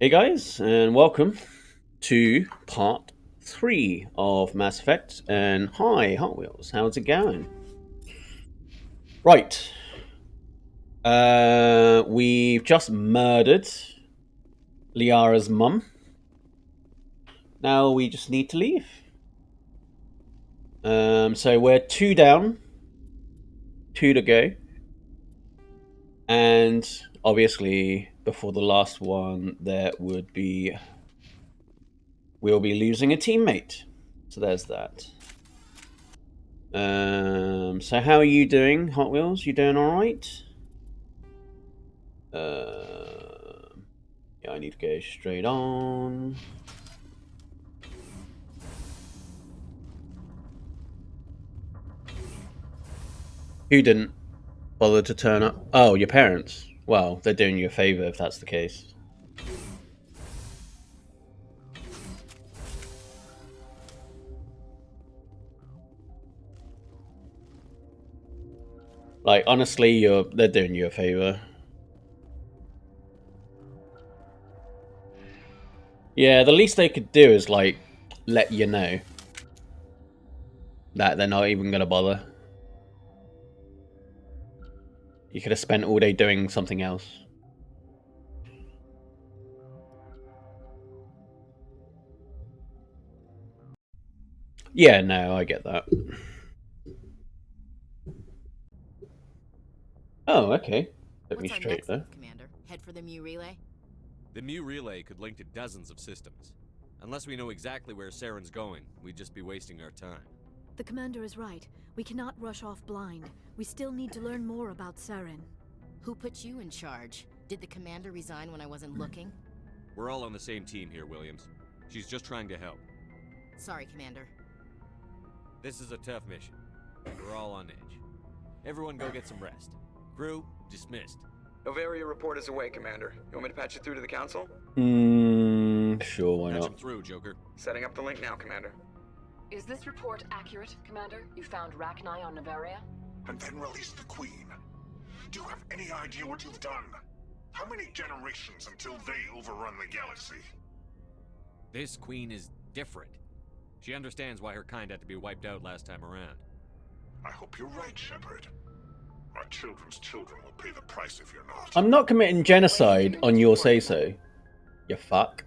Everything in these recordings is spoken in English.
Hey guys, and welcome to part 3 of Mass Effect. And hi, Hot Wheels, how's it going? Right, we've just murdered Liara's mum. Now we just need to leave. So we're 2 down, 2 to go. And obviously, before the last one, we'll be losing a teammate. So there's that. So how are you doing, Hot Wheels? You doing all right? Yeah, I need to go straight on. Who didn't bother to turn up? Oh, your parents. Well, they're doing you a favor if that's the case. Like, honestly, they're doing you a favor. Yeah, the least they could do is, like, let you know that they're not even gonna bother. You could have spent all day doing something else. Yeah, no, I get that. Oh, okay. Let me What's our straight next there. move, Commander? Head for the Mu relay? The Mu relay could link to dozens of systems. Unless we know exactly where Saren's going, we'd just be wasting our time. The Commander is right. We cannot rush off blind. We still need to learn more about Saren. Who put you in charge? Did the Commander resign when I wasn't looking? We're all on the same team here, Williams. She's just trying to help. Sorry, Commander. This is a tough mission. We're all on edge. Everyone go get some rest. Crew, dismissed. Novaria report is away, Commander. You want me to patch it through to the Council? Sure, why Patch not? him through, Joker. Setting up the link now, Commander. Is this report accurate, Commander? You found Rachni on Novaria? And then released the Queen. Do you have any idea what you've done? How many generations until they overrun the galaxy? This Queen is different. She understands why her kind had to be wiped out last time around. I hope you're right, Shepard. Our children's children will pay the price if you're not. I'm not committing genocide on your say-so. You fuck.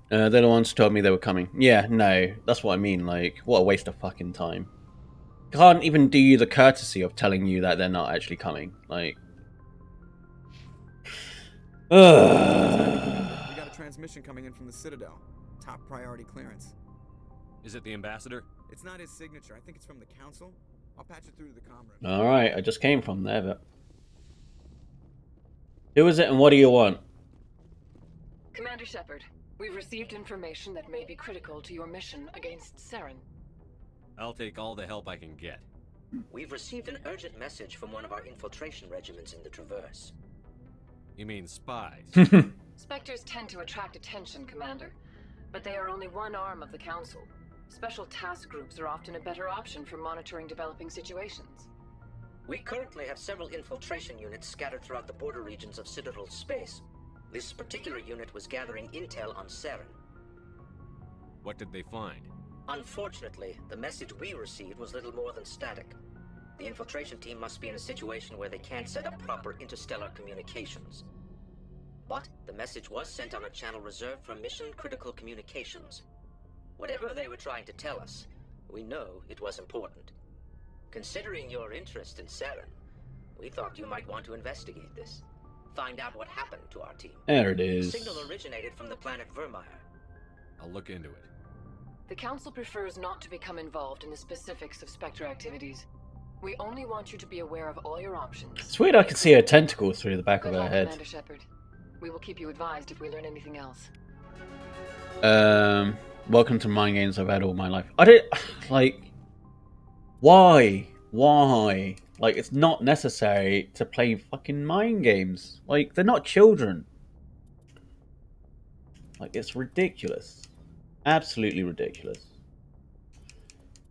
They're the ones who told me they were coming. Yeah, no, that's what I mean. Like, what a waste of fucking time. Can't even do you the courtesy of telling you that they're not actually coming. Like, We got a transmission coming in from the Citadel. Top priority clearance. Is it the Ambassador? It's not his signature. I think it's from the Council. I'll patch it through to the comm room. alright, I just came from there, but... Who is it and what do you want? Commander Shepard, we've received information that may be critical to your mission against Saren. I'll take all the help I can get. We've received an urgent message from one of our infiltration regiments in the Traverse. You mean spies? Spectres tend to attract attention, Commander, but they are only one arm of the Council. Special task groups are often a better option for monitoring developing situations. We currently have several infiltration units scattered throughout the border regions of Citadel space. This particular unit was gathering intel on Saren. What did they find? Unfortunately, the message we received was little more than static. The infiltration team must be in a situation where they can't set up proper interstellar communications. But the message was sent on a channel reserved for mission-critical communications. Whatever they were trying to tell us, we know it was important. Considering your interest in Saren, we thought you might want to investigate this. Find out what happened to our team. There it The is. signal originated from the planet Vermeer. I'll look into it. The Council prefers not to become involved in the specifics of Spectre activities. We only want you to be aware of all your options. It's weird I could see her tentacles through the back Good of her luck, head. Commander Shepard. We will keep you advised if we learn anything else. Welcome to mind games I've had all my life. I don't... Like... Why? Why? Like, it's not necessary to play fucking mind games. Like, they're not children. Like, it's ridiculous. Absolutely ridiculous.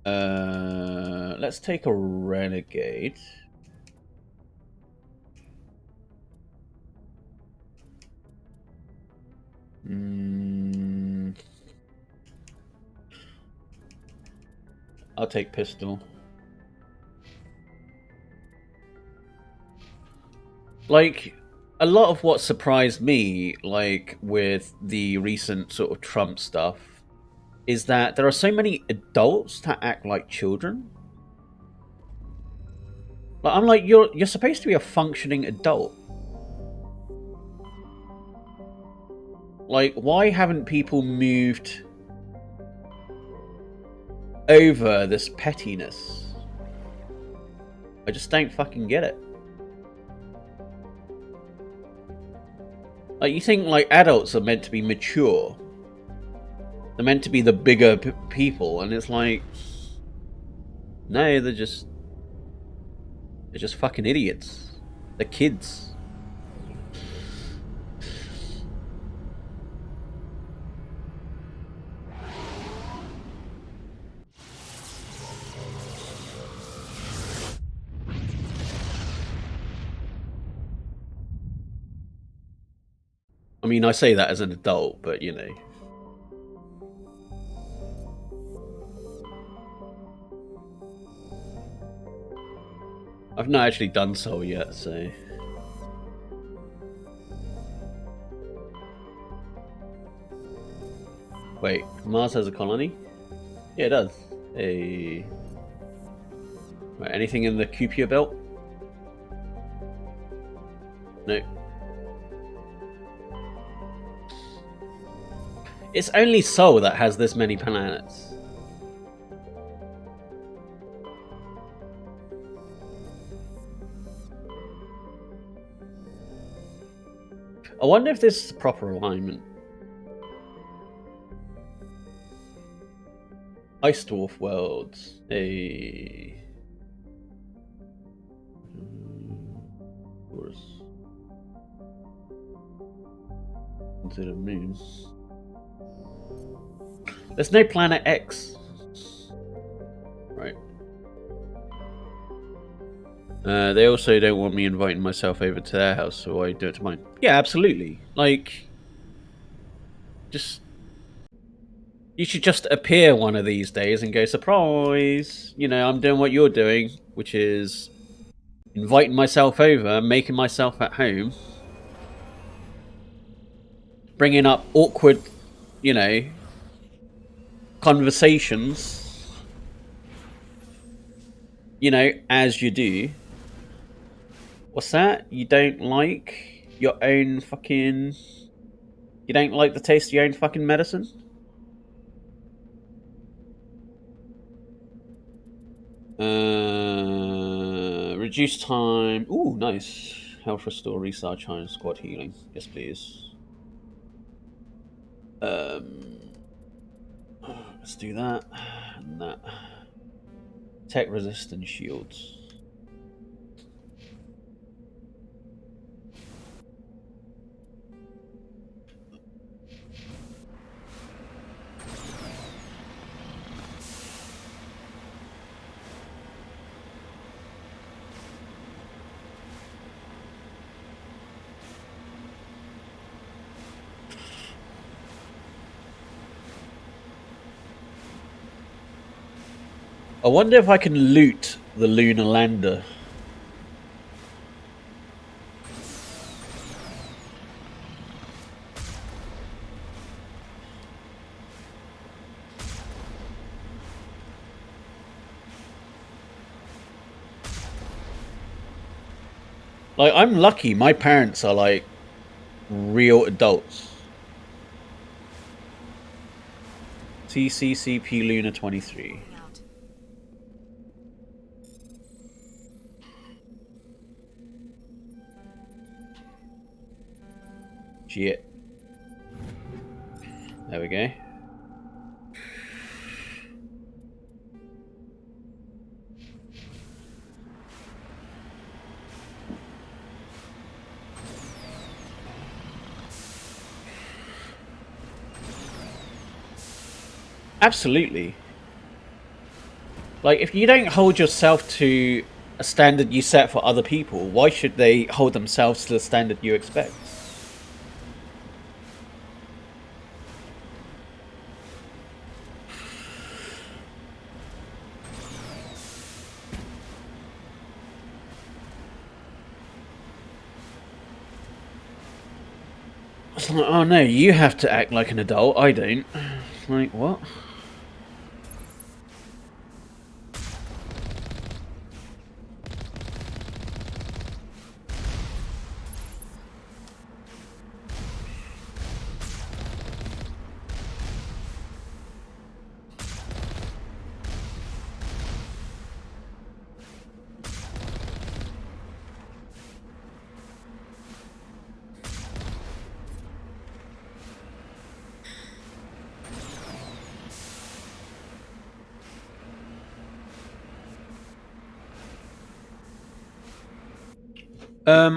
Let's take a renegade. I'll take pistol. Like, a lot of what surprised me, like, with the recent sort of Trump stuff, is that there are so many adults that act like children. Like, I'm like, you're supposed to be a functioning adult. Like, why haven't people moved over this pettiness? I just don't fucking get it. Like, you think, like, adults are meant to be mature. They're meant to be the bigger people, and it's like... No, they're just fucking idiots. They're kids. I mean, I say that as an adult, but you know. I've not actually done so yet, so... Wait, Mars has a colony? Yeah, it does. Hey. Right, anything in the Kuiper belt? No. It's only Sol that has this many planets. I wonder if this is proper alignment. Ice Dwarf worlds. A consider moons. There's no planet X. Right. They also don't want me inviting myself over to their house, so I do it to mine. Yeah, absolutely. Like, just... You should just appear one of these days and go, surprise! You know, I'm doing what you're doing, which is inviting myself over, making myself at home, bringing up awkward, you know, conversations, you know, as you do. What's that? You don't like your own fucking... You don't like the taste of your own fucking medicine? Reduce time. Ooh, nice. Health restore, restart, challenge, squad healing. Yes, please. Let's do that and that. Tech resistant shields. I wonder if I can loot the lunar lander. Like, I'm lucky. My parents are like real adults. TCCP Luna 23. Shit. There we go. Absolutely. Like, if you don't hold yourself to a standard you set for other people, why should they hold themselves to the standard you expect? It's like, oh no, you have to act like an adult. I don't. Like, what?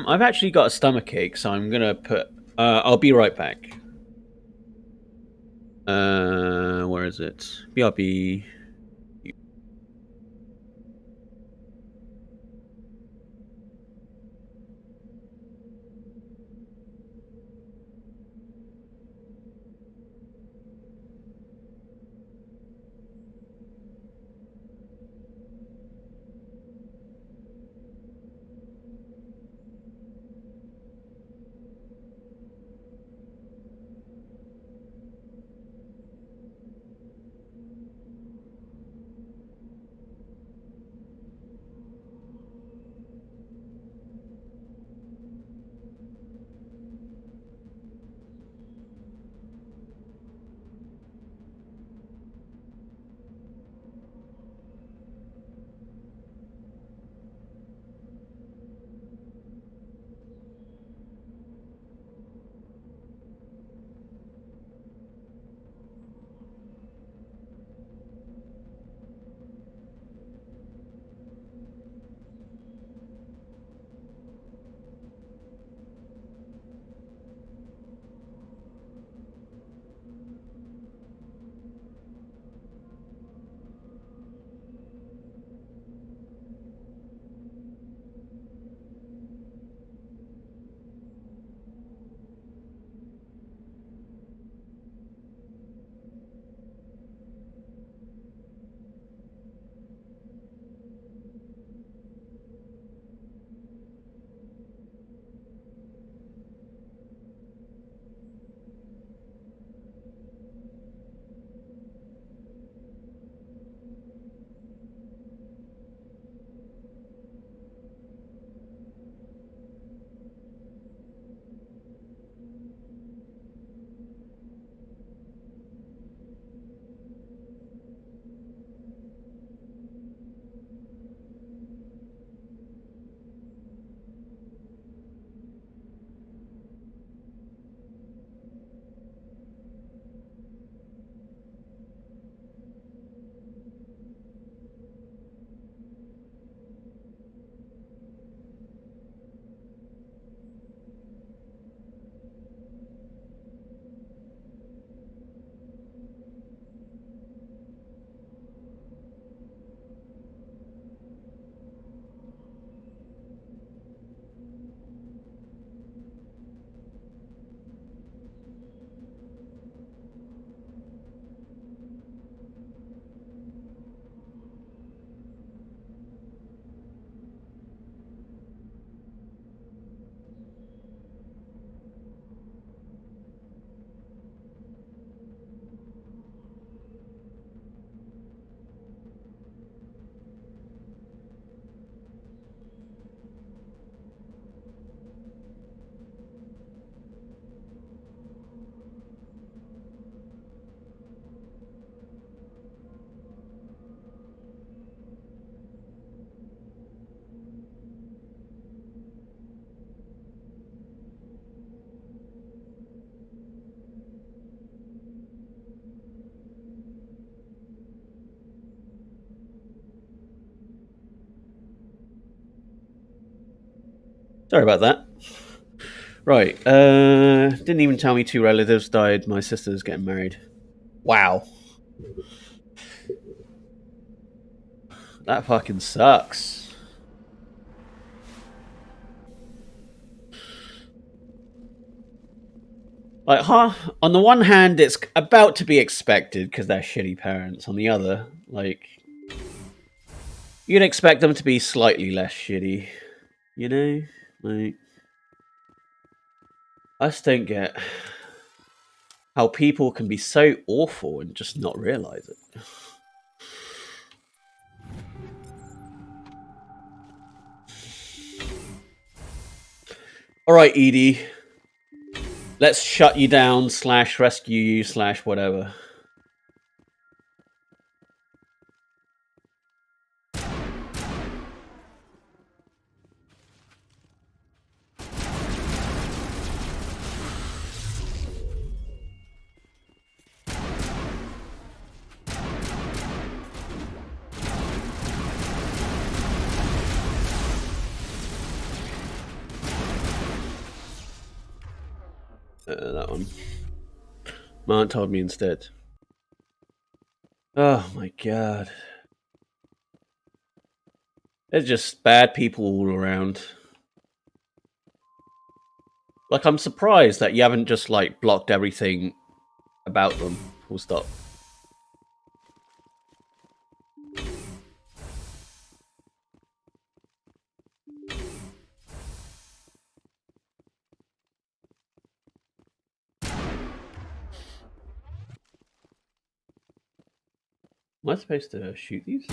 I've actually got a stomachache, so I'm gonna put. I'll be right back. Where is it? BRB. Sorry about that. Right. Didn't even tell me 2 relatives died. My sister's getting married. Wow. That fucking sucks. Like, on the one hand, it's about to be expected because they're shitty parents. On the other, like, you'd expect them to be slightly less shitty, you know? Like, I just don't get how people can be so awful and just not realize it. All right, Edie. Let's shut you down / rescue you / whatever. That one. My aunt told me instead. Oh my god. There's just bad people all around. Like, I'm surprised that you haven't just, like, blocked everything about them. Full stop. Am I supposed to shoot these?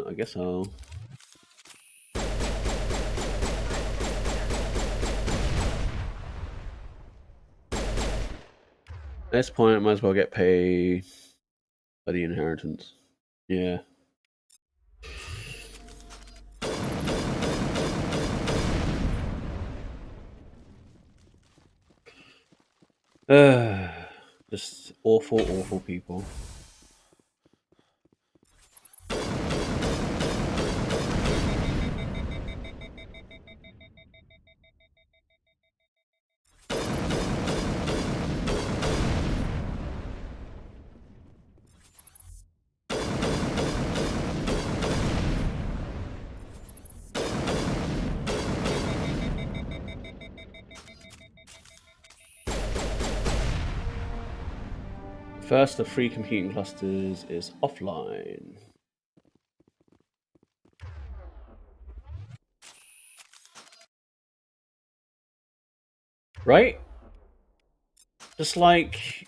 I guess I'll... At this point, I might as well get paid by the inheritance. Yeah. Just awful, awful people. First of 3 computing clusters is offline. Right? Just like,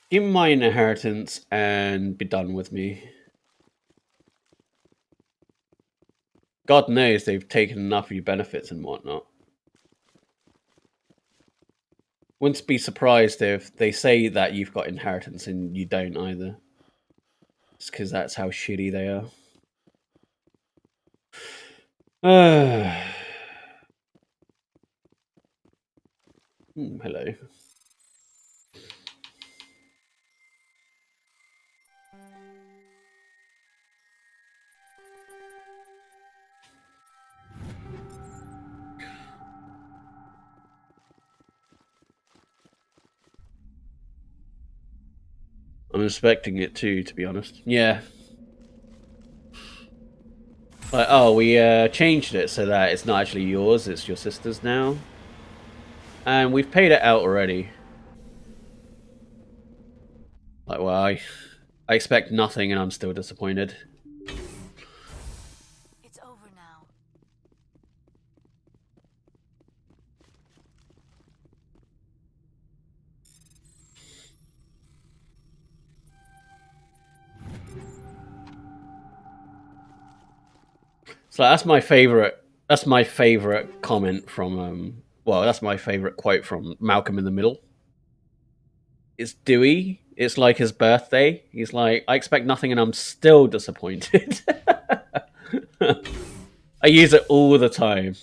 give me my inheritance and be done with me. God knows they've taken enough of your benefits and whatnot. Wouldn't be surprised if they say that you've got inheritance and you don't either. It's because that's how shitty they are. Hello. I'm expecting it too, to be honest. Yeah. Like, oh, we changed it so that it's not actually yours, it's your sister's now. And we've paid it out already. Like, well, I expect nothing and I'm still disappointed. It's over now. So that's my favorite. That's my favorite comment from. Well, that's my favorite quote from Malcolm in the Middle. It's Dewey. It's like his birthday. He's like, I expect nothing, and I'm still disappointed. I use it all the time.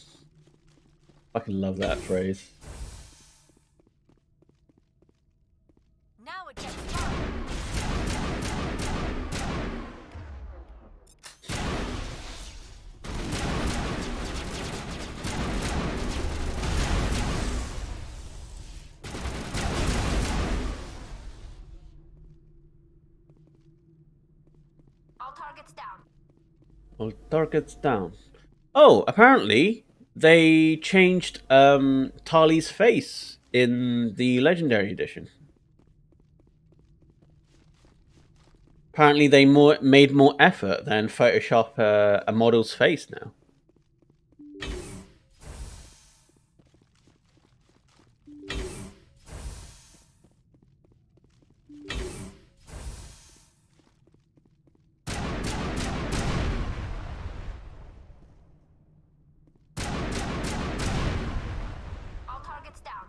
Fucking love that phrase. Now it gets fun. All targets down. All targets down. Oh, apparently They changed Tali's face in the Legendary Edition. Apparently, they made more effort than Photoshop a model's face now. All targets down.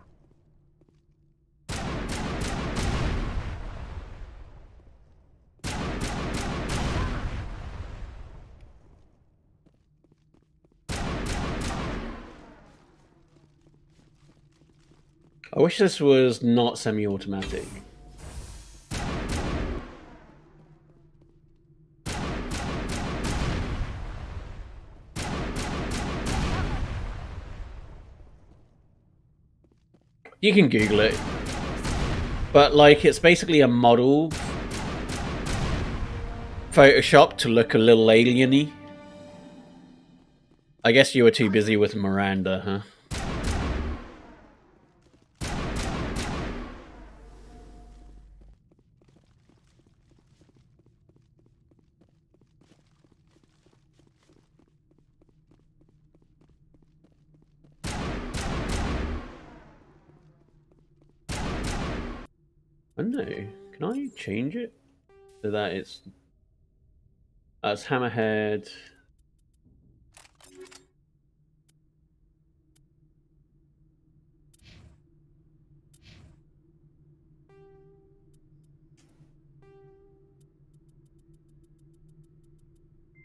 I wish this was not semi-automatic. You can Google it. But, like, it's basically a model Photoshop to look a little alien-y. I guess you were too busy with Miranda, huh? I don't know. Can I change it so that it's Hammerhead?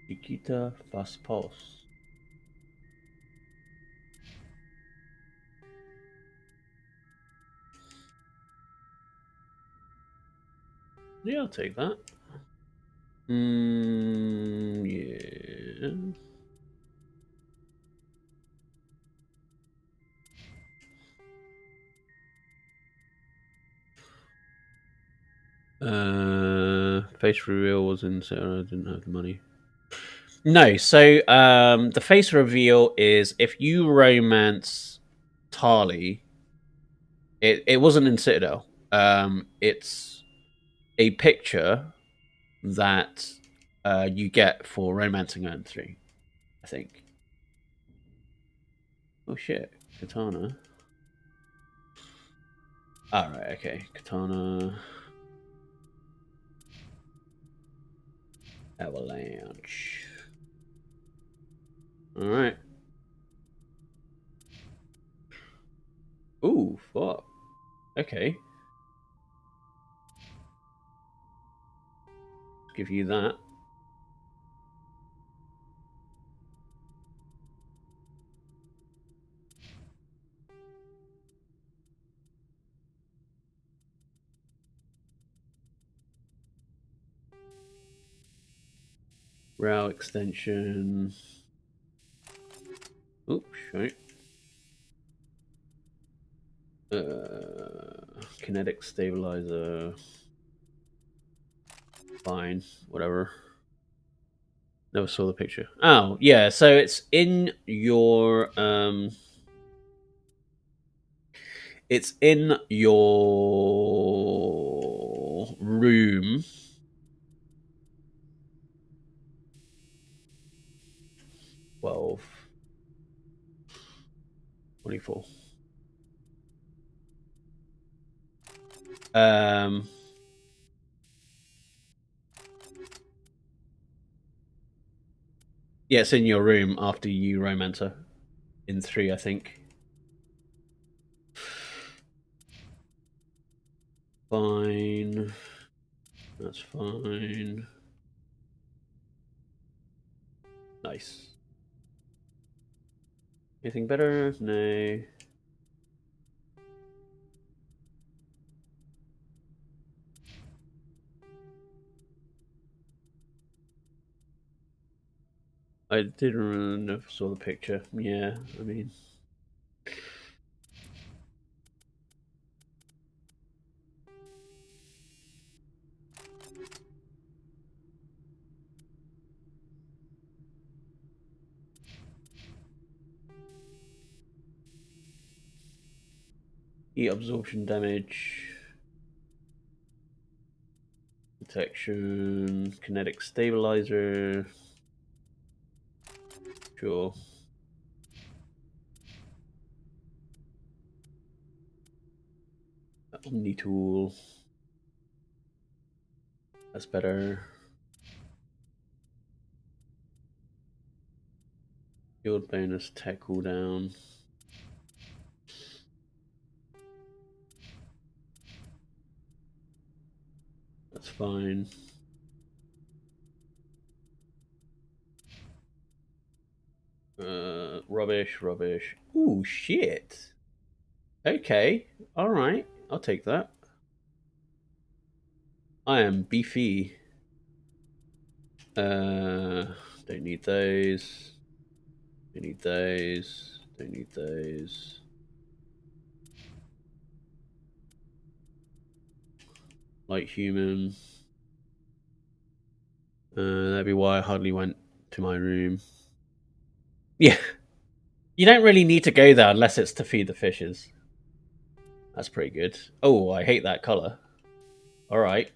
Nikita Fast Pulse. Yeah, I'll take that. Yeah. Face reveal was in, so I didn't have the money. No, so the face reveal is if you romance Tali, it wasn't in Citadel. It's a picture that you get for romancing her in 3, I think. Oh shit, Katana. Alright, okay. Katana. Avalanche. Alright. Ooh, fuck. Okay. Give you that. Rail extension. Oops, right. Kinetic stabilizer. Fine, whatever. Never saw the picture. Oh, yeah, so it's in your it's in your room. Twelve. 24. Yeah, it's in your room after you romance her. In 3, I think. Fine. That's fine. Nice. Anything better? No. I didn't know if I saw the picture. Yeah, I mean... Heat absorption damage. Protection. Kinetic stabilizer. Sure. Omni tool. That's better. Shield bonus, tech cooldown. That's fine. Rubbish, rubbish. Ooh, shit. Okay, alright. I'll take that. I am beefy. Don't need those. Don't need those. Don't need those. Light human. That'd be why I hardly went to my room. Yeah. You don't really need to go there unless it's to feed the fishes. That's pretty good. Oh, I hate that color. Alright.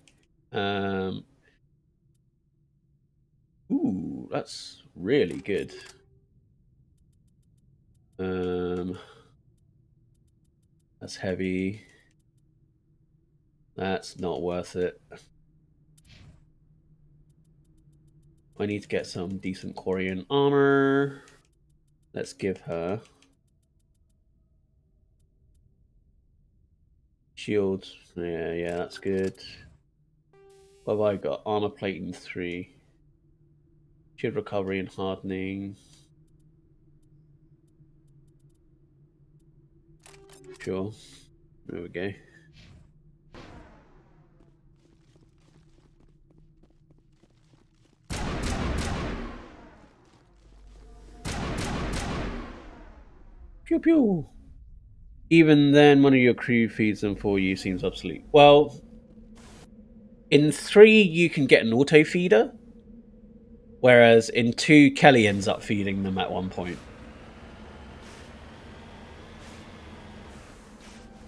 Ooh, that's really good. That's heavy. That's not worth it. I need to get some decent Quarian armor. Let's give her shields. Yeah, that's good. What have I got? Armor plating 3. Shield recovery and hardening. Sure. There we go. Pew pew. Even then, one of your crew feeds them for you seems obsolete. Well, in 3, you can get an auto feeder, whereas in 2, Kelly ends up feeding them at one point.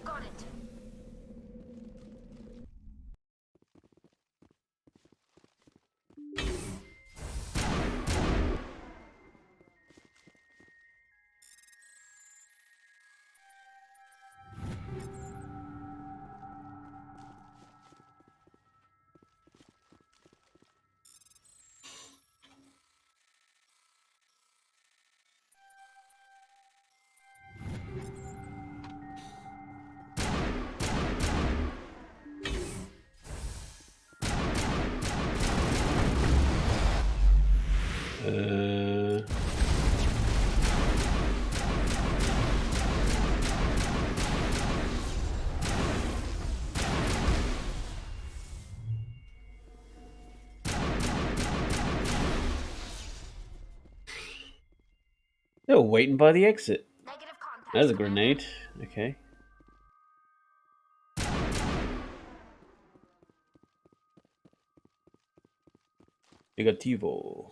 Got it. They were waiting by the exit. Negative contact. There's a grenade. Okay. Negativo.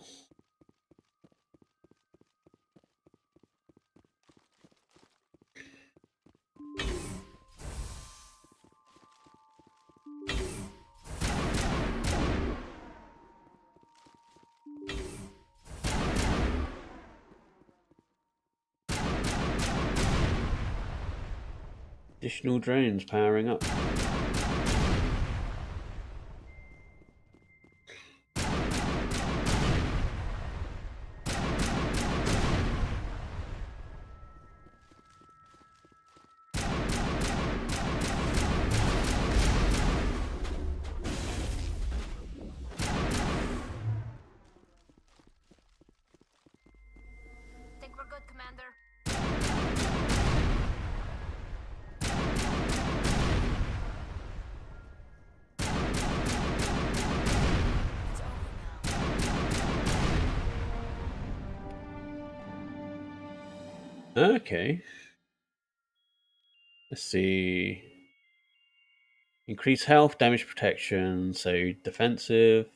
Additional drones powering up. Think we're good, Commander? It's over now. Okay. Let's see. Increase health, damage protection, so defensive.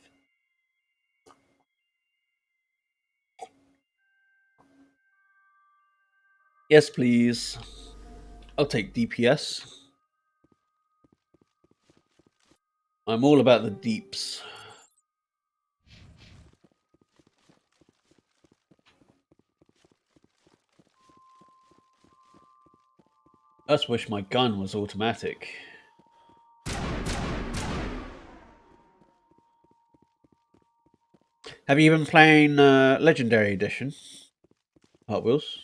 Yes, please. I'll take DPS. I'm all about the deeps. I just wish my gun was automatic. Have you been playing Legendary Edition Hot Wheels?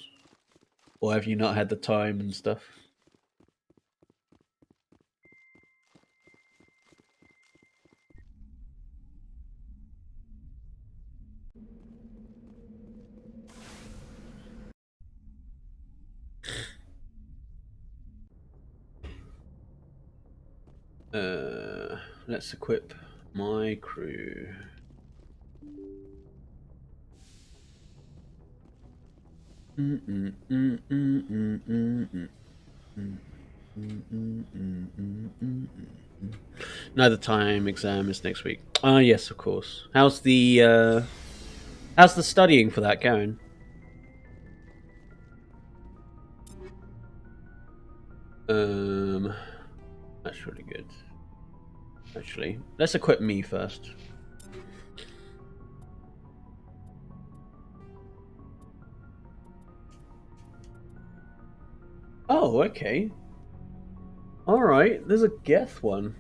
Or have you not had the time and stuff? Let's equip my crew. Another time exam is next week. Ah, yes, of course. How's the studying for that going? That's really good. Actually, let's equip me first. Oh, okay. Alright, there's a Geth one.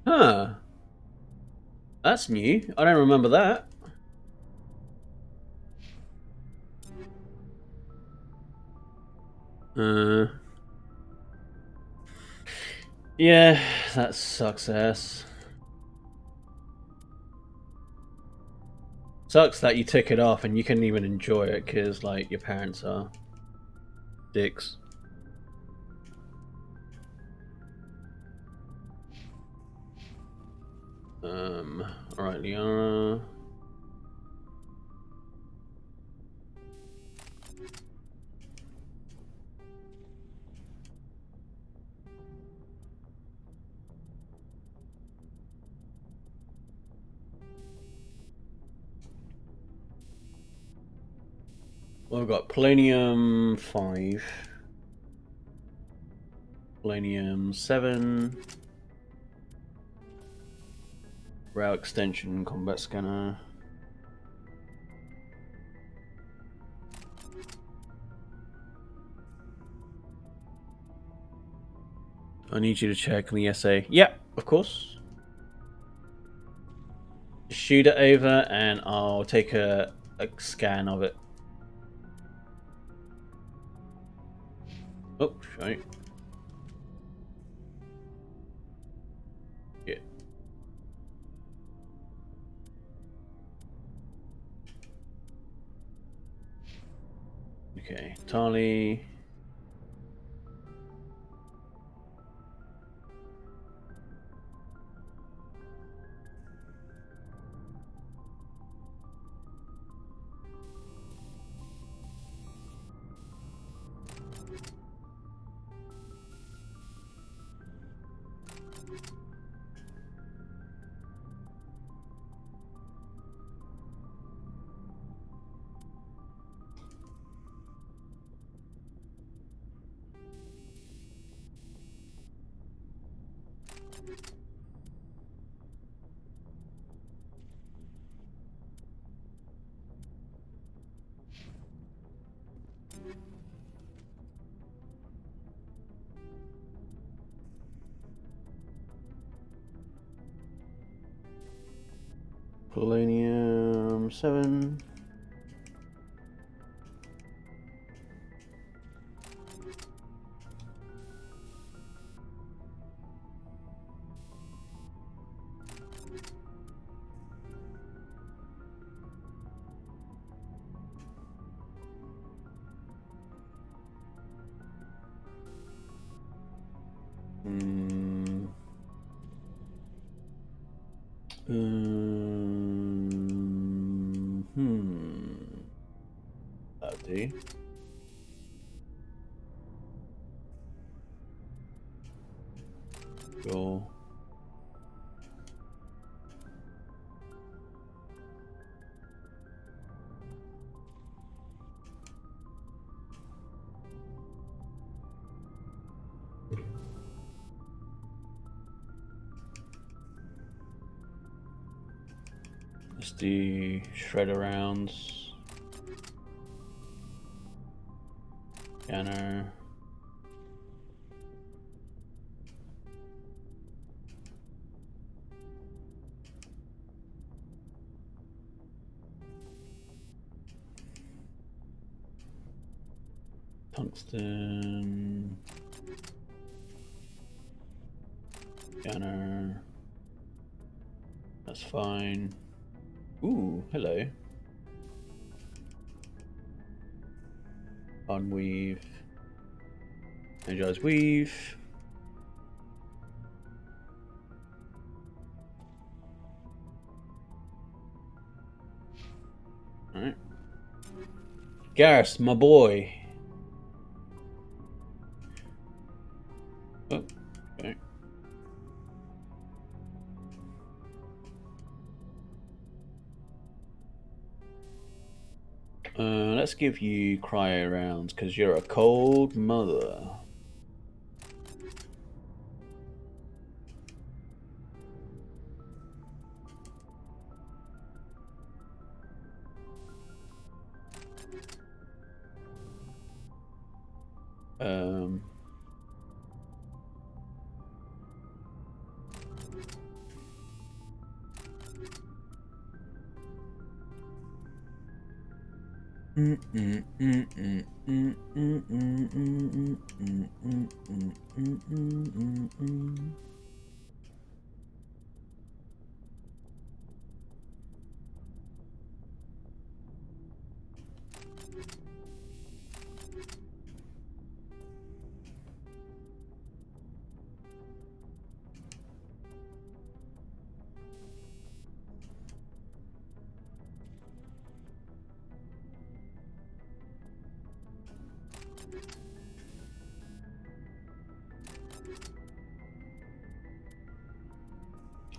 Huh. That's new. I don't remember that. Yeah, that sucks ass. Sucks that you took it off and you couldn't even enjoy it because, like, your parents are dicks. Alright, Liana. Well, we've got Polonium 5, Polonium 7, Rail Extension, Combat Scanner. I need you to check the essay. Yep, of course. Shoot it over and I'll take a scan of it. Oh, shite. Yeah. Okay, Tali. Polonium 7. That'll do. Cool. Let's do shredder rounds. Scanner. Tungsten. Scanner. That's fine. Ooh, hello. Unweave. Energize weave. Alright. Garrus, my boy. Oh, okay. Let's give you cryo rounds because you're a cold mother.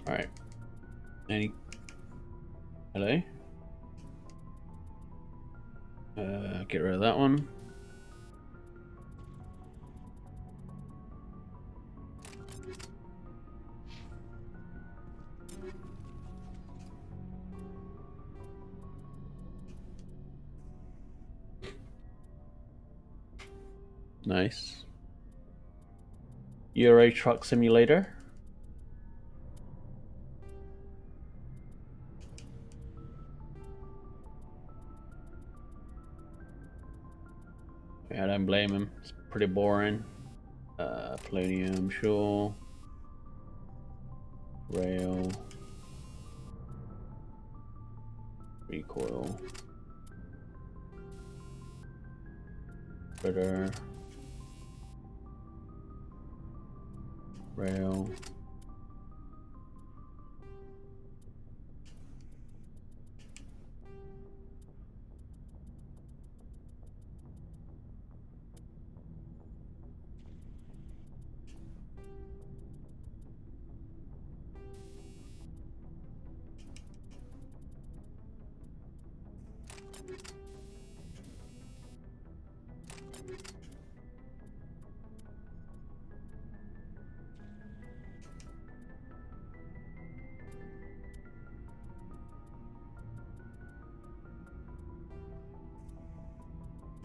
Alright. Any... Hello? Get rid of that one. Nice. Euro Truck Simulator. Yeah, I don't blame him. It's pretty boring. Polonium, sure. Rail. Recoil. Critter. Rail.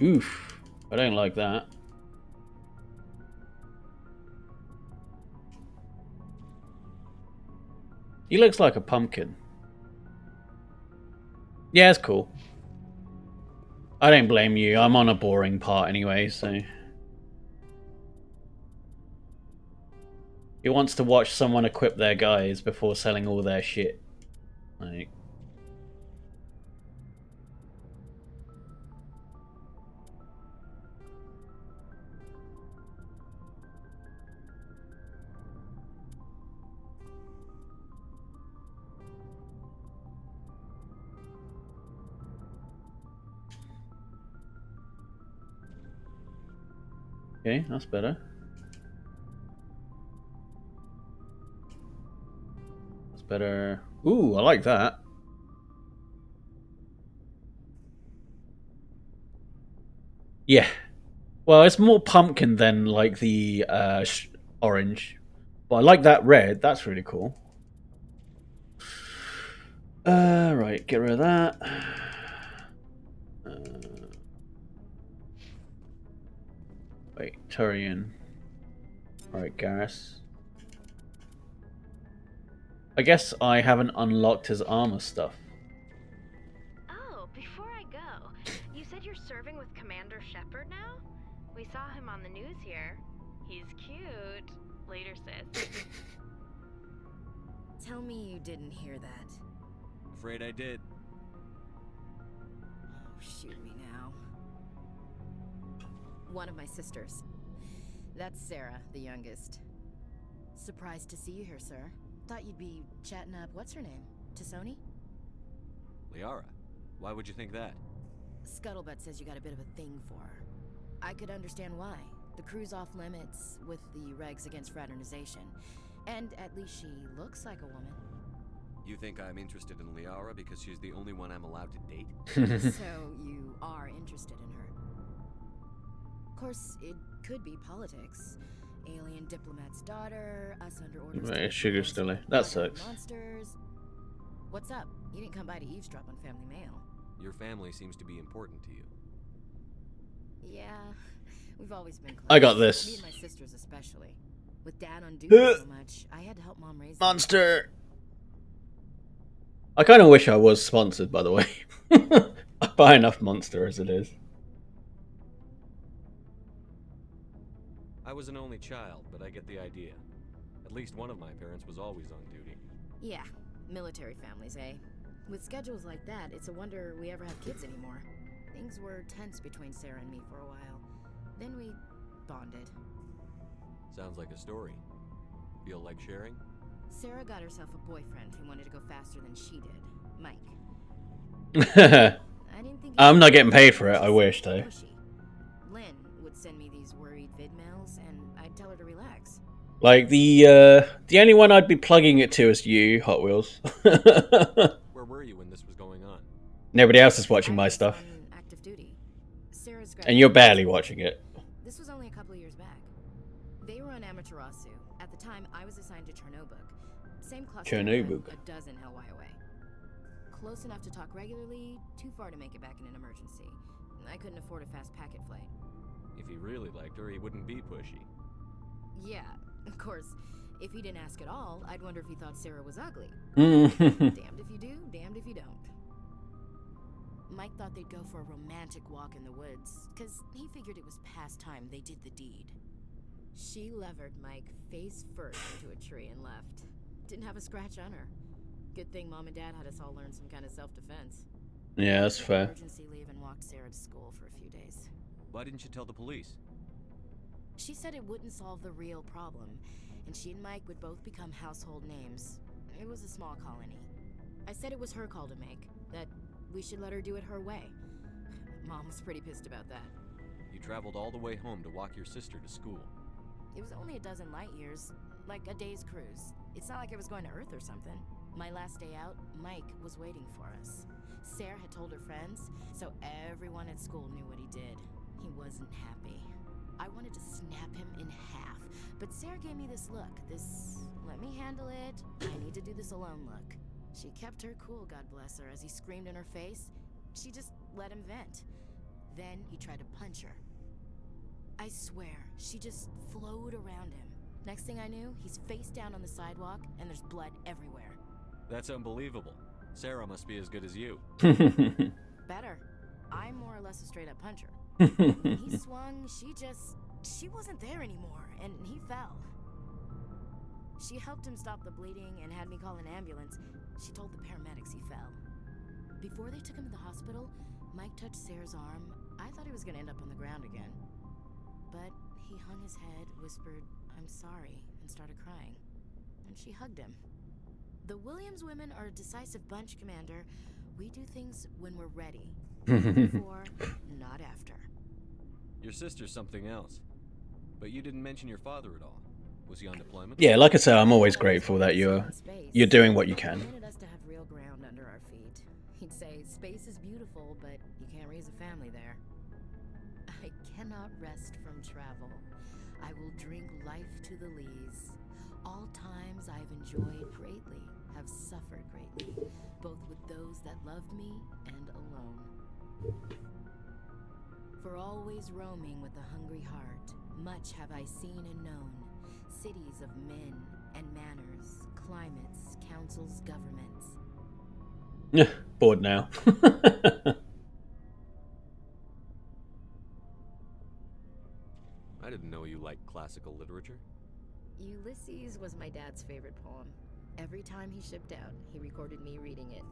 Oof, I don't like that. He looks like a pumpkin. Yeah, it's cool. I don't blame you. I'm on a boring part anyway, so... He wants to watch someone equip their guys before selling all their shit. Like... Okay, that's better. That's better. Ooh, I like that. Yeah. Well, it's more pumpkin than like the orange. But I like that red. That's really cool. Right, get rid of that. Wait, Turian. Alright, Garrus. I guess I haven't unlocked his armor stuff. Oh, before I go, you said you're serving with Commander Shepard now? We saw him on the news here. He's cute. Later, sis. Tell me you didn't hear that. Afraid I did. Oh, shoot me now. One of my sisters. That's Sarah, the youngest. Surprised to see you here, sir. Thought you'd be chatting up, what's her name? Tassoni? Liara, why would you think that? Scuttlebutt says you got a bit of a thing for her. I could understand why. The crew's off limits with the regs against fraternization. And at least she looks like a woman. You think I'm interested in Liara because she's the only one I'm allowed to date? So you are interested in her. Of course, it could be politics. Alien diplomat's daughter, us under orders. Right, Sugar's still there. That sucks. Monsters. What's up? You didn't come by to eavesdrop on family mail. Your family seems to be important to you. Yeah, we've always been close. I got this. Me and my sisters especially. With Dad on duty so much, I had to help Mom raise them. Monster! I kind of wish I was sponsored, by the way. I buy enough Monster as it is. I was an only child, but I get the idea. At least one of my parents was always on duty. Yeah, military families, eh? With schedules like that, it's a wonder we ever have kids anymore. Things were tense between Sarah and me for a while. Then we bonded. Sounds like a story. Feel like sharing? Sarah got herself a boyfriend who wanted to go faster than she did, Mike. I didn't think I'm not getting paid for it, I wish, though. Pushy. Lynn would send me these worried vid mails, and I'd tell her to relax. Like, the only one I'd be plugging it to is you, Hot Wheels. Where were you when this was going on? Nobody else is watching my stuff. On active duty. Sarah's And you're barely watching it. This was only a couple of years back. They were on Amaterasu. At the time, I was assigned to Chernobyl. Same cluster, Chernobyl. a dozen Hellwire away. Close enough to talk regularly, too far to make it back in an emergency. I couldn't afford a fast packet flight. If he really liked her, he wouldn't be pushy. Yeah, of course. If he didn't ask at all, I'd wonder if he thought Sarah was ugly. Damned Damned if you do, damned if you don't. Mike thought they'd go for a romantic walk in the woods, because he figured it was past time they did the deed. She levered Mike face first into a tree and left. Didn't have a scratch on her. Good thing Mom and Dad had us all learn some kind of self-defense. Yeah, that's fair. Emergency leave and walked Sarah to school for a few days. Why didn't you tell the police? She said it wouldn't solve the real problem, and she and Mike would both become household names. It was a small colony. I said it was her call to make, that we should let her do it her way. Mom was pretty pissed about that. You traveled all the way home to walk your sister to school. It was only a dozen light years, like a day's cruise. It's not like I was going to Earth or something. My last day out, Mike was waiting for us. Sarah had told her friends, so everyone at school knew what he did. He wasn't happy. I wanted to snap him in half, but Sarah gave me this look, this let me handle it, I need to do this alone look. She kept her cool, God bless her, as he screamed in her face. She just let him vent. Then he tried to punch her. I swear, she just flowed around him. Next thing I knew, he's face down on the sidewalk, and there's blood everywhere. That's unbelievable. Sarah must be as good as you. Better. I'm more or less a straight-up puncher. When he swung, she wasn't there anymore, and he fell. She helped him stop the bleeding and had me call an ambulance. She told the paramedics he fell. Before they took him to the hospital, Mike touched Sarah's arm. I thought he was going to end up on the ground again. But he hung his head, whispered, "I'm sorry," and started crying. And she hugged him. The Williams women are a decisive bunch, Commander. We do things when we're ready. Before, not after. Your sister's something else. But you didn't mention your father at all. Was he on deployment? Yeah, like I said, I'm always grateful that you're doing what you can. He wanted us to have real ground under our feet. He'd say, space is beautiful, but you can't raise a family there. I cannot rest from travel. I will drink life to the lees. All times I've enjoyed greatly. have suffered greatly, both with those that loved me and alone. For always roaming with a hungry heart, much have I seen and known, cities of men and manners, climates, councils, governments. Bored now. I didn't know you liked classical literature. Ulysses was my dad's favorite poem. Every time he shipped out, he recorded me reading it.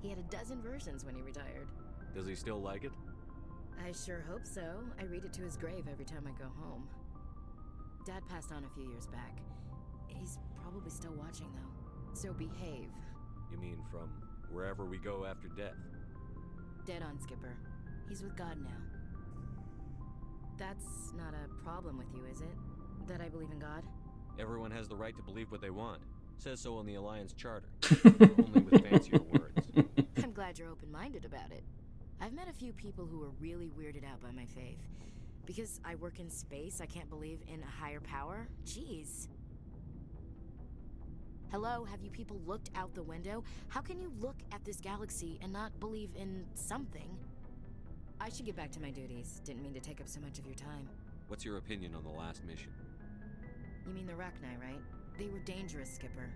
He had 12 versions when he retired. Does he still like it? I sure hope so. I read it to his grave every time I go home. Dad passed on a few years back. He's probably still watching, though. So behave. You mean from wherever we go after death? Dead on, Skipper. He's with God now. That's not a problem with you, is it? That I believe in God? Everyone has the right to believe what they want. Says so in the Alliance Charter. Only with fancier words. I'm glad you're open-minded about it. I've met a few people who are really weirded out by my faith. Because I work in space, I can't believe in a higher power? Jeez. Hello, have you people looked out the window? How can you look at this galaxy and not believe in something? I should get back to my duties. Didn't mean to take up so much of your time. What's your opinion on the last mission? You mean the Rachni, right? They were dangerous, Skipper.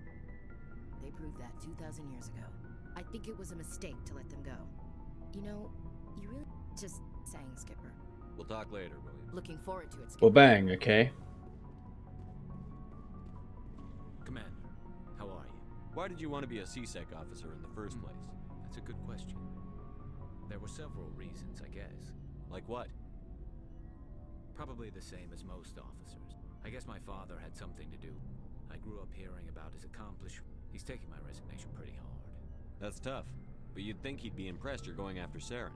They proved that 2,000 years ago. I think it was a mistake to let them go. You know, you really just saying, Skipper. We'll talk later, William. Looking forward to it, Skipper. Well, bang, okay. Commander, how are you? Why did you want to be a CSEC officer in the first place? That's a good question. There were several reasons, I guess. Like what? Probably the same as most officers. I guess my father had something to do. I grew up hearing about his accomplishments. He's taking my resignation pretty hard. That's tough. But you'd think he'd be impressed you're going after Saren.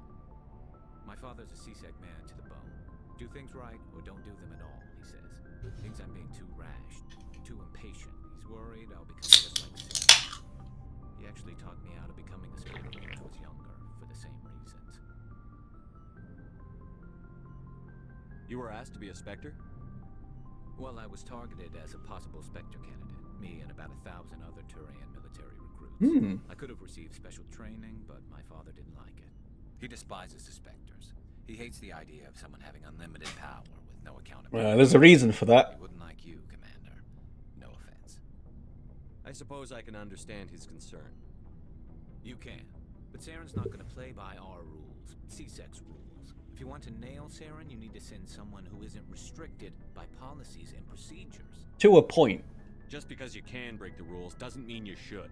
My father's a CSEC man to the bone. Do things right or don't do them at all, he says. Thinks I'm being too rash, too impatient. He's worried I'll become just like Saren. He actually talked me out of becoming a Spectre when I was younger, for the same reasons. You were asked to be a Spectre? Well, I was targeted as a possible Spectre candidate. Me and about 1,000 other Turian military recruits. I could have received special training, but my father didn't like it. He despises the Spectres. He hates the idea of someone having unlimited power with no accountability. There's a reason for that. He wouldn't like you, Commander. No offense. I suppose I can understand his concern. You can. But Saren's not going to play by our rules. CSEC's rules. If you want to nail Saren, you need to send someone who isn't restricted by policies and procedures. To a point. Just because you can break the rules doesn't mean you should.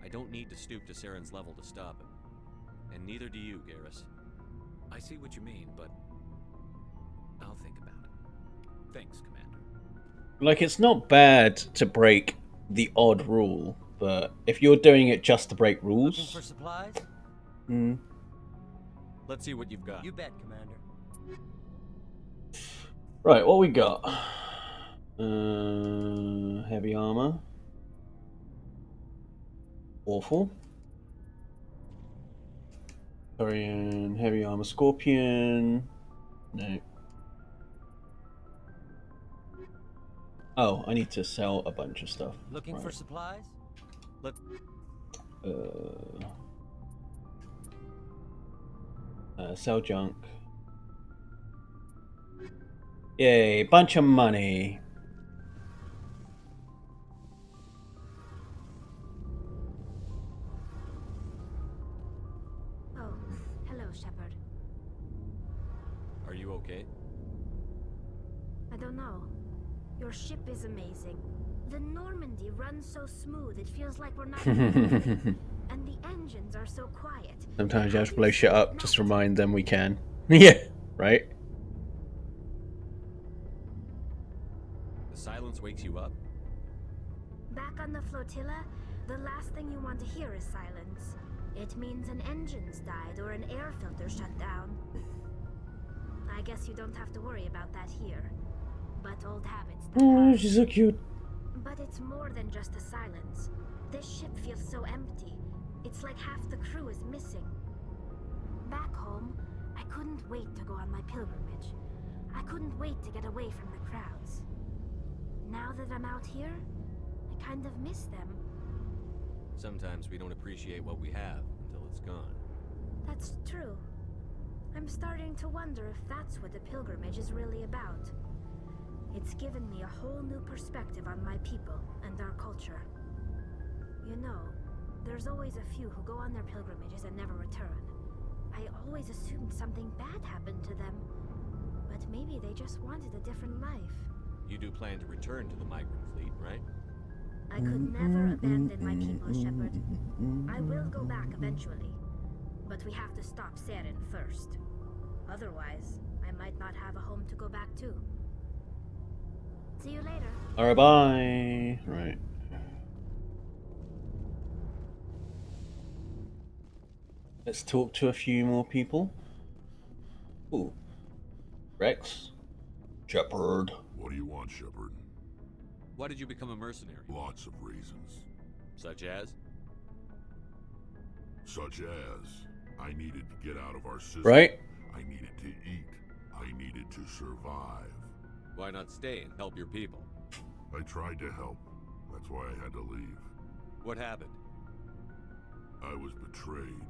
I don't need to stoop to Saren's level to stop him. And neither do you, Garrus. I see what you mean, but I'll think about it. Thanks, Commander. Like, it's not bad to break the odd rule, but if you're doing it just to break rules... Looking for supplies? Let's see what you've got. You bet, Commander. Right, what we got? Heavy armor. Awful. Batarian, heavy armor, Scorpion. No. Oh, I need to sell a bunch of stuff. Looking for supplies? Sell junk. Yay, bunch of money. Oh, hello, Shepard. Are you okay? I don't know. Your ship is amazing. The Normandy runs so smooth, it feels like we're not moving. And the engines are so quiet. Sometimes you have to blow shit up, just remind them we can. Yeah, right? The silence wakes you up? Back on the flotilla, the last thing you want to hear is silence. It means an engine's died or an air filter shut down. I guess you don't have to worry about that here. But old habits die Oh, hard. she's so cute. But it's more than just the silence. This ship feels so empty. It's like half the crew is missing. Back home, I couldn't wait to go on my pilgrimage. I couldn't wait to get away from the crowds. Now that I'm out here, I kind of miss them. Sometimes we don't appreciate what we have until it's gone. That's true. I'm starting to wonder if that's what the pilgrimage is really about. It's given me a whole new perspective on my people and our culture. You know, there's always a few who go on their pilgrimages and never return. I always assumed something bad happened to them, but maybe they just wanted a different life. You do plan to return to the migrant fleet, right? I could never abandon my people, Shepard. I will go back eventually, but we have to stop Saren first. Otherwise, I might not have a home to go back to. See you later. Alright, bye. Right. Let's talk to a few more people. Ooh. Rex. Shepard. What do you want, Shepard? Why did you become a mercenary? Lots of reasons. Such as? Such as, I needed to get out of our system. Right? I needed to eat. I needed to survive. Why not stay and help your people? I tried to help. That's why I had to leave. What happened? I was betrayed.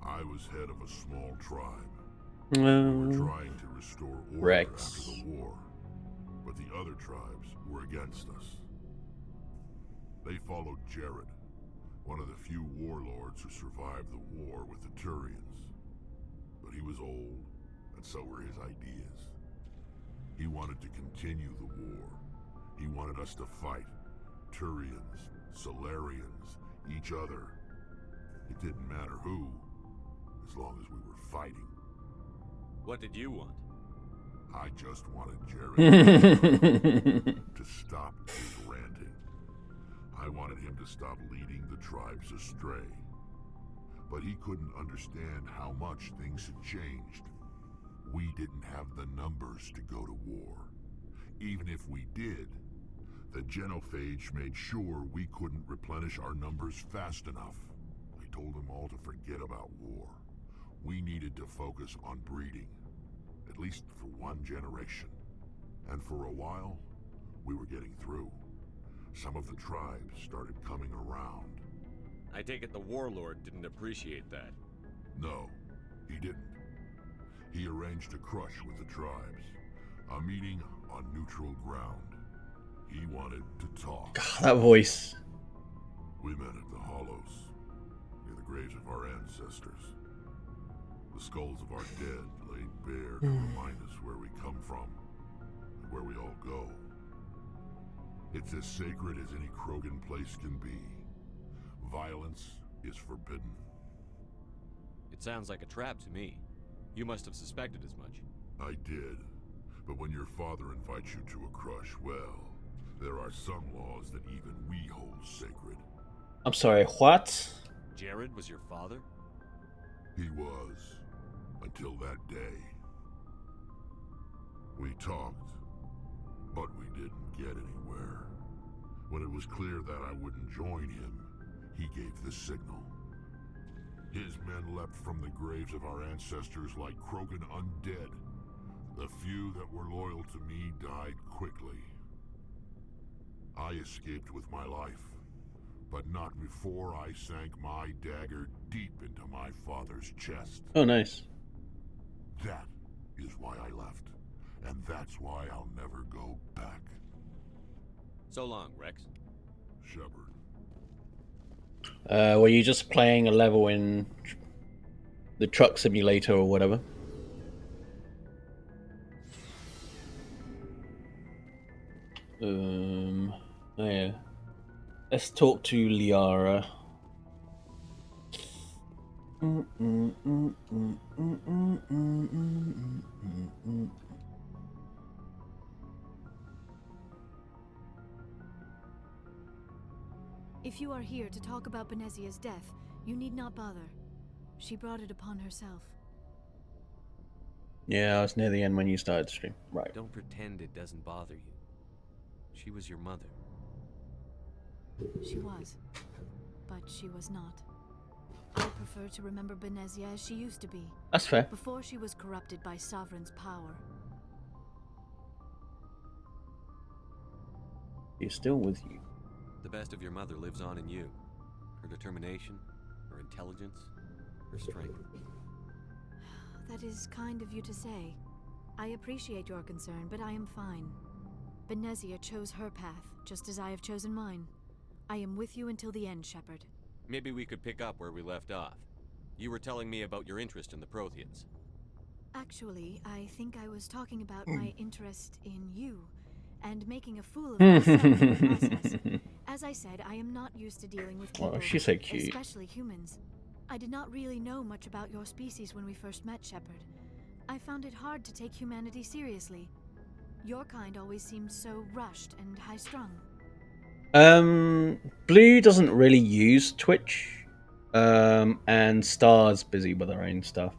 I was head of a small tribe. We were trying to restore order Rex. after the war, but the other tribes were against us. They followed Jared, one of the few warlords who survived the war with the Turians. But he was old, and so were his ideas. He wanted to continue the war. He wanted us to fight. Turians, Solarians, each other. It didn't matter who, as long as we were fighting. What did you want? I just wanted Jared to stop his ranting. I wanted him to stop leading the tribes astray. But he couldn't understand how much things had changed. We didn't have the numbers to go to war. Even if we did, the genophage made sure we couldn't replenish our numbers fast enough. I told them all to forget about war. We needed to focus on breeding, at least for one generation. And for a while, we were getting through. Some of the tribes started coming around. I take it the warlord didn't appreciate that. No, he didn't. He arranged a crush with the tribes, a meeting on neutral ground. He wanted to talk. God, that voice. We met at the Hollows, near the graves of our ancestors. The skulls of our dead laid bare to remind us where we come from, and where we all go. It's as sacred as any Krogan place can be. Violence is forbidden. It sounds like a trap to me. You must have suspected as much. I did. But when your father invites you to a crush, well, there are some laws that even we hold sacred. I'm sorry, what? Jared was your father? He was. Until that day. We talked, but we didn't get anywhere. When it was clear that I wouldn't join him, he gave the signal. His men leapt from the graves of our ancestors like Krogan undead. The few that were loyal to me died quickly. I escaped with my life, but not before I sank my dagger deep into my father's chest. Oh, nice. That is why I left, and that's why I'll never go back. So long, Rex. Shepard. Were you just playing a level in the truck simulator or whatever? Oh yeah. Let's talk to Liara. If you are here to talk about Benezia's death, you need not bother. She brought it upon herself. Yeah, I was near the end when you started the stream. Right. Don't pretend it doesn't bother you. She was your mother. She was. But she was not. I prefer to remember Benezia as she used to be. That's fair. Before she was corrupted by Sovereign's power. He's still with you. The best of your mother lives on in you. Her determination, her intelligence, her strength. That is kind of you to say. I appreciate your concern, but I am fine. Benezia chose her path, just as I have chosen mine. I am with you until the end, Shepard. Maybe we could pick up where we left off. You were telling me about your interest in the Protheans. Actually, I think I was talking about my interest in you, and making a fool of myself in the process. As I said, I am not used to dealing with people, she's so cute. Especially humans. I did not really know much about your species when we first met, Shepard. I found it hard to take humanity seriously. Your kind always seemed so rushed and high-strung. Blue doesn't really use Twitch, and Star's busy with her own stuff.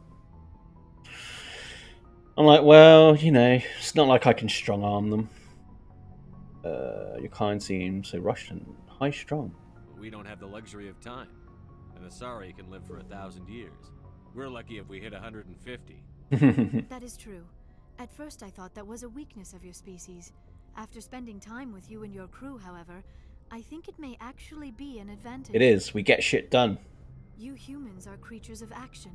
I'm like, well, you know, it's not like I can strong-arm them. Your kind seems so rushed and high-strung. We don't have the luxury of time. An Asari can live for 1,000 years. We're lucky if we hit 150. That is true. At first I thought that was a weakness of your species. After spending time with you and your crew, however, I think it may actually be an advantage. It is. We get shit done. You humans are creatures of action.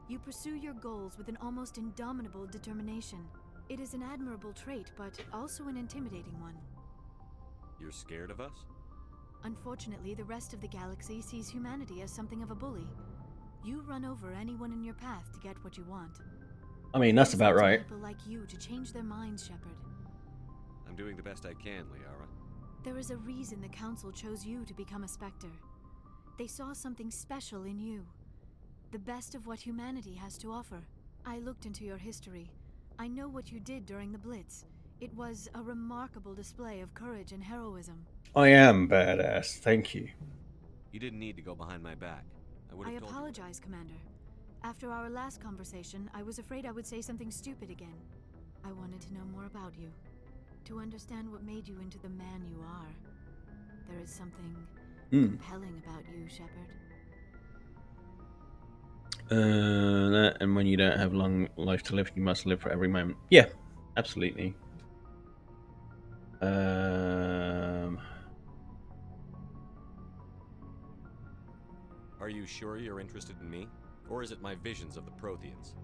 You pursue your goals with an almost indomitable determination. It is an admirable trait, but also an intimidating one. You're scared of us? Unfortunately, the rest of the galaxy sees humanity as something of a bully. You run over anyone in your path to get what you want. I mean, that's about right. People like you to change their minds, Shepard. I'm doing the best I can, Liara. There is a reason the Council chose you to become a Spectre. They saw something special in you. The best of what humanity has to offer. I looked into your history. I know what you did during the Blitz. It was a remarkable display of courage and heroism. I am badass, thank you. You didn't need to go behind my back. I apologize, Commander. After our last conversation, I was afraid I would say something stupid again. I wanted to know more about you. To understand what made you into the man you are. There is something compelling about you, Shepard. That, and when you don't have long life to live, you must live for every moment. Yeah, absolutely. Are you sure you're interested in me? Or is it my visions of the Protheans?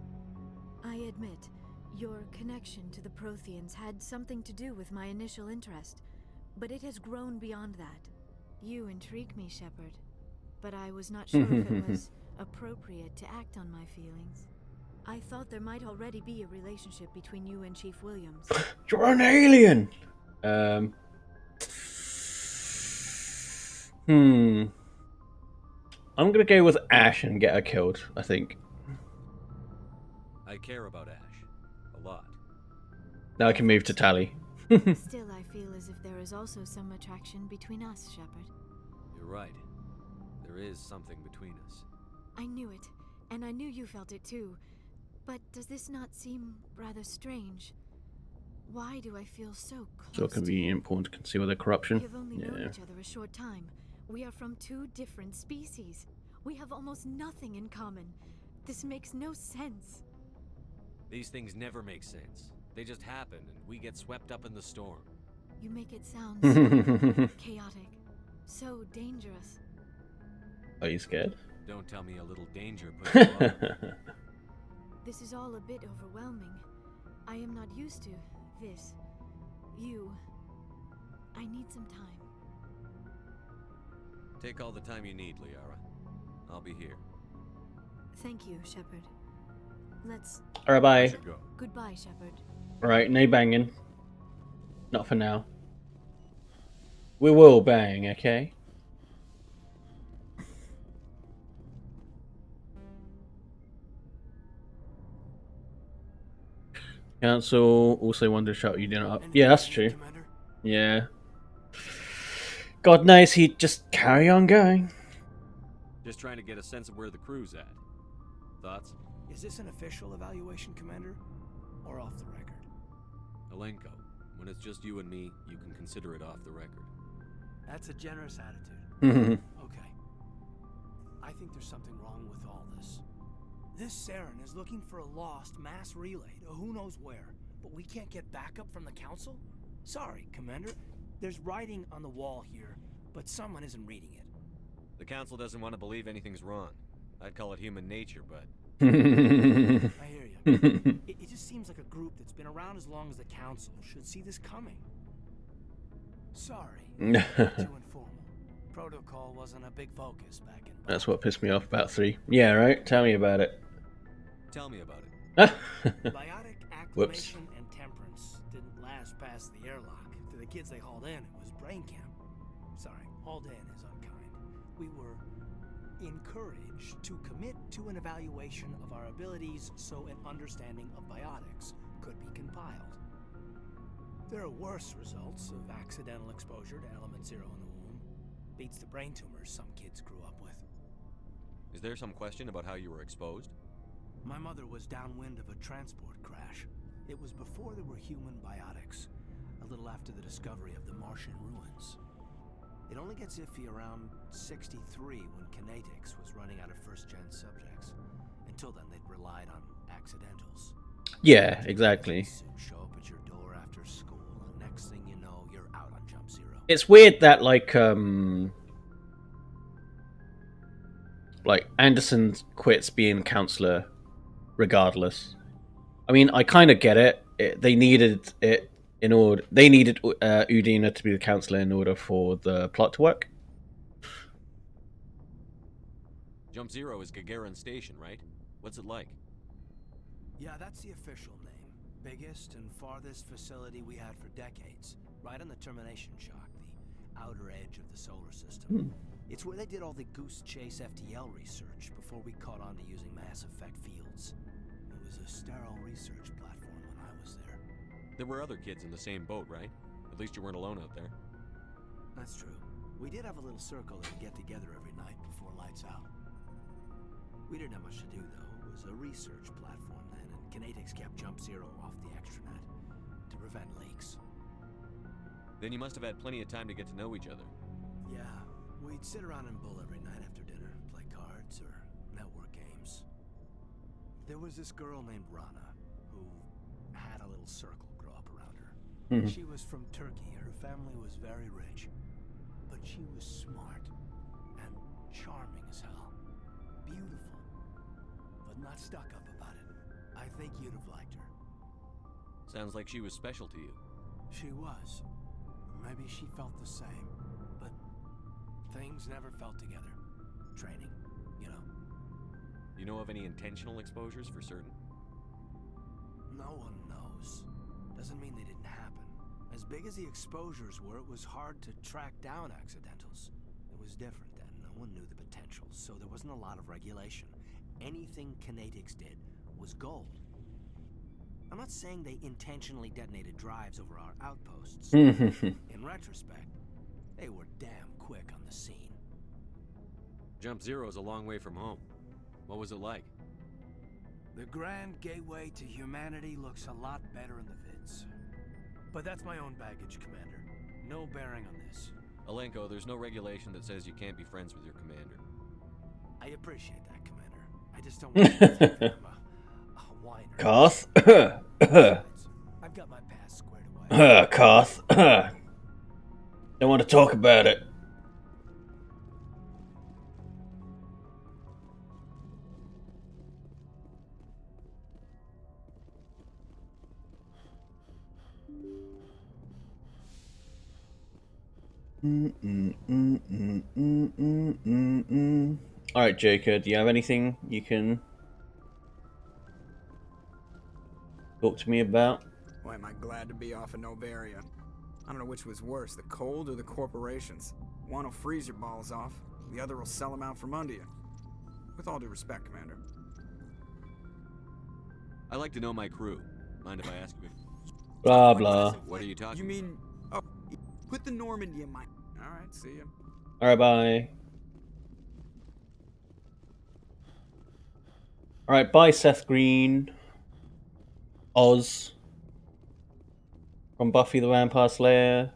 I admit, your connection to the Protheans had something to do with my initial interest, but it has grown beyond that. You intrigue me, Shepard, but I was not sure if it was appropriate to act on my feelings. I thought there might already be a relationship between you and Chief Williams. You're an alien! I'm gonna go with Ash and get her killed, I think. I care about Ash. A lot. Now I can move to Tally. Still, I feel as if there is also some attraction between us, Shepard. You're right. There is something between us. I knew it, and I knew you felt it too. But does this not seem rather strange? Why do I feel so close? So convenient, important to conceal their corruption. We have only known each other a short time. We are from two different species. We have almost nothing in common. This makes no sense. These things never make sense. They just happen, and we get swept up in the storm. You make it sound so chaotic, so dangerous. Are you scared? Don't tell me a little danger puts you up. This is all a bit overwhelming. I am not used to this. I need some time. Take all the time you need, Liara. I'll be here. Thank you, Shepard. Let's... Alright, bye. Goodbye, Shepard. Alright, no banging. Not for now. We will bang, okay? Council also wanted to shut you down up. Yeah, that's true. Yeah. God knows he'd just carry on going. Just trying to get a sense of where the crew's at. Thoughts? Is this an official evaluation, Commander? Or off the record? Alenko, when it's just you and me, you can consider it off the record. That's a generous attitude. Okay. I think there's something wrong with all this. This Saren is looking for a lost mass relay to who knows where, but we can't get backup from the Council? Sorry, Commander. There's writing on the wall here. but someone isn't reading it. The council doesn't want to believe anything's wrong. I'd call it human nature, but... I hear you. It just seems like a group that's been around as long as the council should see this coming. Sorry, too informal. Protocol wasn't a big focus back in... That's what pissed me off about 3. Yeah, right? Tell me about it. Tell me about it. Biotic acclimation and temperance didn't last past the airlock. To the kids they hauled in, it was brain camp. Sorry, hauled in is unkind. We were encouraged to commit to an evaluation of our abilities so an understanding of biotics could be compiled. There are worse results of accidental exposure to element 0 in the womb. Beats the brain tumors some kids grew up with. Is there some question about how you were exposed? My mother was downwind of a transport crash. It was before there were human biotics, a little after the discovery of the Martian ruins. It only gets iffy around 63 when kinetics was running out of first-gen subjects. Until then, they'd relied on accidentals. Yeah, exactly. Show up at your door after school, and next thing you know, you're out on Jump Zero. It's weird that like Anderson quits being counselor regardless. I mean, I kind of get it. They needed it in order. They needed Udina to be the counselor in order for the plot to work. Jump Zero is Gagarin Station, right? What's it like? Yeah, that's the official name. Biggest and farthest facility we had for decades. Right on the termination shock, the outer edge of the solar system. It's where they did all the Goose Chase FTL research before we caught on to using mass effect fields. It was a sterile research platform when I was there. There were other kids in the same boat, right? At least you weren't alone out there. That's true. We did have a little circle that would get together every night before lights out. We didn't have much to do, though. It was a research platform then, and kinetics kept Jump Zero off the extranet to prevent leaks. Then you must have had plenty of time to get to know each other. Yeah, we'd sit around and bull every night after dinner, play cards or network games. There was this girl named Rana, who had a little circle grow up around her. She was from Turkey, her family was very rich. But she was smart, and charming as hell. Beautiful, but not stuck up about it. I think you'd have liked her. Sounds like she was special to you. She was. Maybe she felt the same, but things never felt together. Training, you know. You know of any intentional exposures for certain? No one knows. Doesn't mean they didn't happen. As big as the exposures were, it was hard to track down accidentals. It was different then. No one knew the potential, so there wasn't a lot of regulation. Anything kinetics did was gold. I'm not saying they intentionally detonated drives over our outposts. In retrospect, they were damn quick on the scene. Jump Zero is a long way from home. What was it like? The grand gateway to humanity looks a lot better in the vids. But that's my own baggage, Commander. No bearing on this. Alenko, there's no regulation that says you can't be friends with your commander. I appreciate that, Commander. I just don't want to think that I'm a whiner. Koth? I've got my past squared away. Koth. Don't want to talk about it. Alright, Jacob, do you have anything you can talk to me about? Why am I glad to be off of Novaria? I don't know which was worse, the cold or the corporations. One will freeze your balls off, the other will sell them out from under you. With all due respect, Commander. I like to know my crew. Mind if I ask you? Blah, blah. What are you talking You mean... Oh, put the Normandy in my... Alright, see ya. Alright, bye. Alright, bye, Seth Green. Oz. From Buffy the Vampire Slayer.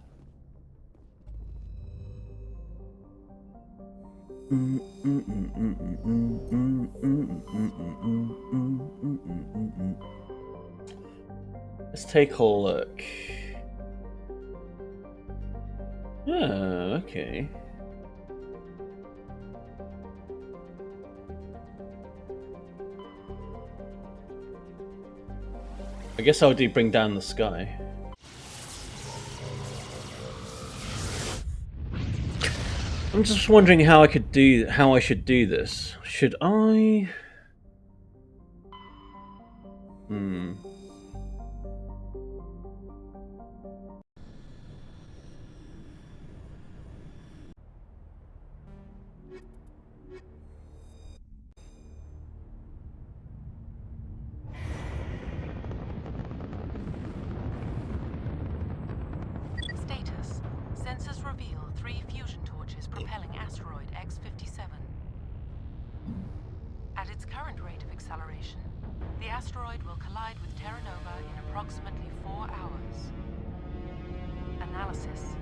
Let's take a look. Oh, okay. I guess I'll do bring down the sky. I'm just wondering how I should do this. Should I? Status. Sensors reveal 3 fusion torches propelling asteroid X-57. At its current rate of acceleration, the asteroid will collide with Terra Nova in approximately 4 hours. Analysis.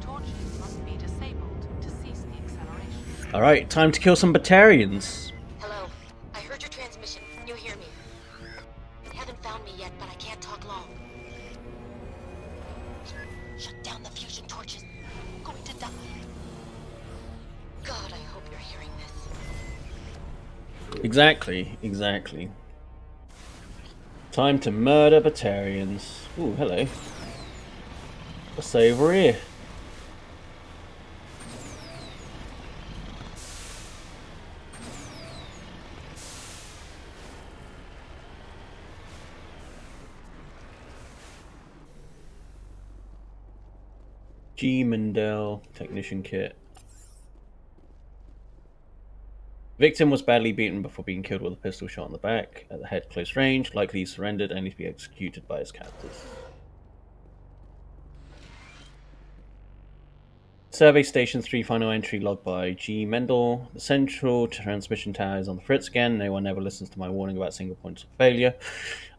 Torches must be disabled to cease the acceleration. Alright, time to kill some Batarians. Hello. I heard your transmission. Can you hear me? They haven't found me yet, but I can't talk long. Shut down the fusion torches. I'm going to die. God, I hope you're hearing this. Exactly. Time to murder Batarians. Ooh, hello. What's over here? G. Mendel, Technician Kit. Victim was badly beaten before being killed with a pistol shot in the back. At the head, close range. Likely he surrendered, only to be executed by his captors. Survey Station 3 final entry logged by G. Mendel. The central transmission tower is on the fritz again. No one ever listens to my warning about single points of failure.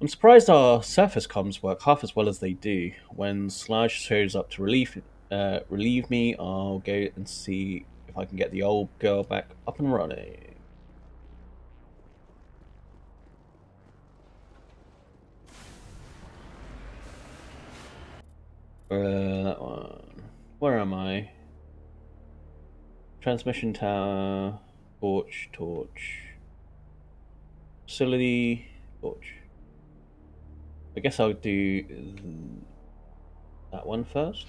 I'm surprised our surface comms work half as well as they do. When Sludge shows up to relieve me, I'll go and see if I can get the old girl back up and running. That one. Where am I? Transmission tower, torch. Facility, torch. I guess I'll do that one first.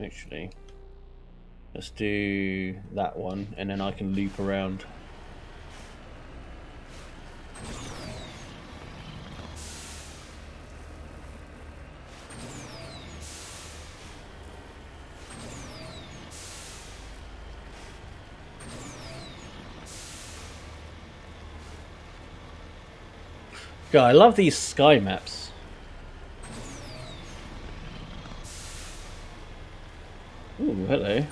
Actually, let's do that one, and then I can loop around. God, I love these sky maps. Ooh, hello.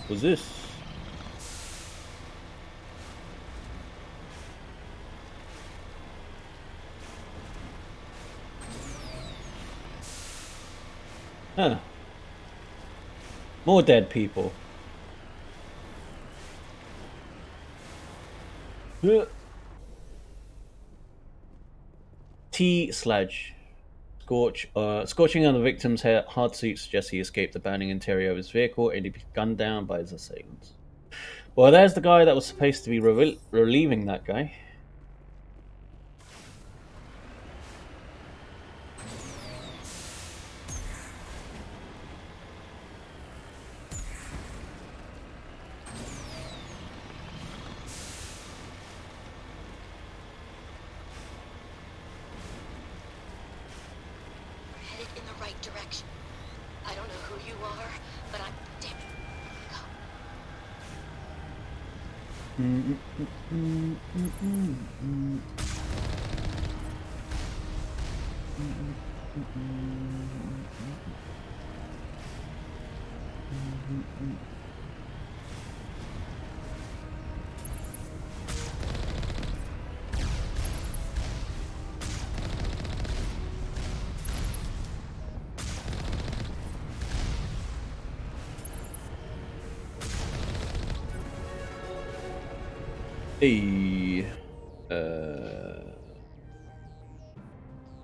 What's this? Huh. More dead people. T. Sledge. Scorching on the victim's hard suit suggests he escaped the burning interior of his vehicle and he be gunned down by his assailants. Well, there's the guy that was supposed to be relieving that guy.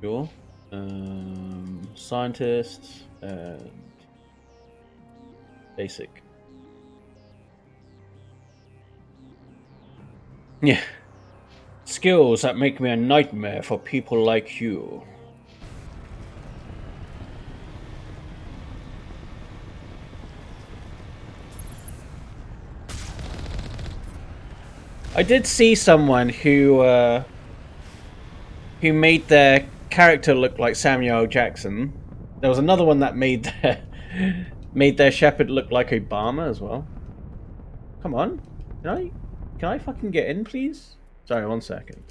Sure. Scientists and basic. Yeah. skills that make me a nightmare for people like you. I did see someone who made their character look like Samuel L. Jackson. There was another one that made their Shepard look like Obama as well. Come on, can I fucking get in, please? Sorry, 1 second.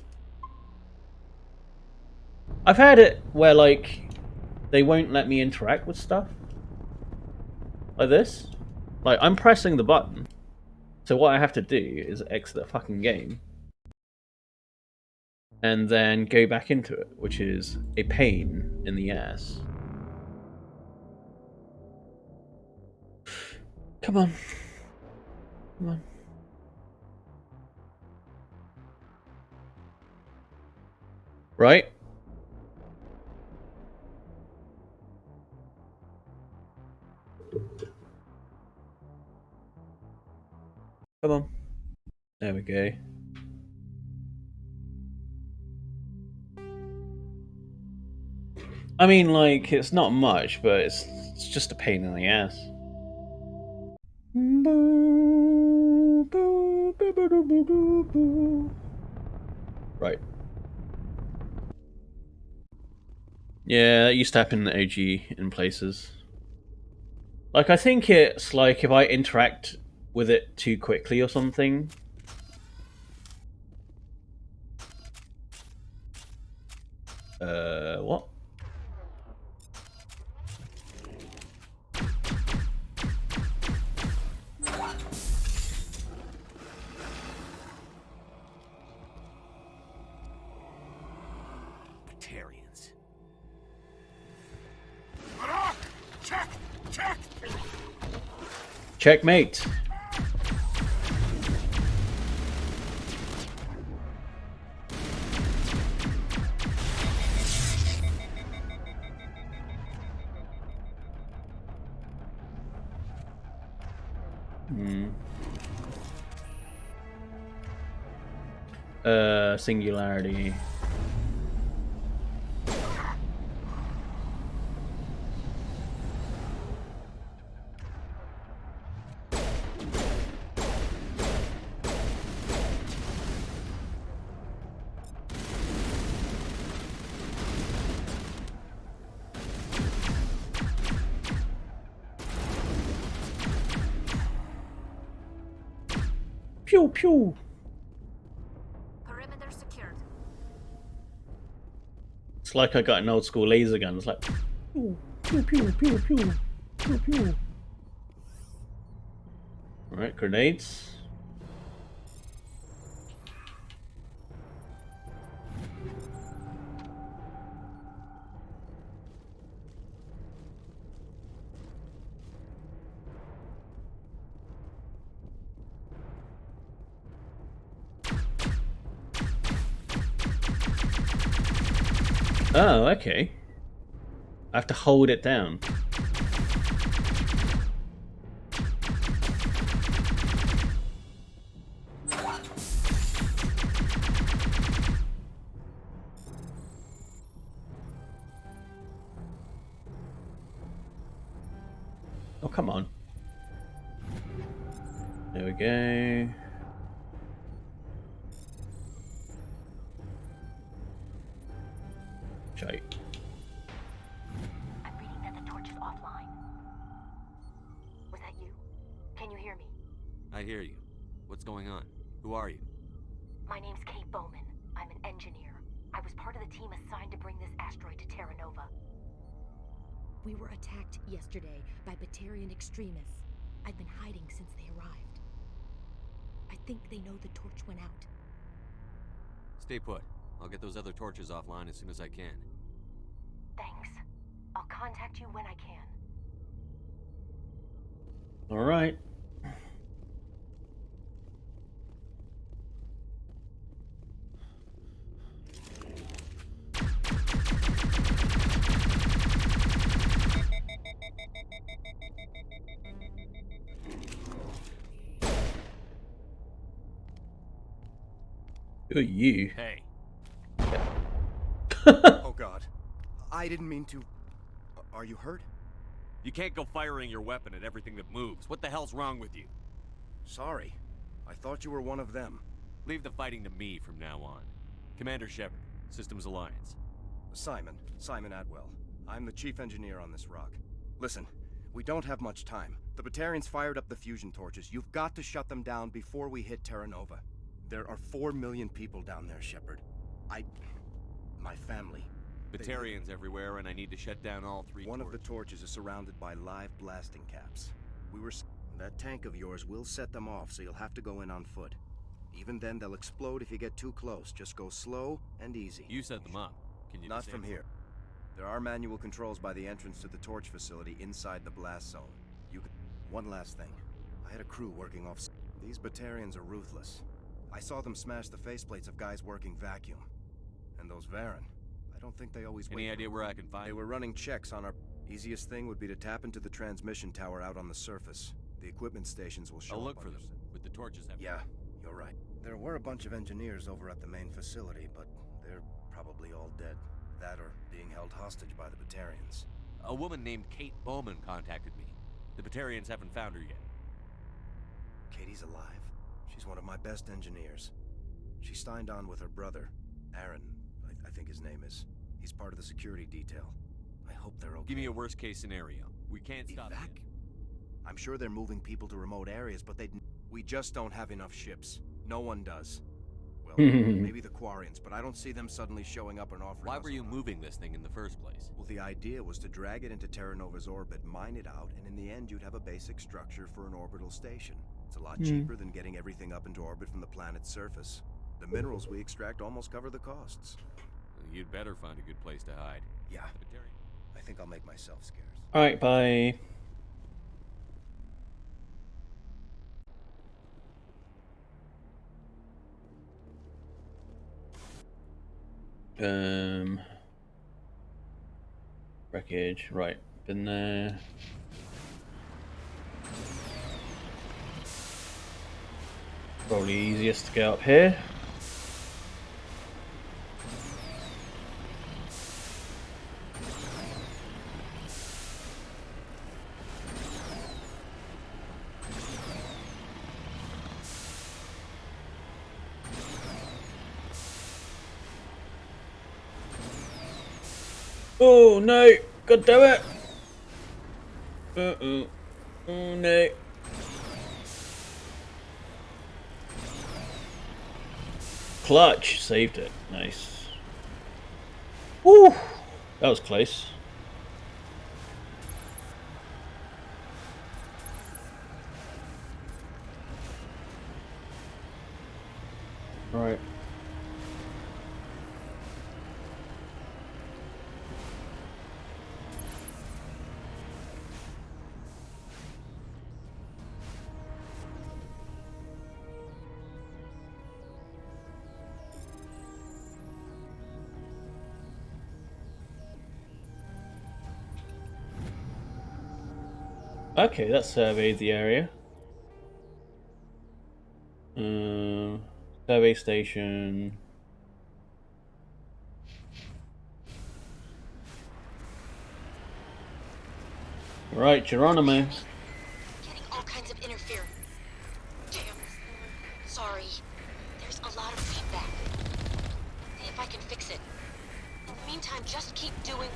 I've had it where like they won't let me interact with stuff like this. Like I'm pressing the button, so what I have to do is exit the fucking game and then go back into it, which is a pain in the ass. Come on. Come on. Right? Come on. There we go. I mean, like, it's not much, but it's just a pain in the ass. Right. Yeah, that used to happen in OG in places. Like, I think it's like if I interact with it too quickly or something. What? Batarians. Check! Checkmate. Singularity. Pew pew. Perimeter secured. It's like I got an old school laser gun. It's like pew pew pew pew pew pew pew. All right, grenades. Oh, okay. I have to hold it down. Oh, come on. There we go. Shite. I'm reading that the torch is offline. Was that you? Can you hear me? I hear you. What's going on? Who are you? My name's Kate Bowman. I'm an engineer. I was part of the team assigned to bring this asteroid to Terra Nova. We were attacked yesterday by Batarian extremists. I've been hiding since they arrived. I think they know the torch went out. Stay put. I'll get those other torches offline as soon as I can. Thanks. I'll contact you when I can. All right. Who are you? Hey, Oh God, I didn't mean to. Are you hurt? You can't go firing your weapon at everything that moves. What the hell's wrong with you? Sorry. I thought you were one of them. Leave the fighting to me from now on. Commander Shepard, Systems Alliance. Simon Atwell. I'm the chief engineer on this rock. Listen, we don't have much time. The Batarians fired up the fusion torches. You've got to shut them down before we hit Terra Nova. There are 4 million people down there, Shepard. My family. Batarians everywhere, and I need to shut down all 3 One of the torches is surrounded by live blasting caps. That tank of yours will set them off, so you'll have to go in on foot. Even then, they'll explode if you get too close. Just go slow and easy. You set them up. Can you Not from here. There are manual controls by the entrance to the torch facility inside the blast zone. One last thing. I had a crew working off... These Batarians are ruthless. I saw them smash the faceplates of guys working vacuum. And those Varen, I don't think they always... Any idea where I can find... They were running checks on our... Easiest thing would be to tap into the transmission tower out on the surface. The equipment stations will show I'll up look for them, with the torches... Yeah, you're right. There were a bunch of engineers over at the main facility, but they're probably all dead. That or being held hostage by the Batarians. A woman named Kate Bowman contacted me. The Batarians haven't found her yet. Katie's alive. She's one of my best engineers. She signed on with her brother, Aaron, I think his name is. He's part of the security detail. I hope they're okay. Give me a worst-case scenario. We can't stop them. I'm sure they're moving people to remote areas, but we just don't have enough ships. No one does. Well, maybe the Quarians, but I don't see them suddenly showing up and offering. Why were you moving this thing in the first place? Well, the idea was to drag it into Terra Nova's orbit, mine it out, and in the end you'd have a basic structure for an orbital station. It's a lot cheaper than getting everything up into orbit from the planet's surface. The minerals we extract almost cover the costs. You'd better find a good place to hide. Yeah. I think I'll make myself scarce. Alright, bye. Wreckage, right, been there. Probably easiest to get up here. Oh no! God damn it! Oh no! Clutch saved it. Nice. Woo! That was close. Right. Okay, that surveyed the area. Survey station. Right, Geronimo. Getting all kinds of interference. Damn. Sorry. There's a lot of feedback. See if I can fix it. In the meantime, just keep doing...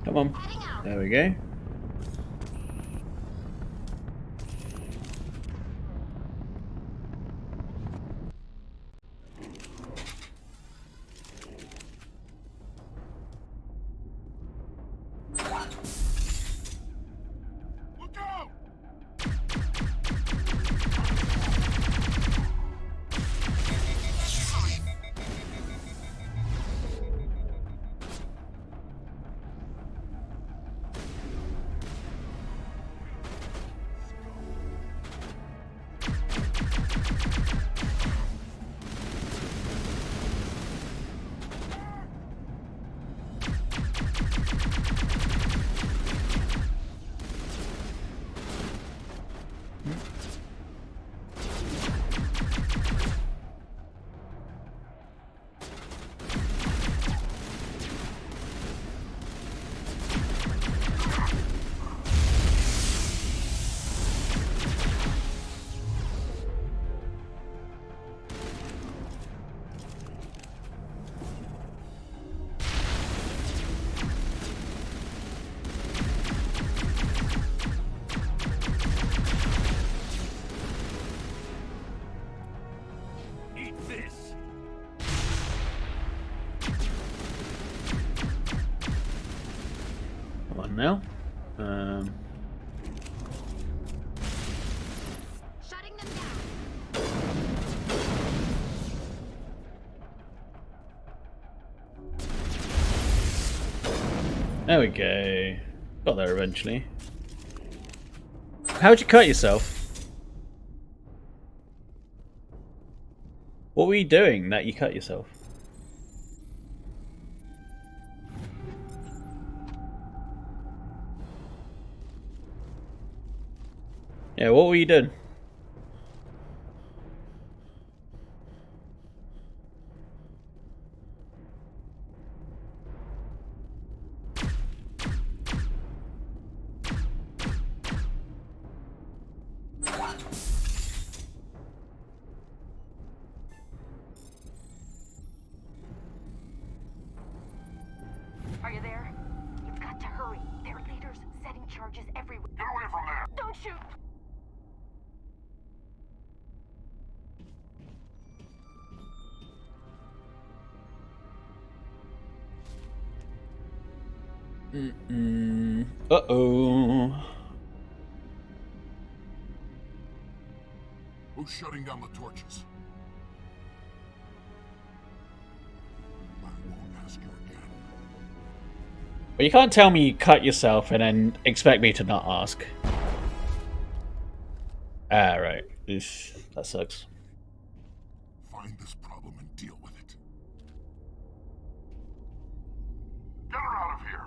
Come on. There we go. now. Shutting them down. There we go. Got there eventually. How'd you cut yourself? What were you doing that you cut yourself? Yeah, what were you doing? Are you there? You've got to hurry. Their leaders setting charges everywhere. Get away from there! Don't shoot! Uh-oh. Who's shutting down the torches? I won't ask you again. But you can't tell me you cut yourself and then expect me to not ask. Ah, right. Oof, that sucks. Find this problem and deal with it. Get her out of here!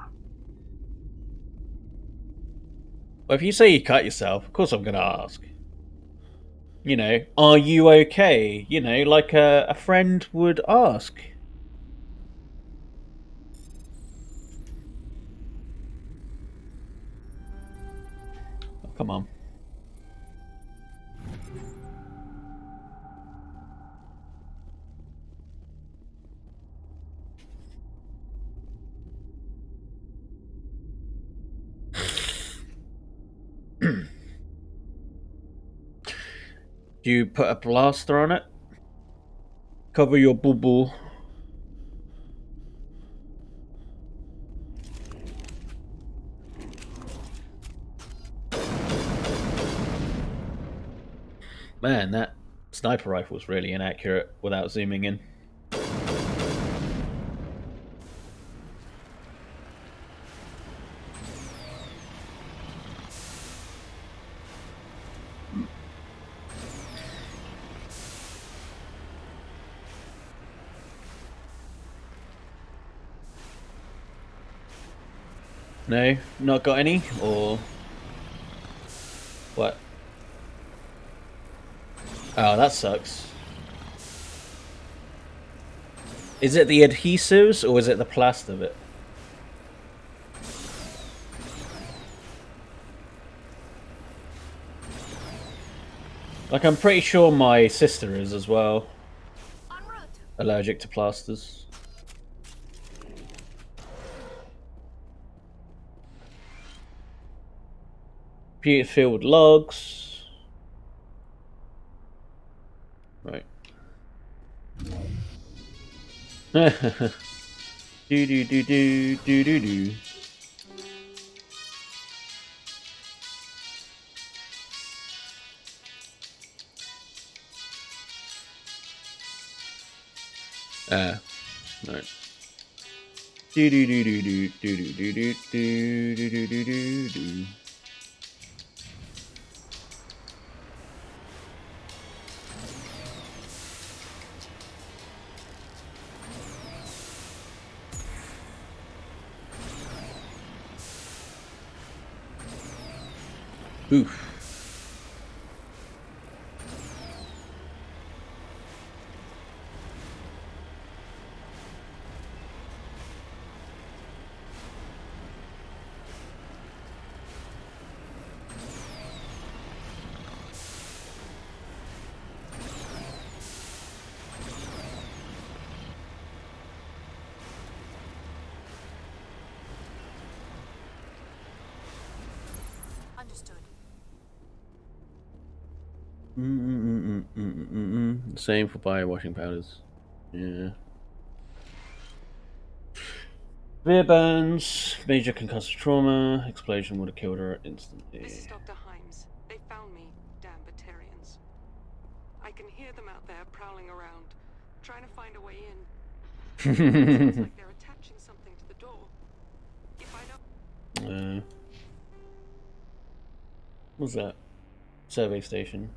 Well, if you say you cut yourself, of course I'm going to ask. You know, are you okay? You know, like a friend would ask. Oh, come on. Do you put a blaster on it? Cover your boo-boo. Man, that sniper rifle's really inaccurate without zooming in. No? Not got any? Or... what? Oh, that sucks. Is it the adhesives or is it the plaster of it? Like, I'm pretty sure my sister is as well. Allergic to plasters. Computer filled logs. Right. Do do do do do do do. Right. Do do do do do do do do do do do do do do. Oof. Understood. Same for bio washing powders. Yeah. Severe burns, major concussive trauma, explosion would have killed her instantly. This is Dr. Himes. They found me, damn Batarians. I can hear them out there prowling around, trying to find a way in. Sounds like they're attaching something to the door. If I don't... What's that? Survey station.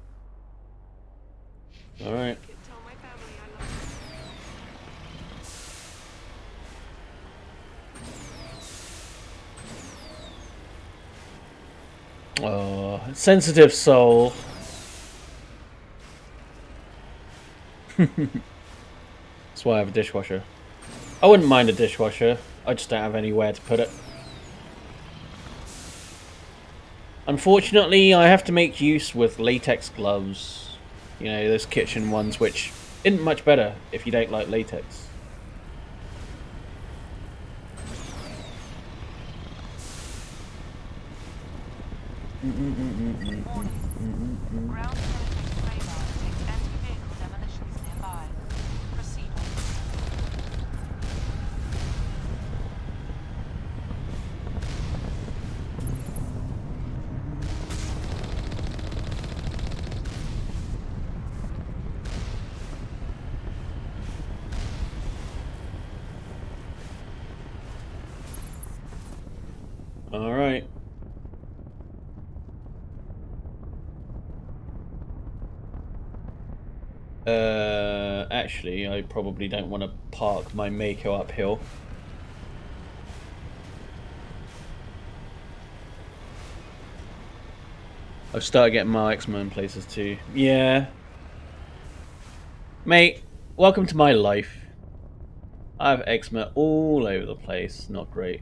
Alright. Tell my family I love them. Oh, sensitive soul. That's why I have a dishwasher. I wouldn't mind a dishwasher. I just don't have anywhere to put it. Unfortunately, I have to make use with latex gloves. You know, those kitchen ones, which isn't much better if you don't like latex. Ground penetrating radar detects anti-vehicle demolitions nearby. Proceed. All right. Actually, I probably don't want to park my Mako uphill. I've started getting my eczema in places too. Yeah. Mate, welcome to my life. I have eczema all over the place. Not great.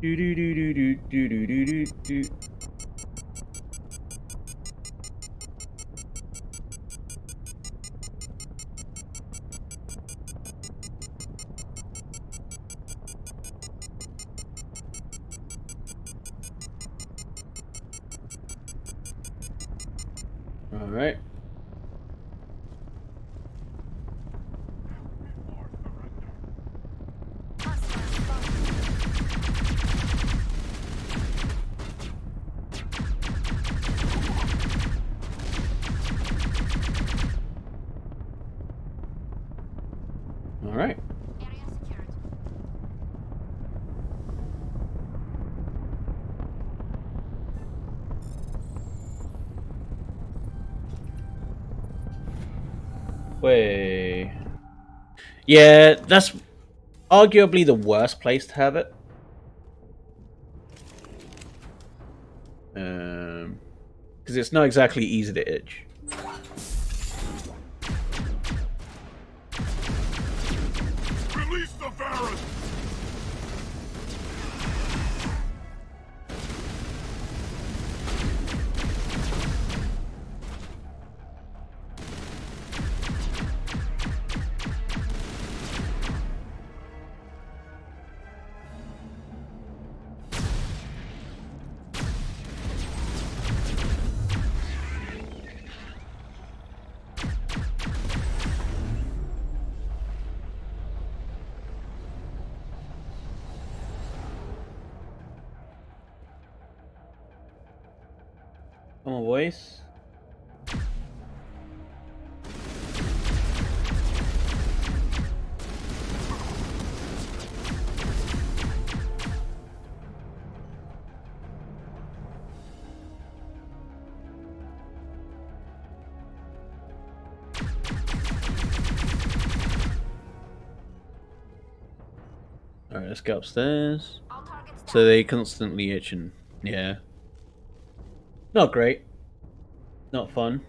Do do do do do do do do do. All right. All right. Way. Yeah, that's arguably the worst place to have it. Because it's not exactly easy to itch. Release the Varus! Come on, boys. Alright, let's go upstairs. So they constantly itching. Yeah. Not great. Not fun.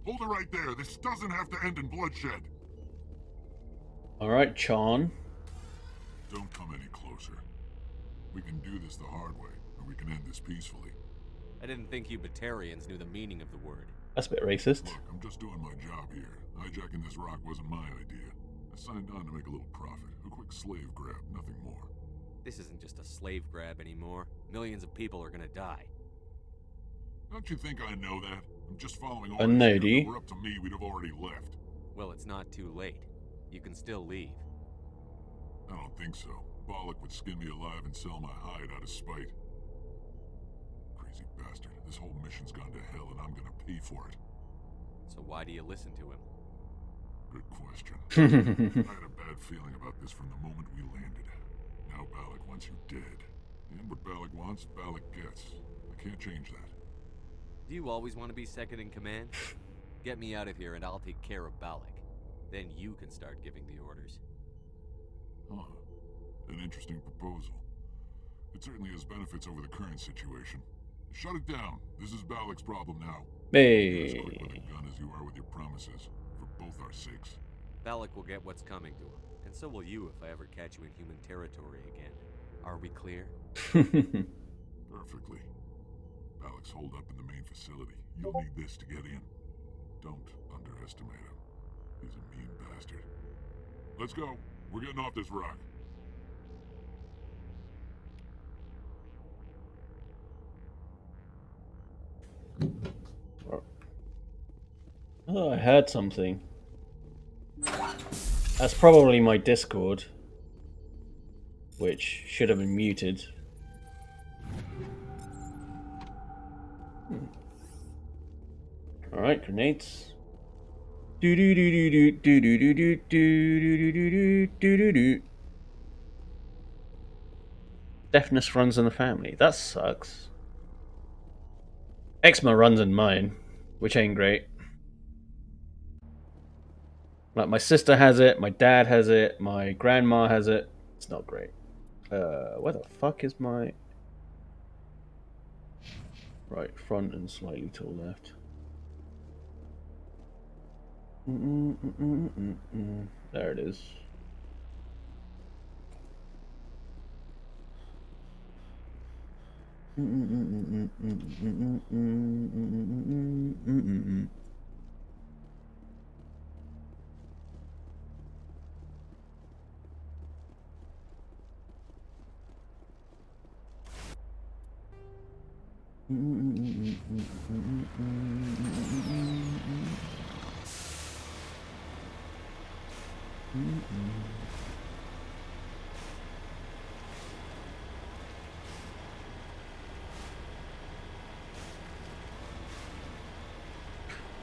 Hold it right there. This doesn't have to end in bloodshed. Alright, Chan. Don't come any closer. We can do this the hard way, or we can end this peacefully. I didn't think you Batarians knew the meaning of the word. That's a bit racist. Look, I'm just doing my job here. Hijacking this rock wasn't my idea. I signed on to make a little profit. A quick slave grab, nothing more. This isn't just a slave grab anymore. Millions of people are gonna die. Don't you think I know that? I'm just following I orders. know, If do it you? were up to me, we'd have already left. Well, it's not too late. You can still leave. I don't think so. Bollock would skin me alive and sell my hide out of spite. Crazy bastard. This whole mission's gone to hell and I'm gonna pay for it. So why do you listen to him? Good question. I had a bad feeling about this from the moment we landed. Now Bollock wants you dead. And what Bollock wants, Bollock gets. I can't change that. Do you always want to be second in command? Get me out of here and I'll take care of Balak. Then you can start giving the orders. Huh. An interesting proposal. It certainly has benefits over the current situation. Shut it down. This is Balak's problem now. Hey. You're as quick with a gun as you are with your promises. For both our sakes. Balak will get what's coming to him. And so will you if I ever catch you in human territory again. Are we clear? Perfectly. Balak's holed up in the main facility. You'll need this to get in. Don't underestimate him. He's a mean bastard. Let's go. We're getting off this rock. Oh, I heard something. That's probably my Discord, which should have been muted. Alright, grenades. Do do do do do do do do do do do do do do. Deafness runs in the family. That sucks. Eczema runs in mine, which ain't great. Like, my sister has it, my dad has it, my grandma has it. It's not great. Where the fuck is my... Right, front and slightly to the left. There it is.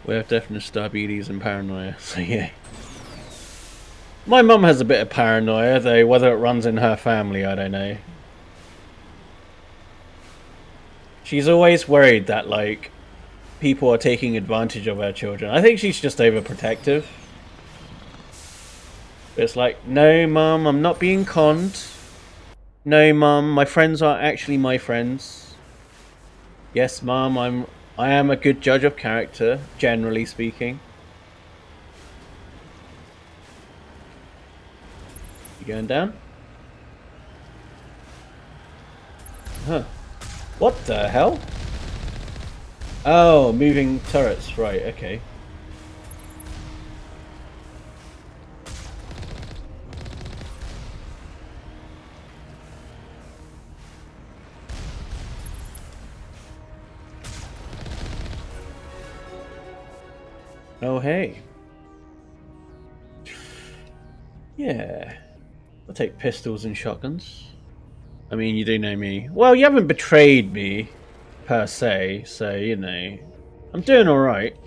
We have definite diabetes and paranoia, so yeah. My mum has a bit of paranoia, though whether it runs in her family, I don't know. She's always worried that, like, people are taking advantage of her children. I think she's just overprotective. It's like, no, Mum, I'm not being conned. No, Mum, my friends aren't actually my friends. Yes, Mum, I am a good judge of character, generally speaking. You going down? Huh. What the hell? Oh, moving turrets. Right, okay. Oh, hey. Yeah. I'll take pistols and shotguns. I mean, you do know me. Well, you haven't betrayed me, per se, so, you know. I'm doing alright.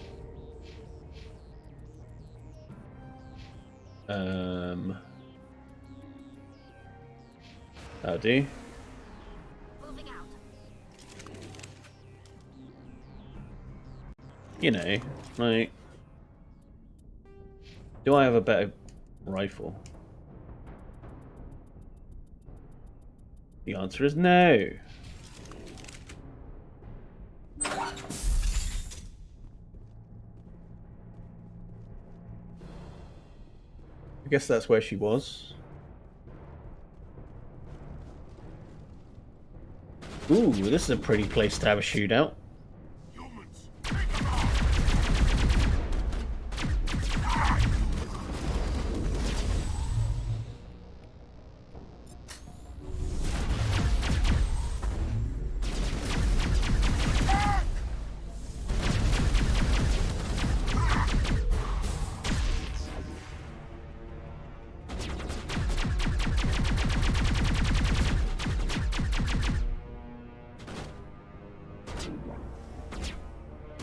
That'll do. You know, like... Do I have a better rifle? The answer is no. I guess that's where she was. Ooh, this is a pretty place to have a shootout.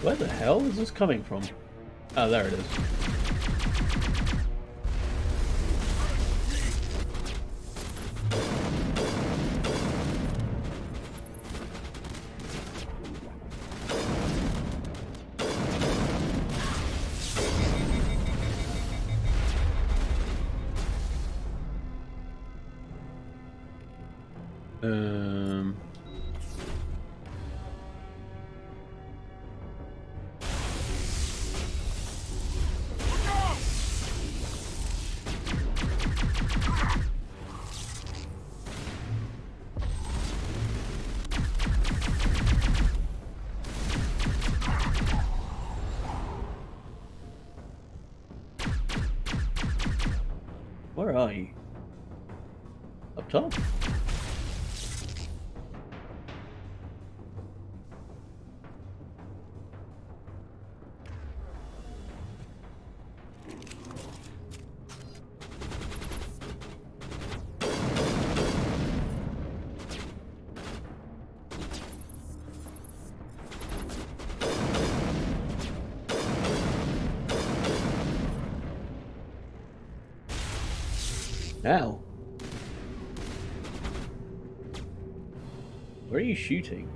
Where the hell is this coming from? Oh, there it is. Where are you? Up top? Now, where are you shooting?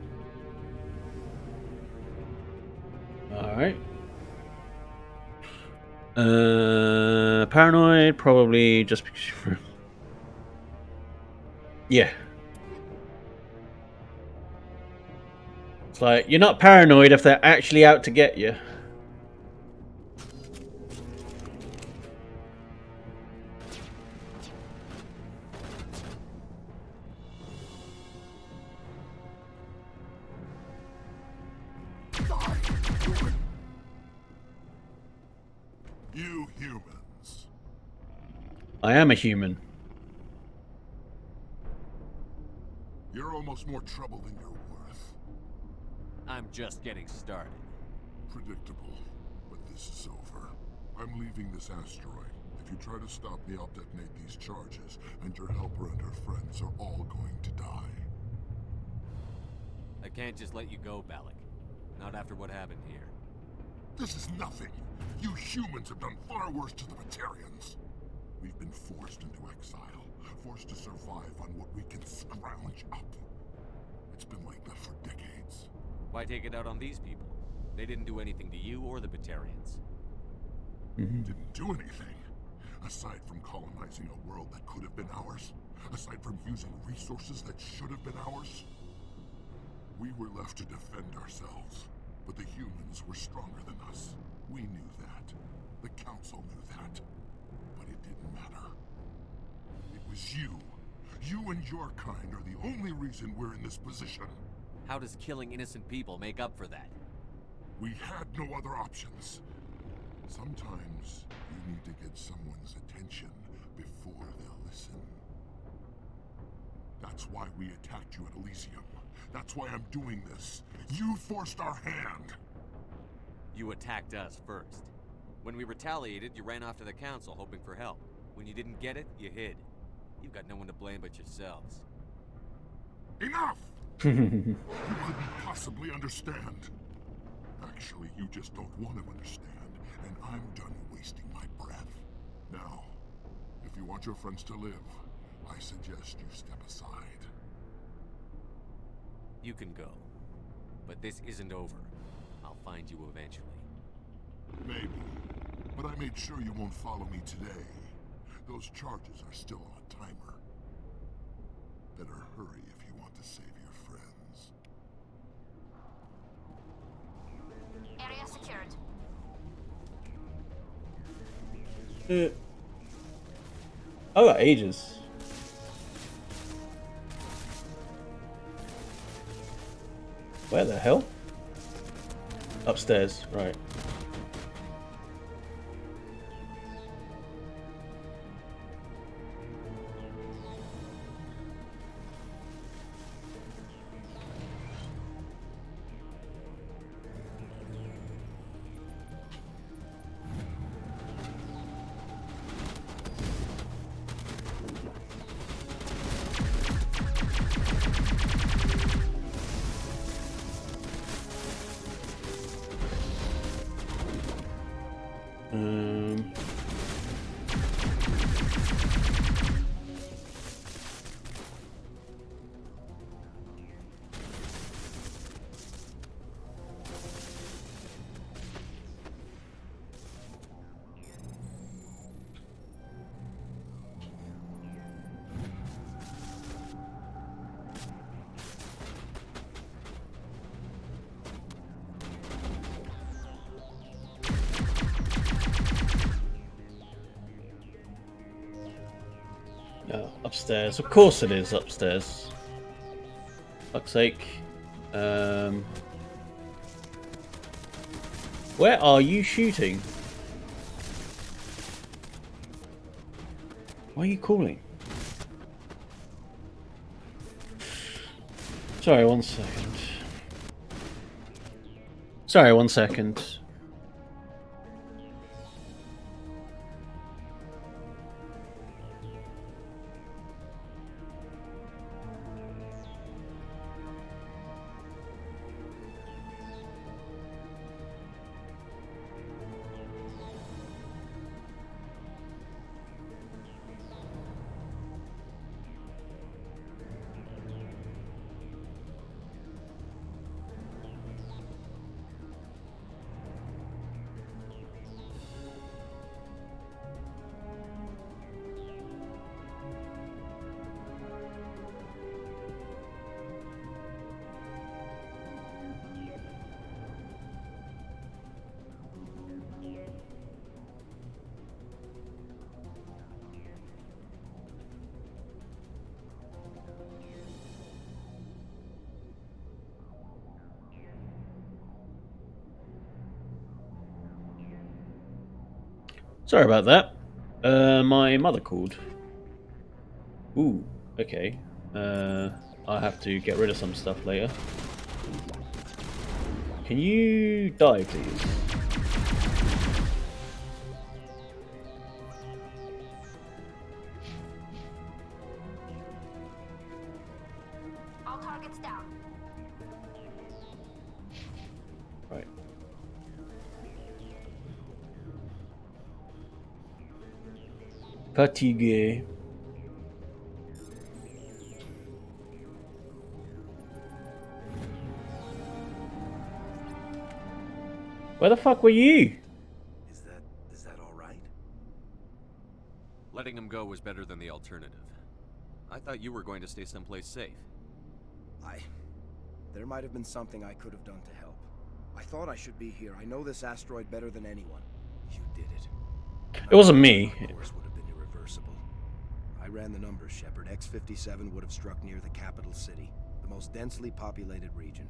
Alright. Paranoid, probably just because. Yeah. It's like, you're not paranoid if they're actually out to get you. You humans. I am a human. You're almost more trouble than you're worth. I'm just getting started. Predictable, but this is over. I'm leaving this asteroid. If you try to stop me, I'll detonate these charges, and your helper and her friends are all going to die. I can't just let you go, Balak. Not after what happened here. This is nothing. You humans have done far worse to the Batarians. We've been forced into exile, forced to survive on what we can scrounge up. It's been like that for decades. Why take it out on these people? They didn't do anything to you or the Batarians. Didn't do anything. Aside from colonizing a world that could have been ours. Aside from using resources that should have been ours. We were left to defend ourselves. But the humans were stronger than us. We knew that. The Council knew that. But it didn't matter. It was you. You and your kind are the only reason we're in this position. How does killing innocent people make up for that? We had no other options. Sometimes you need to get someone's attention before they'll listen. That's why we attacked you at Elysium. That's why I'm doing this. You forced our hand. You attacked us first. When we retaliated, you ran off to the Council hoping for help. When you didn't get it, you hid. You've got no one to blame but yourselves. Enough! You couldn't possibly understand. Actually, you just don't want to understand, and I'm done wasting my breath. Now, if you want your friends to live, I suggest you step aside. You can go. But this isn't over. I'll find you eventually. Maybe. But I made sure you won't follow me today. Those charges are still on a timer. Better hurry if you want to save your friends. Area secured. I got ages. Where the hell? Upstairs, right. Upstairs. Of course it is upstairs. Fuck's sake. Where are you shooting? Why are you calling? Sorry, 1 second. Sorry, 1 second. Sorry about that. My mother called. Ooh, okay. I have to get rid of some stuff later. Can you die, please? All targets down. Right. Fatigue. Where the fuck were you? Is that all right? Letting him go was better than the alternative. I thought you were going to stay someplace safe. There might have been something I could have done to help. I thought I should be here. I know this asteroid better than anyone. You did it. It wasn't me. Of course, would have been irreversible. I ran the numbers, Shepard. X-57 would have struck near the capital city, the most densely populated region.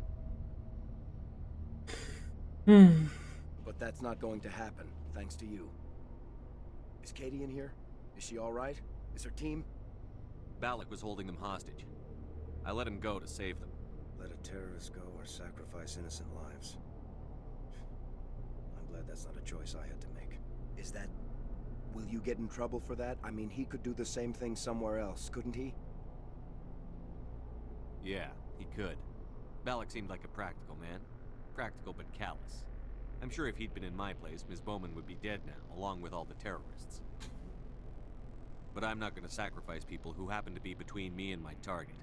But that's not going to happen, thanks to you. Is Katie in here? Is she all right? Is her team? Balak was holding them hostage. I let him go to save them. Let a terrorist go or sacrifice innocent lives. I'm glad that's not a choice I had to make. Is that... Will you get in trouble for that? I mean, he could do the same thing somewhere else, couldn't he? Yeah, he could. Balak seemed like a practical man. Practical but callous. I'm sure if he'd been in my place, Ms. Bowman would be dead now, along with all the terrorists. But I'm not going to sacrifice people who happen to be between me and my target.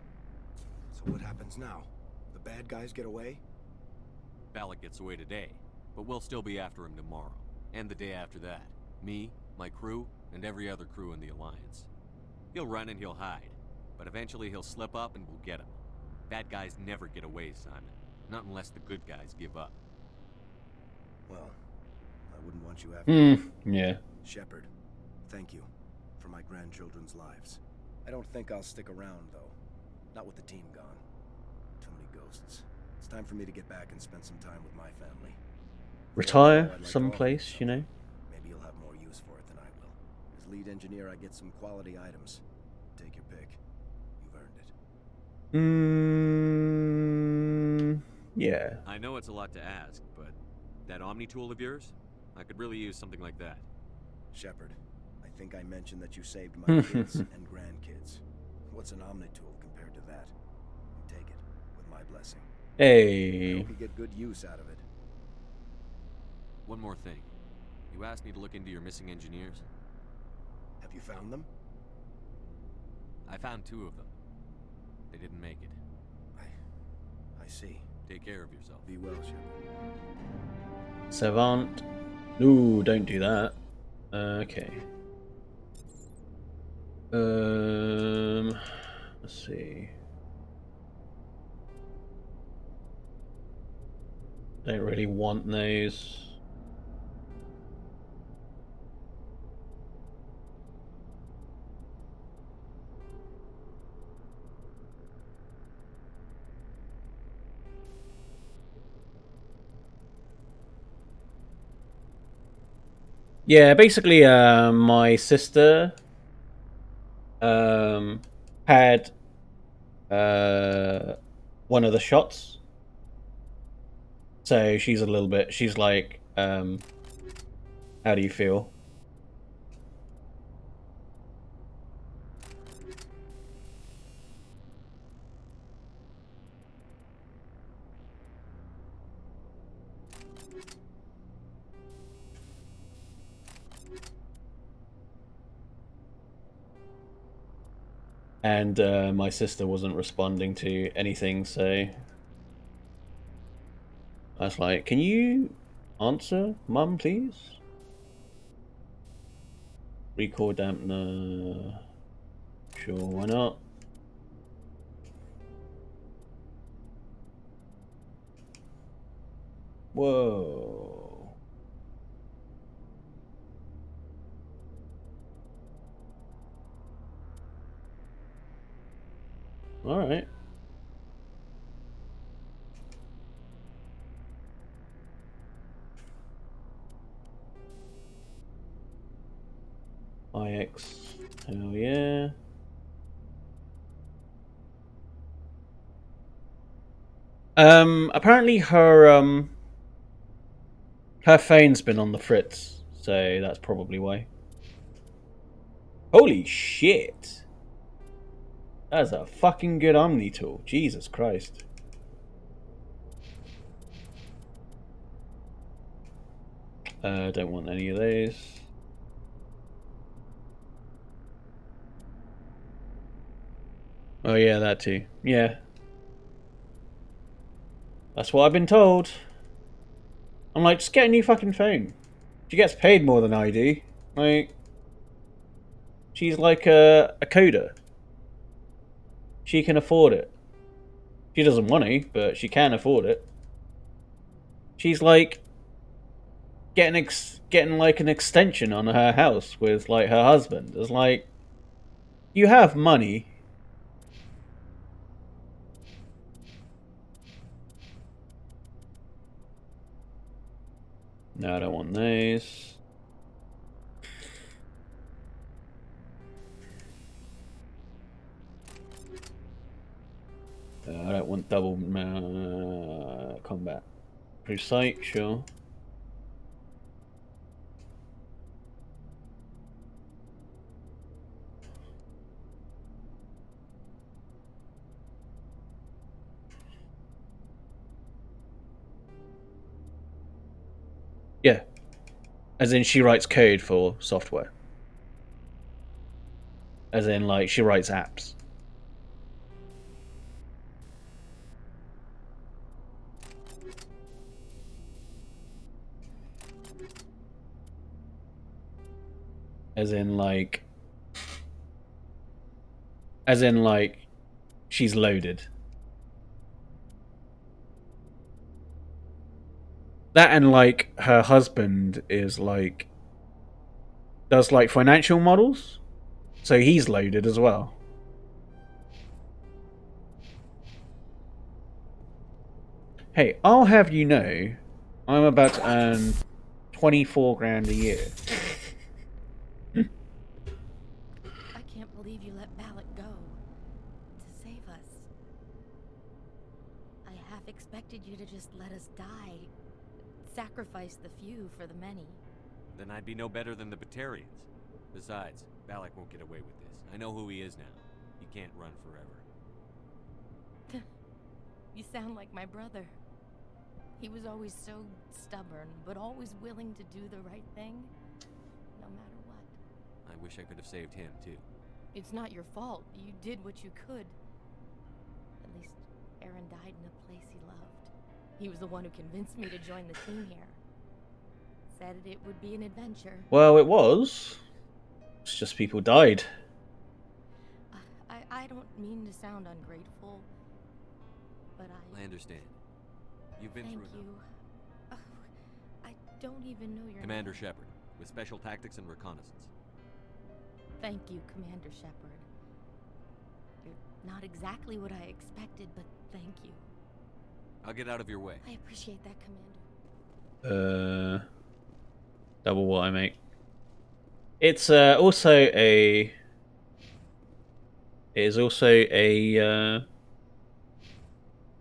So what happens now? The bad guys get away? Balak gets away today, but we'll still be after him tomorrow. And the day after that. Me, my crew, and every other crew in the Alliance. He'll run and he'll hide, but eventually he'll slip up and we'll get him. Bad guys never get away, Simon. Not unless the good guys give up. Well, I wouldn't want you after. Yeah. Shepard, thank you for my grandchildren's lives. I don't think I'll stick around, though. Not with the team gone. Too many ghosts. It's time for me to get back and spend some time with my family. Retire someplace, you know? Maybe you'll have more use for it than I will. As lead engineer, I get some quality items. Take your pick. You've earned it. Yeah. I know it's a lot to ask, but that Omni tool of yours? I could really use something like that. Shepard, I think I mentioned that you saved my kids and grandkids. What's an Omni tool compared to that? Take it, with my blessing. Hey. I hope you get good use out of it. One more thing. You asked me to look into your missing engineers. Have you found them? I found 2 of them. They didn't make it. I see. Take care of yourself. Be well, Shepard. Savant. No, don't do that. Okay. Let's see. Don't really want those. Yeah, basically, my sister had one of the shots, so she's a little bit. She's like, how do you feel? And my sister wasn't responding to anything, so I was like, can you answer, Mum, please? Recoil dampener. Sure, why not? Whoa. All right. IX. Hell yeah. Apparently her phone's been on the fritz, so that's probably why. Holy shit. That's a fucking good Omni tool. Jesus Christ. Don't want any of those. Oh yeah, that too. Yeah. That's what I've been told. I'm like, just get a new fucking phone. She gets paid more than I do. Like, she's like a coder. She can afford it. She doesn't want to, but she can afford it. She's like getting like an extension on her house with like her husband. It's like, you have money. No, I don't want those. I don't want double combat. Recite, sure. Yeah. As in she writes code for software. As in like she writes apps. As in like she's loaded. That and like her husband is like does like financial models, so he's loaded as well. Hey, I'll have you know, I'm about to earn 24 grand a year. I can't believe you let Balak go. To save us. I half expected you to just let us die. Sacrifice the few for the many. Then I'd be no better than the Batarians. Besides, Balak won't get away with this. I know who he is now. He can't run forever. You sound like my brother. He was always so stubborn, but always willing to do the right thing, no matter what. I wish I could have saved him, too. It's not your fault. You did what you could. At least Aaron died in a place he loved. He was the one who convinced me to join the team here. Said it would be an adventure. Well, it was. It's just people died. I don't mean to sound ungrateful, but I understand. You've been through enough. Thank you. I don't even know your Commander name. Shepard, with Special Tactics and Reconnaissance. Thank you, Commander Shepard. You're not exactly what I expected, but thank you. I'll get out of your way. I appreciate that, Commander. Double what I make. It's also a. It is also a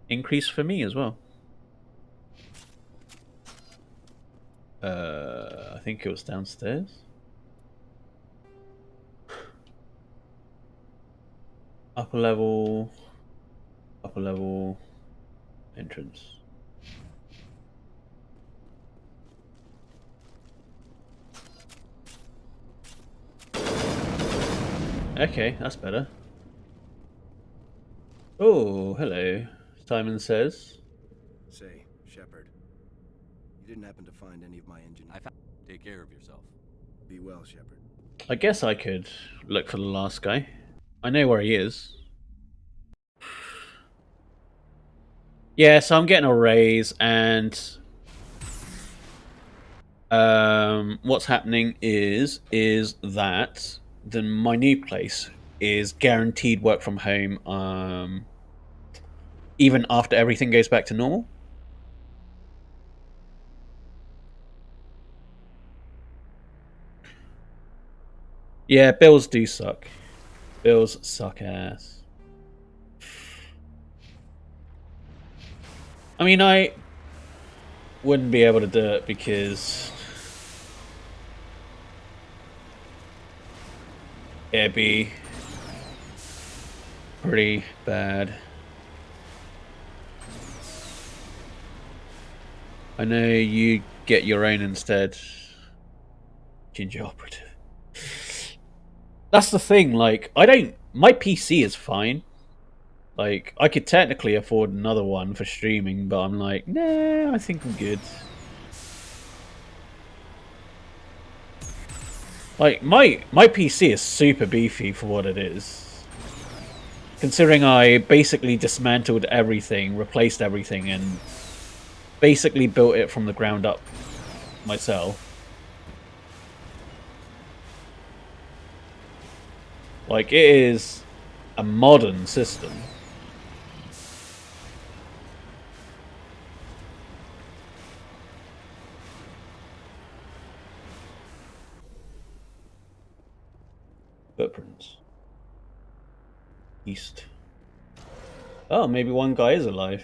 increase for me as well. I think it was downstairs. Upper level, entrance. Okay, that's better. Oh, hello. Simon says. Say, Shepard, you didn't happen to find any of my engine? Take care of yourself. Be well, Shepard. I guess I could look for the last guy. I know where he is. Yeah, so I'm getting a raise, and what's happening is that my new place is guaranteed work from home, even after everything goes back to normal. Yeah, bills do suck. Bills suck ass. I mean, I wouldn't be able to do it because it'd be pretty bad. I know you get your own instead. Ginger operative. That's the thing, like, my PC is fine. Like, I could technically afford another one for streaming, but I'm like, nah, I think I'm good. Like, my PC is super beefy for what it is. Considering I basically dismantled everything, replaced everything, and basically built it from the ground up myself. Like, it is a modern system. Footprints. East. Oh, maybe one guy is alive.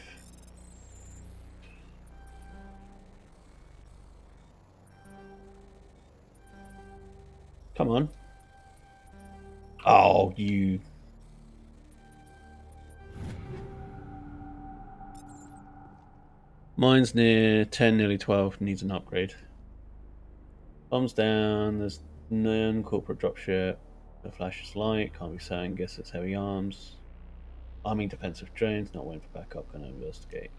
Come on. Oh, you... Mine's near 10, nearly 12, needs an upgrade. Bombs down, there's none, corporate dropship, the flash is light, can't be certain, guess it's heavy arms. Arming defensive drones, not waiting for backup, gonna investigate.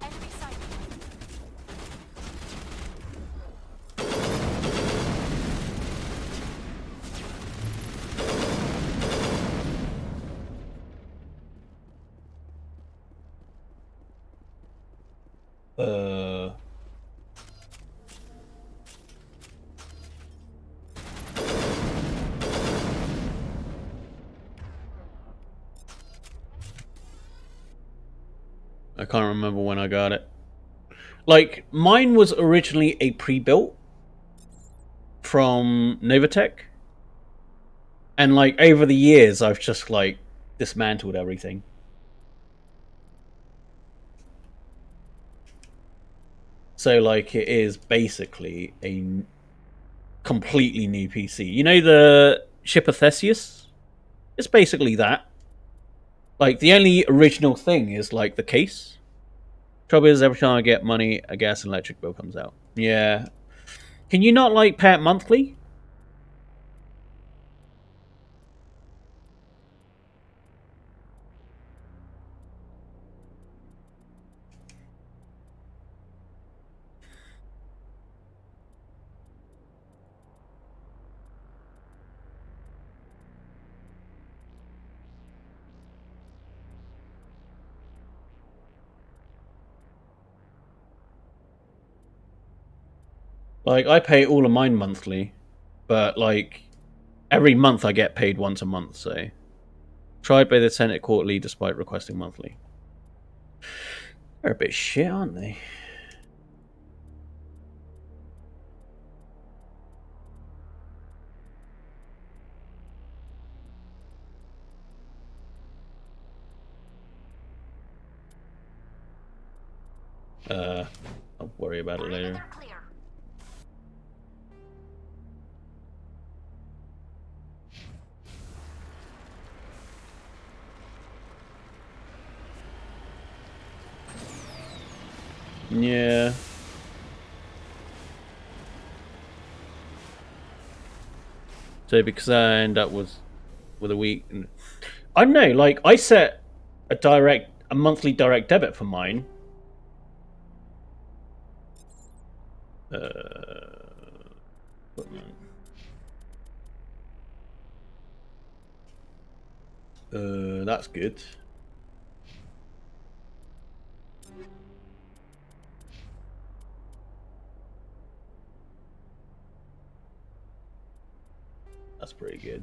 I can't remember when I got it. Like, mine was originally a pre-built from Novatech. And, like, over the years, I've just, like, dismantled everything. So, like, it is basically a completely new PC. You know the Shepard? It's basically that. Like, the only original thing is, like, the case. Trouble is, every time I get money, a gas and electric bill comes out. Yeah. Can you not, like, pay it monthly? Like, I pay all of mine monthly, but, like, every month I get paid once a month, so... Tried by the Senate quarterly despite requesting monthly. They're a bit shit, aren't they? I'll worry about it later. Yeah. So because I end up with a week, and I don't know. Like, I set a monthly direct debit for mine. That's good. That's pretty good.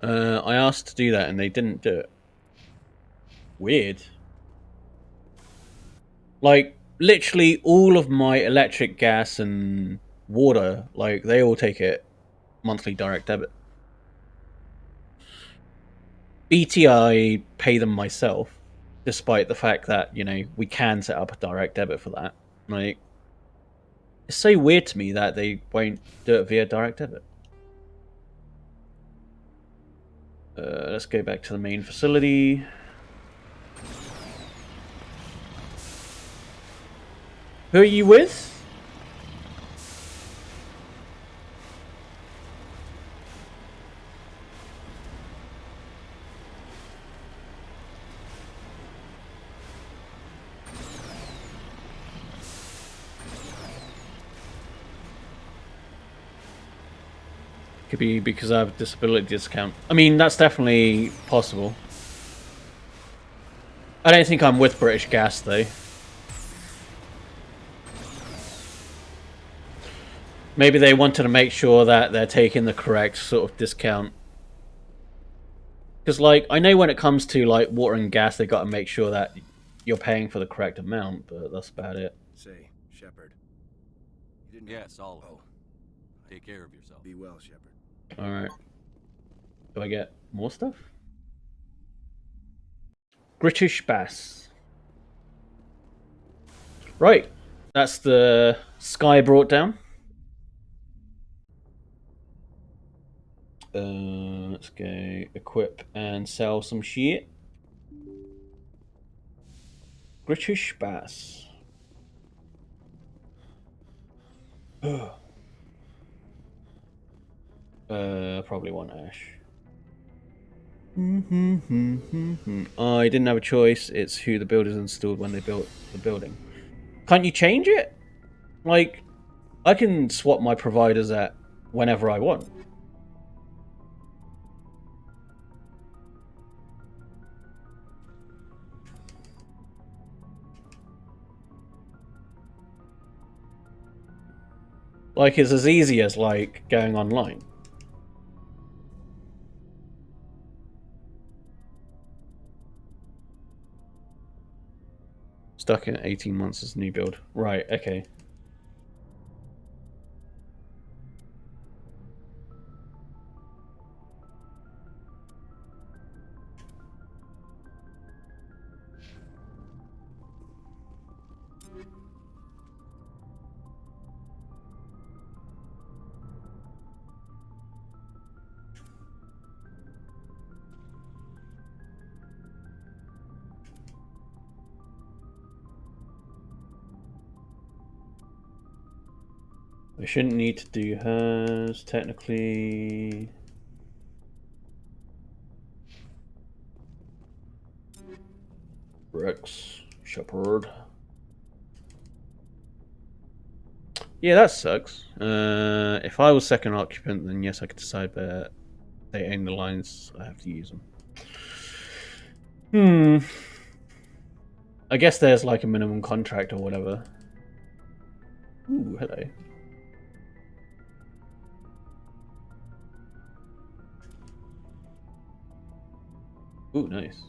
I asked to do that and they didn't do it. Weird. Like, literally all of my electric, gas, and water, like, they all take it monthly direct debit. BTI pay them myself, despite the fact that, you know, we can set up a direct debit for that. Like, it's so weird to me that they won't do it via direct debit. Let's go back to the main facility. Who are you with? Could be because I have a disability discount. I mean, that's definitely possible. I don't think I'm with British Gas, though. Maybe they wanted to make sure that they're taking the correct sort of discount. Because, like, I know when it comes to, like, water and gas, they got to make sure that you're paying for the correct amount, but that's about it. Say, Shepard. You didn't... Yes, all of them. Take care of yourself. Be well, Shepard. Alright. Do I get more stuff? British Bass. Right. That's the sky brought down. Let's go equip and sell some shit. British Bass. Probably want Ash. I didn't have a choice. It's who the builders installed when they built the building. Can't you change it? Like, I can swap my providers at whenever I want. Like, it's as easy as, like, going online. Stuck in 18 months as new build. Right, okay. I shouldn't need to do hers, technically. Rex, Shepard. Yeah, that sucks. If I was second occupant, then yes, I could decide, but they aim the lines, I have to use them. I guess there's like a minimum contract or whatever. Ooh, hello. Ooh, nice.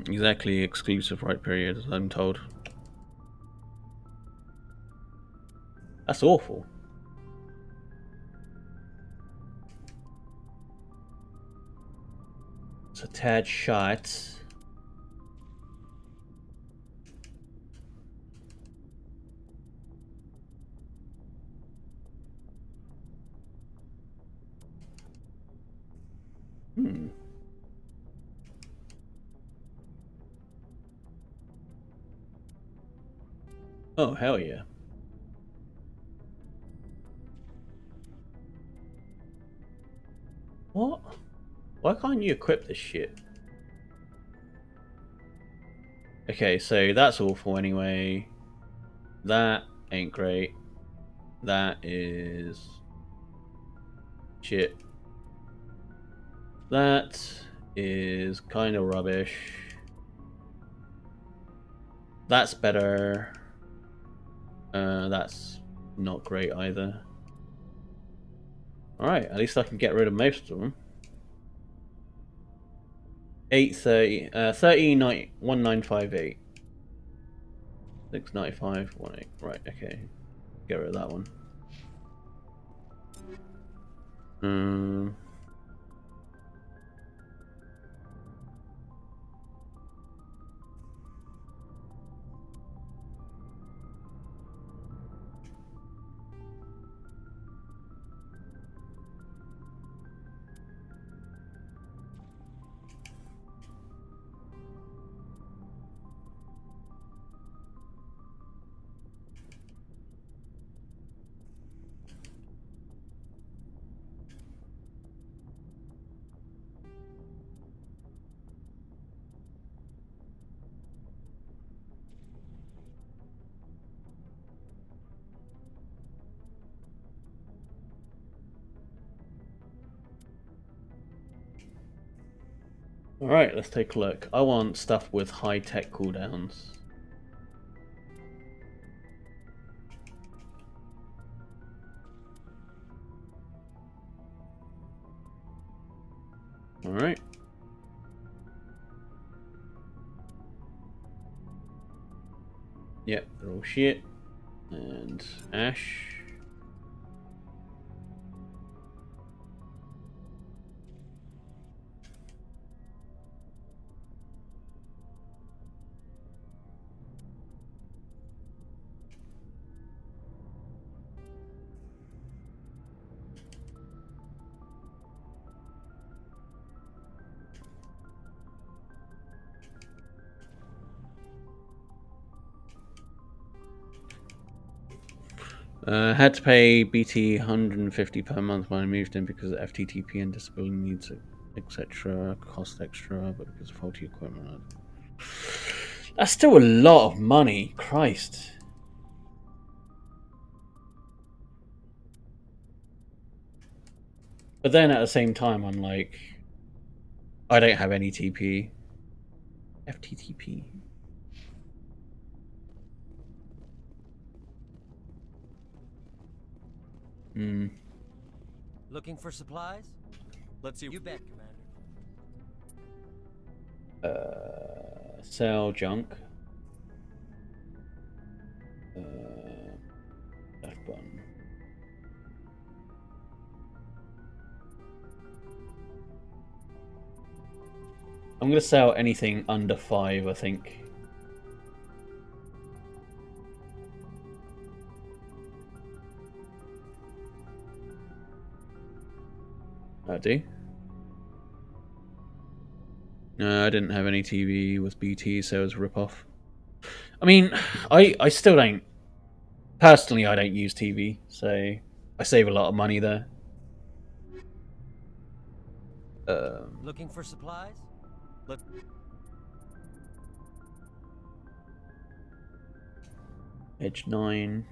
Exactly, exclusive right period, as I'm told. That's awful. It's a tad shot. Oh, hell yeah. What? Why can't you equip this shit? Okay, so that's awful anyway. That ain't great. That is shit. That is kind of rubbish. That's better. That's not great either. Alright, at least I can get rid of most of them. 830, 1958. 695, 18. Right, okay. Get rid of that one. Alright, let's take a look. I want stuff with high-tech cooldowns. Alright. Yep, they're all shit. And Ash. Had to pay BT 150 per month when I moved in because of FTTP and disability needs, etc. Cost extra, but because of faulty equipment. That's still a lot of money, Christ. But then at the same time, I'm like, I don't have any TP. FTTP. Hmm. Looking for supplies? Let's see. You bet, Commander. Sell junk. Left button. I'm gonna sell anything under 5, I think. I do. No, I didn't have any TV with BT, so it was a rip-off. I mean, I still don't... Personally, I don't use TV, so I save a lot of money there. Looking for supplies? Let's... Edge 9.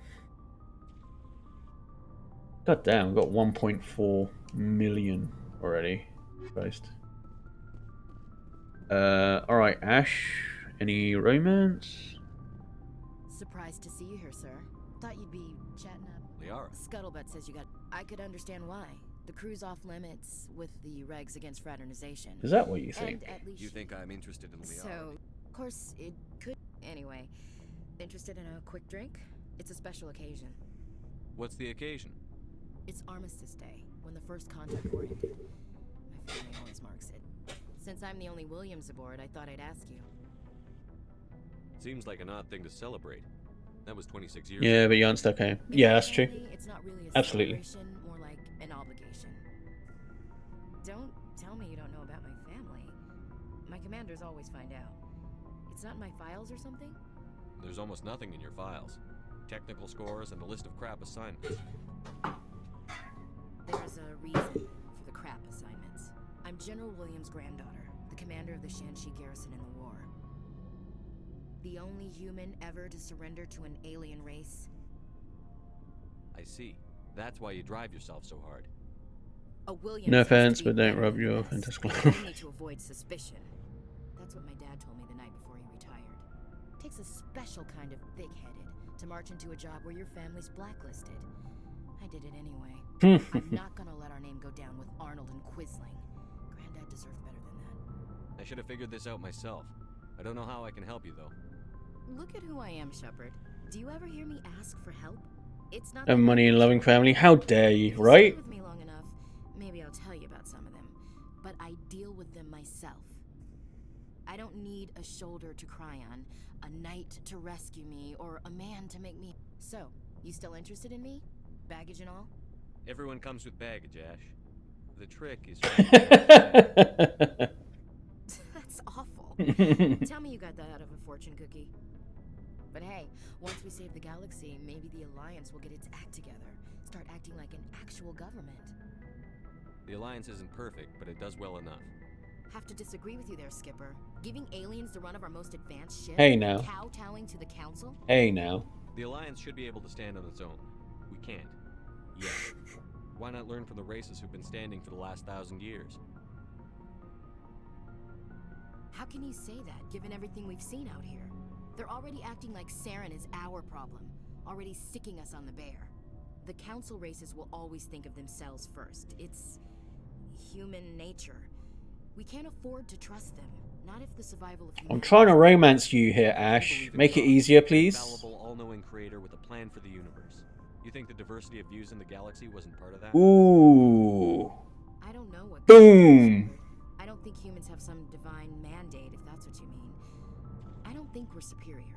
God damn, I've got 1.4 million already. Christ. Alright, Ash. Any romance? Surprised to see you here, sir. Thought you'd be chatting up. Liara. Scuttlebutt says you got... I could understand why. The crew's off limits with the regs against fraternization. Is that what you think? And at least You think I'm interested in Liara? So, of course, it could... Anyway, interested in a quick drink? It's a special occasion. What's the occasion? It's Armistice Day, when the first contact war ended. My family always marks it. Since I'm the only Williams aboard, I thought I'd ask you. Seems like an odd thing to celebrate. That was 26 years Yeah, ago. but you aren't stuck home. Yeah, that's true. It's not really a Absolutely. celebration, more like an obligation. Don't tell me you don't know about my family. My commanders always find out. It's not in my files or something? There's almost nothing in your files. Technical scores and a list of crap assignments. There's a reason for the crap assignments. I'm General Williams' granddaughter, the commander of the Shanxi garrison in the war. The only human ever to surrender to an alien race. I see. That's why you drive yourself so hard. A Williams No has to offense, be but don't better rub than you this, off into only to avoid suspicion. That's what my dad told me the night before he retired. Takes a special kind of thick-headed to march into a job where your family's blacklisted. I did it anyway. I'm not gonna let our name go down with Arnold and Quisling. Granddad deserved better than that. I should have figured this out myself. I don't know how I can help you, though. Look at who I am, Shepard. Do you ever hear me ask for help? It's not Have that money I'm and loving family. How dare you, right? Stay with me long enough, maybe I'll tell you about some of them. But I deal with them myself. I don't need a shoulder to cry on, a knight to rescue me, or a man to make me... So, you still interested in me? Baggage and all? Everyone comes with baggage, Ash. The trick is... That's awful. Tell me you got that out of a fortune cookie. But hey, once we save the galaxy, maybe the Alliance will get its act together. Start acting like an actual government. The Alliance isn't perfect, but it does well enough. Have to disagree with you there, Skipper. Giving aliens the run of our most advanced ship? Hey, now. Kowtowing to the Council? Hey now. The Alliance should be able to stand on its own. We can't. Yet. Why not learn from the races who've been standing for the last 1,000 years? How can you say that, given everything we've seen out here? They're already acting like Saren is our problem, already sicking us on the bear. The Council races will always think of themselves first. It's human nature. We can't afford to trust them, not if the survival of humanity... I'm trying to romance you here, Ash. Make it easier, please. Infallible, all-knowing creator with a plan for the universe. You think the diversity of views in the galaxy wasn't part of that? Ooh. I don't know what... Boom. I don't think humans have some divine mandate, if that's what you mean. I don't think we're superior.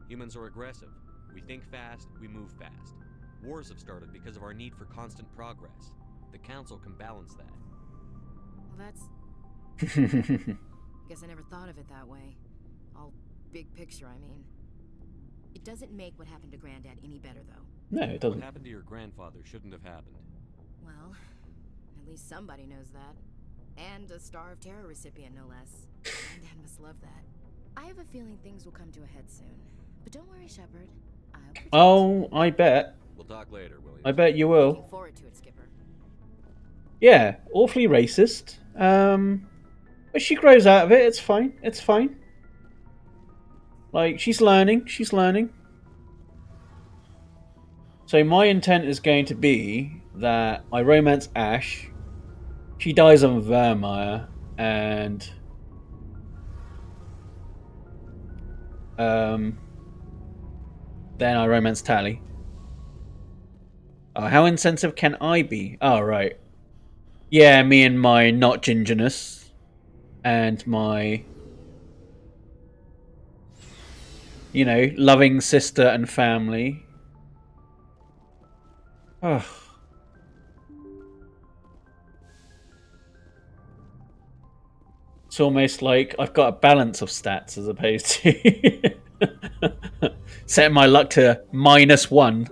Humans are aggressive. We think fast, we move fast. Wars have started because of our need for constant progress. The Council can balance that. Well, that's... Guess I never thought of it that way. All big picture, I mean. It doesn't make what happened to Granddad any better, though. No, it doesn't. What happened to your grandfather shouldn't have happened. Well, at least somebody knows that. And a Star of Terror recipient, no less. Dad must love that. I have a feeling things will come to a head soon. But don't worry, Shepard. I'll protect Oh, I bet. We'll talk later, Williams. I bet you will. Looking forward to it, Skipper. Yeah, awfully racist. But she grows out of it. It's fine. It's fine. Like, she's learning. She's learning. So my intent is going to be that I romance Ash. She dies on Vermeer, and then I romance Tally. Oh, how insensitive can I be? Oh, right. Yeah, me and my not gingerness. And my, you know, loving sister and family. Oh. It's almost like I've got a balance of stats as opposed to setting my luck to -1.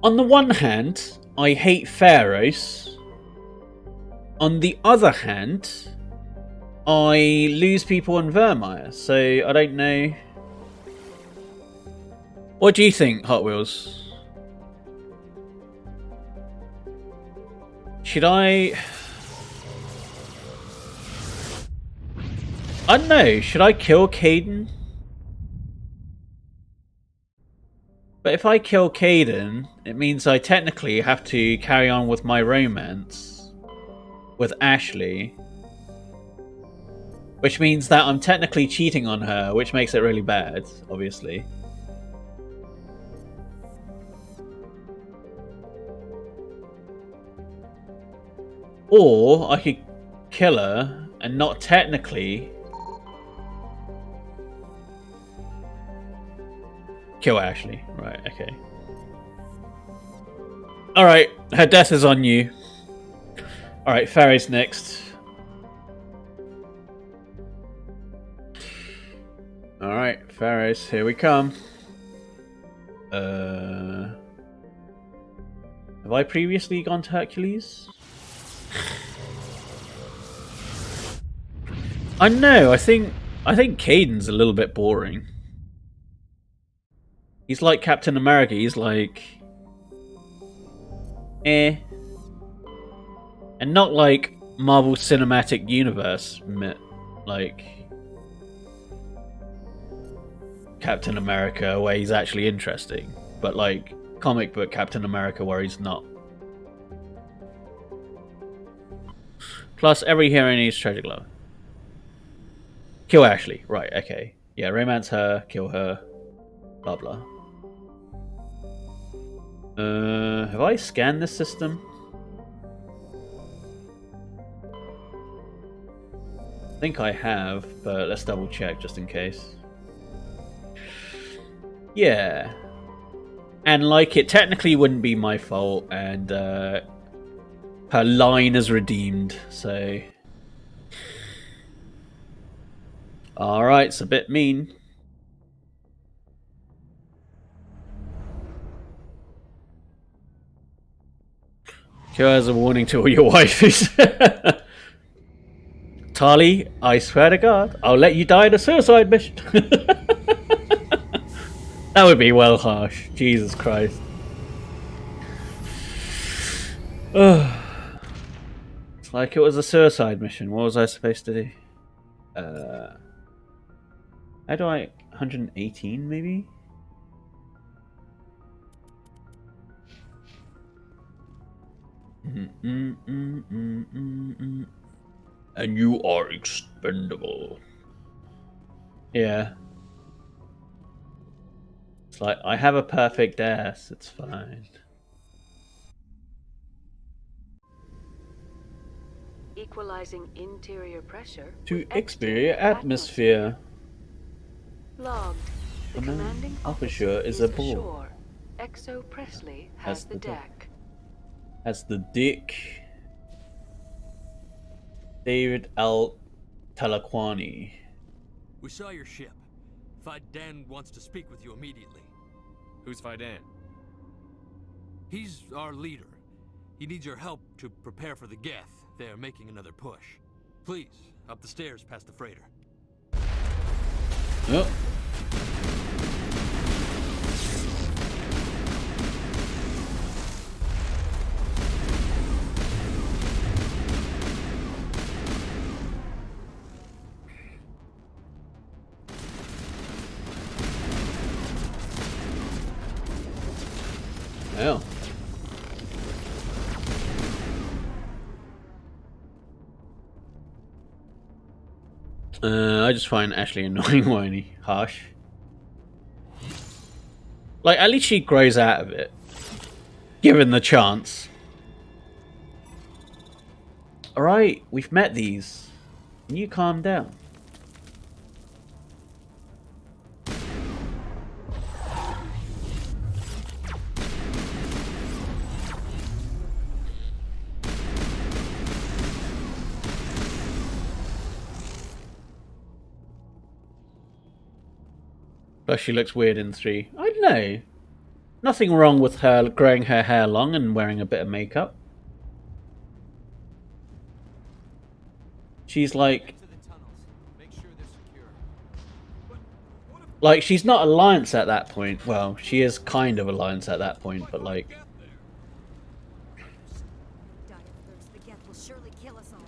On the one hand, I hate Pharaohs. On the other hand, I lose people in Vermeer, so I don't know. What do you think, Hot Wheels? Should I don't know. Should I kill Caden? But if I kill Caden, it means I technically have to carry on with my romance with Ashley. Which means that I'm technically cheating on her, which makes it really bad, obviously. Or I could kill her and not technically kill Ashley. Right, okay. Alright, her death is on you. Alright, Farray's next. Alright, Farray's, here we come. Have I previously gone to Hercules? I know, I think Caden's a little bit boring. He's like Captain America, he's like eh. And not like Marvel Cinematic Universe, like Captain America where he's actually interesting, but like comic book Captain America where he's not. Plus, every hero needs tragic love. Kill Ashley. Right, okay. Yeah, romance her, kill her. Blah, blah. Have I scanned this system? I think I have, but let's double check just in case. Yeah. And like, it technically wouldn't be my fault, and her line is redeemed, so... Alright, it's a bit mean. Kill as a warning to all your wifeys. Tali, I swear to God, I'll let you die in a suicide mission. That would be well harsh. Jesus Christ. It's like it was a suicide mission. What was I supposed to do? How do I... 118 maybe? And you are expendable. Yeah. It's like, I have a perfect ass, it's fine. Equalizing interior pressure To exterior atmosphere. Logged. The commanding officer is aboard. ashore. Exo Presley has the deck. Has the dick. David Al Talaquani. We saw your ship. Fidan wants to speak with you immediately. Who's Fidan? He's our leader. He needs your help to prepare for the Geth. They're making another push. Please, up the stairs past the freighter. Oh. Well. I just find Ashley annoying, whiny, harsh. Like, at least she grows out of it, given the chance. Alright, we've met these. Can you calm down? Plus she looks weird in 3. I don't know. Nothing wrong with her growing her hair long and wearing a bit of makeup. She's like... Like, she's not Alliance at that point. Well, she is kind of Alliance at that point, but like... Die of thirst, the Geth will surely kill us all.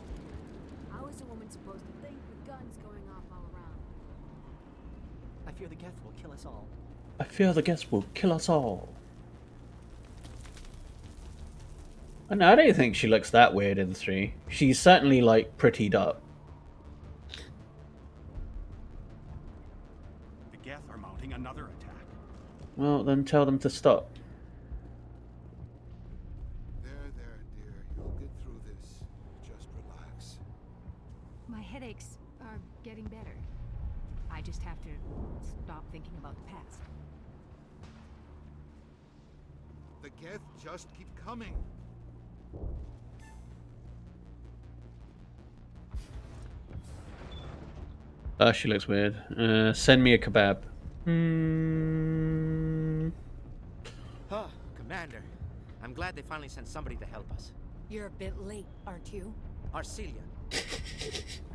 How is a woman supposed to think with guns going off all around? I fear the Geth will kill us all. I fear the Geth will kill us all. I don't think she looks that weird in 3. She's certainly, like, prettied up. The Geth are mounting another attack. Well, then tell them to stop. There, dear. You'll get through this. Just relax. My headaches are getting better. I just have to stop thinking about the past. The Geth just keep coming. She looks weird. Send me a kebab. Oh, Commander. I'm glad they finally sent somebody to help us. You're a bit late, aren't you? Arcelia.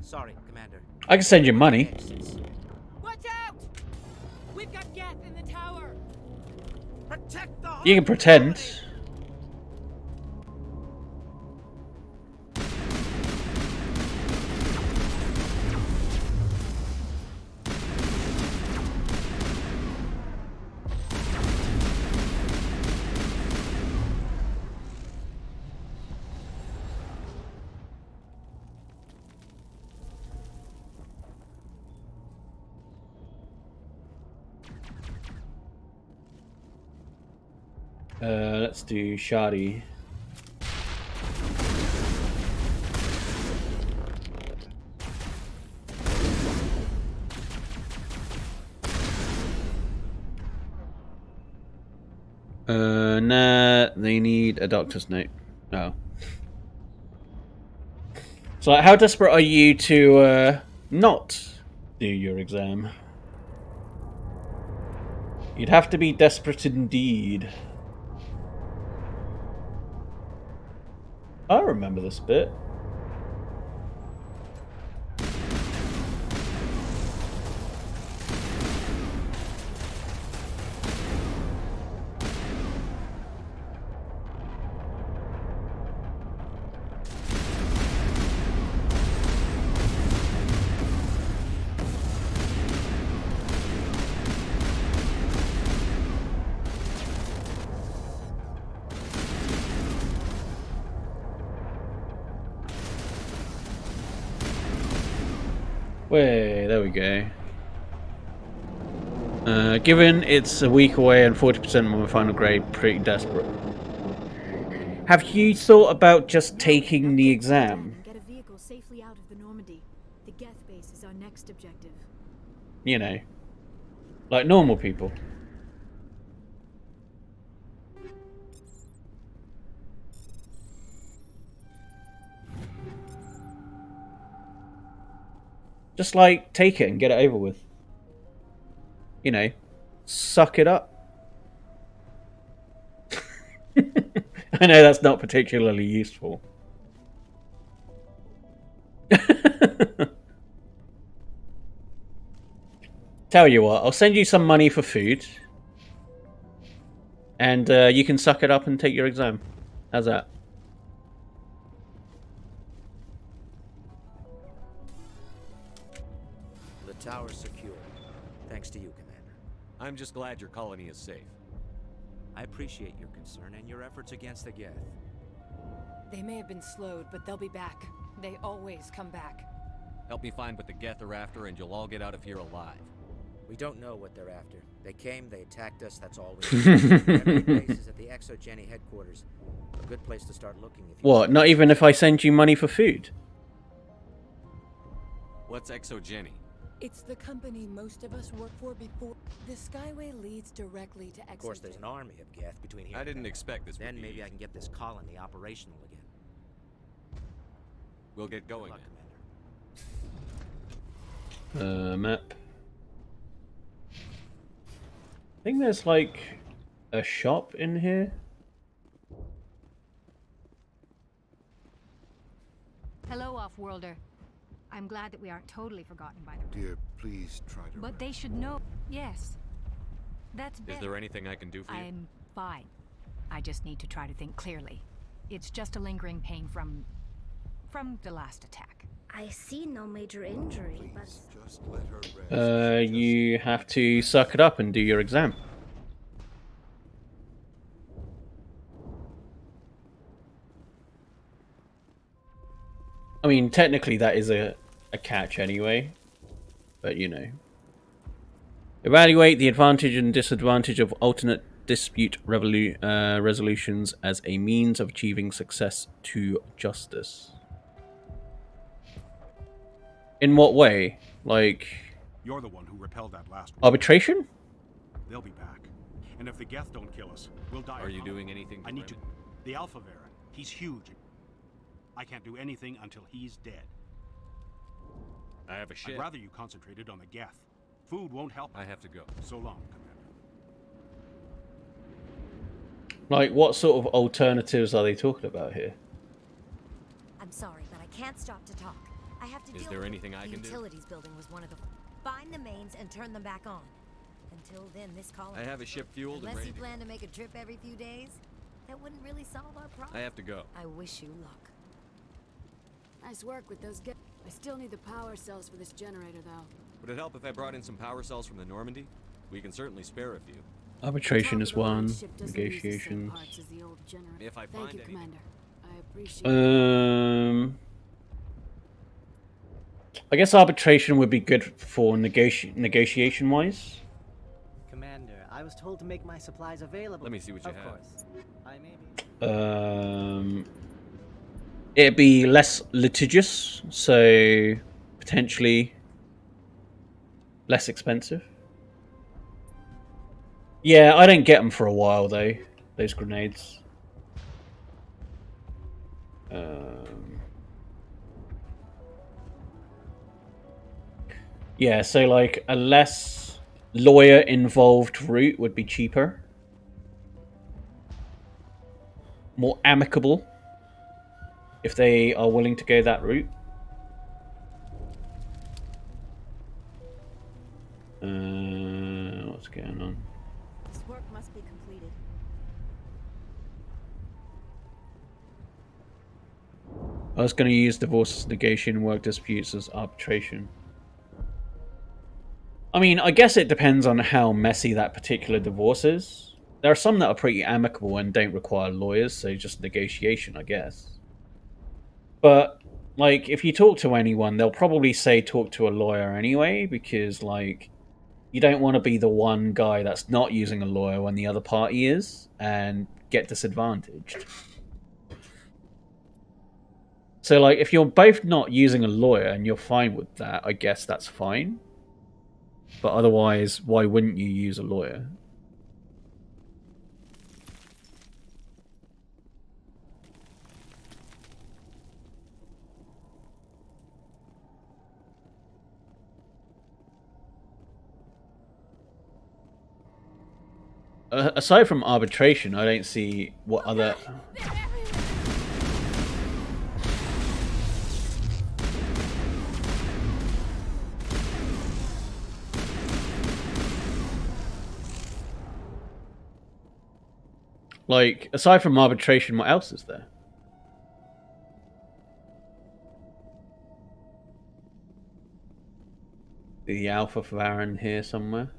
Sorry, Commander. I can send you money. Watch out! We've got Geth in the tower. Protect the You can pretend. Let's do Shoddy. Nah, they need a doctor's note. Oh. So, like, how desperate are you to not do your exam? You'd have to be desperate indeed. I remember this bit. Wait, there we go. Given it's a week away and 40% on my final grade, pretty desperate. Have you thought about just taking the exam? Get a vehicle safely out of the Normandy. The Geth base is our next objective. You know, like normal people. Just like take it and get it over with. you know, suck it up. I know that's not particularly useful. Tell you what, I'll send you some money for food. And you can suck it up and take your exam. How's that? The tower's secure. Thanks to you, Commander. I'm just glad your colony is safe. I appreciate your concern and your efforts against the Geth. They may have been slowed, but they'll be back. They always come back. Help me find what the Geth are after, and you'll all get out of here alive. We don't know what they're after. They came, they attacked us, that's all we know. Every base is at the ExoGeni headquarters. A good place to start looking if you What, not even if I send you money for food? What's ExoGeni? It's the company most of us worked for before. The Skyway leads directly to Of course, there's an army of Geth between here I and didn't there. expect this Then would be maybe I easy. can get this colony operational again. We'll get going luck, then. Map. I think there's like a shop in here. Hello, Off-Worlder. I'm glad that we aren't totally forgotten by the Dear, please try to. But they should know. Yes. That's Is better. there anything I can do for you? I'm fine. I just need to try to think clearly. It's just a lingering pain from the last attack. I see no major injury, but Just let her rest. You have to suck it up and do your exam. I mean, technically that is a catch anyway, but you know. Evaluate the advantage and disadvantage of alternate dispute resolutions as a means of achieving success to justice. In what way? Like... You're the one who repelled that last one. arbitration? They'll be back. And if the Geth don't kill us, we'll die. Are you doing anything to I need to... prevent- The Alpha Baron. He's huge. I can't do anything until he's dead. I have a ship. I'd rather you concentrated on the Geth. Food won't help. I have to go. So long, Commander. Like, what sort of alternatives are they talking about here? I'm sorry, but I can't stop to talk. I have to Is deal there with anything I the can do? utilities building was one of the... Find the mains and turn them back on. Until then, this colony... I have a ship fueled and Unless ready you to plan to make a trip every few days, that wouldn't really solve our problem. I have to go. I wish you luck. Nice work with those I still need the power cells for this generator, though. Would it help if I brought in some power cells from the Normandy? We can certainly spare a few. Arbitration is one. Ship doesn't use the same Negotiations. parts as the old generator. If I Thank find you, anything. Commander. I appreciate I guess arbitration would be good for negotiation wise. Commander, I was told to make my supplies available. Let me see what you of have. course. I may be. It'd be less litigious, so potentially less expensive. Yeah, I don't get them for a while though, those grenades. Yeah, so like a less lawyer involved route would be cheaper. More amicable. If they are willing to go that route. What's going on? This work must be completed. I was going to use divorce negation and work disputes as arbitration. I mean, I guess it depends on how messy that particular divorce is. There are some that are pretty amicable and don't require lawyers, so just negotiation, I guess. But, like, if you talk to anyone, they'll probably say talk to a lawyer anyway, because, like, you don't want to be the one guy that's not using a lawyer when the other party is, and get disadvantaged. So, like, if you're both not using a lawyer and you're fine with that, I guess that's fine. But otherwise, why wouldn't you use a lawyer? aside from arbitration, I don't see what other. Like, aside from arbitration, what else is there? The Alpha Varan here somewhere.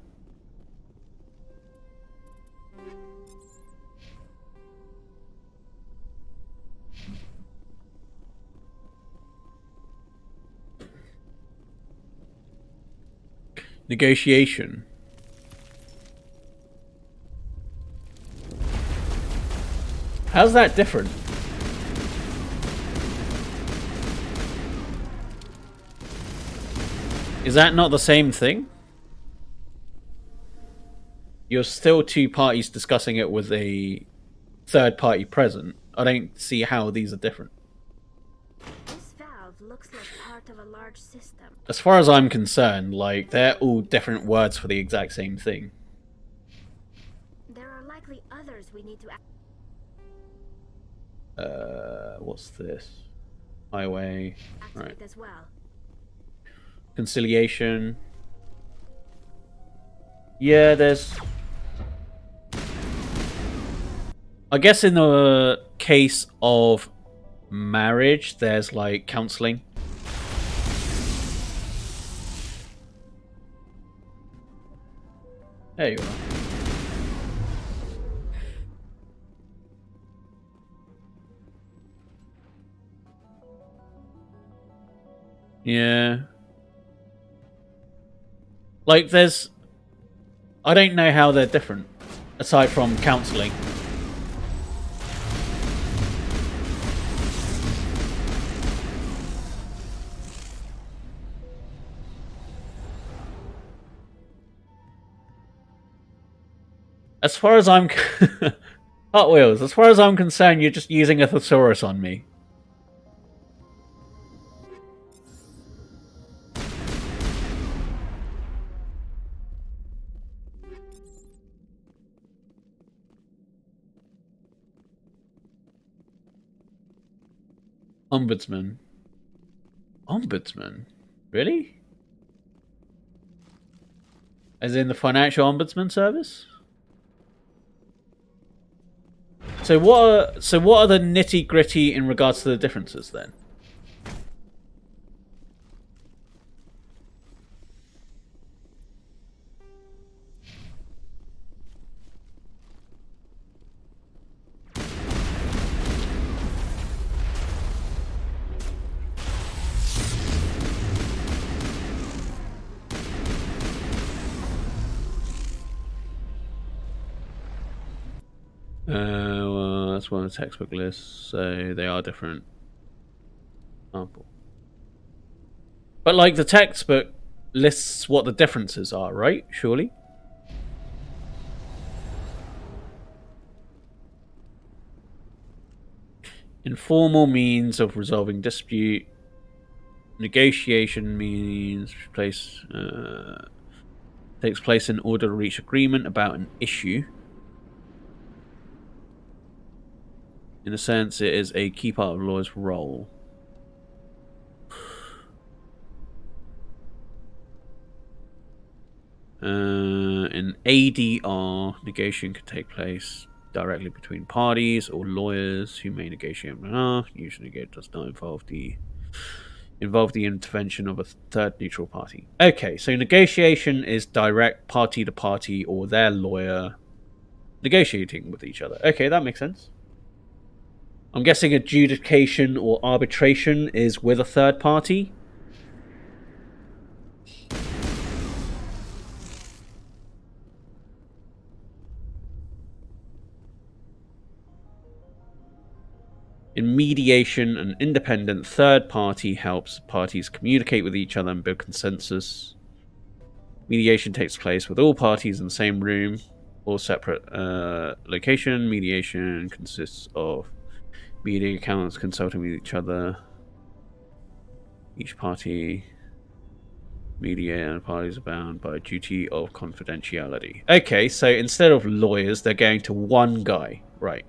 Negotiation. How's that different? Is that not the same thing? You're still two parties discussing it with a third party present. I don't see how these are different. This valve looks like part of a large system. As far as I'm concerned, like, they're all different words for the exact same thing. There are likely others we need to. What's this? Highway. Right. As well. Conciliation. Yeah, there's. I guess in the case of marriage, there's like counseling. There you are. Yeah. Like, there's... I don't know how they're different, aside from counseling. As far as I'm... Hot Wheels, as far as I'm concerned, you're just using a thesaurus on me. Ombudsman. Ombudsman? Really? As in the Financial Ombudsman Service? So what are the nitty-gritty in regards to the differences then? Well, that's one of the textbook lists, so they are different. Example. But like the textbook lists what the differences are, right? Surely. Informal means of resolving dispute. Negotiation means takes place in order to reach agreement about an issue. In a sense, it is a key part of lawyer's role. In ADR, negotiation can take place directly between parties or lawyers who may negotiate. Usually, it does not involve the intervention of a third neutral party. Okay, so negotiation is direct party to party or their lawyer negotiating with each other. Okay, that makes sense. I'm guessing adjudication or arbitration is with a third party. In mediation, an independent third party helps parties communicate with each other and build consensus. Mediation takes place with all parties in the same room or separate location. Mediation consists of meeting accountants consulting with each other. Each party Mediator and parties are bound by a duty of confidentiality. Okay, so instead of lawyers, they're going to one guy. Right.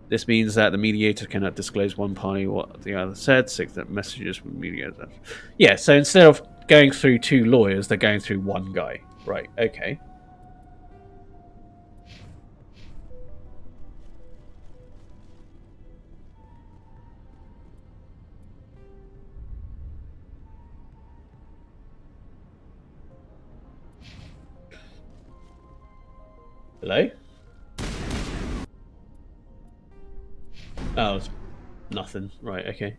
This means that the mediator cannot disclose one party what the other said, six that messages from mediator. Yeah, so instead of going through two lawyers, they're going through one guy. Right, okay. Hello? Oh, it's nothing. Right, okay.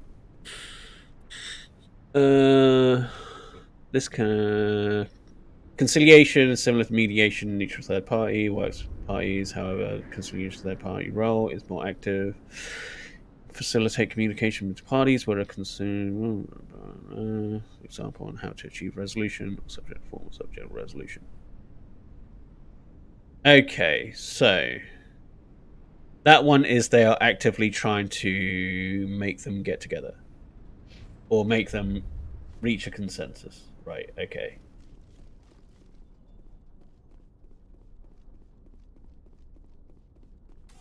This conciliation is similar to mediation, neutral third party, works for parties, however, conciliation third party role is more active. Facilitate communication between parties where a concern, example on how to achieve resolution, or subject form, subject resolution. Okay, so that one is they are actively trying to make them get together. Or make them reach a consensus. Right, okay.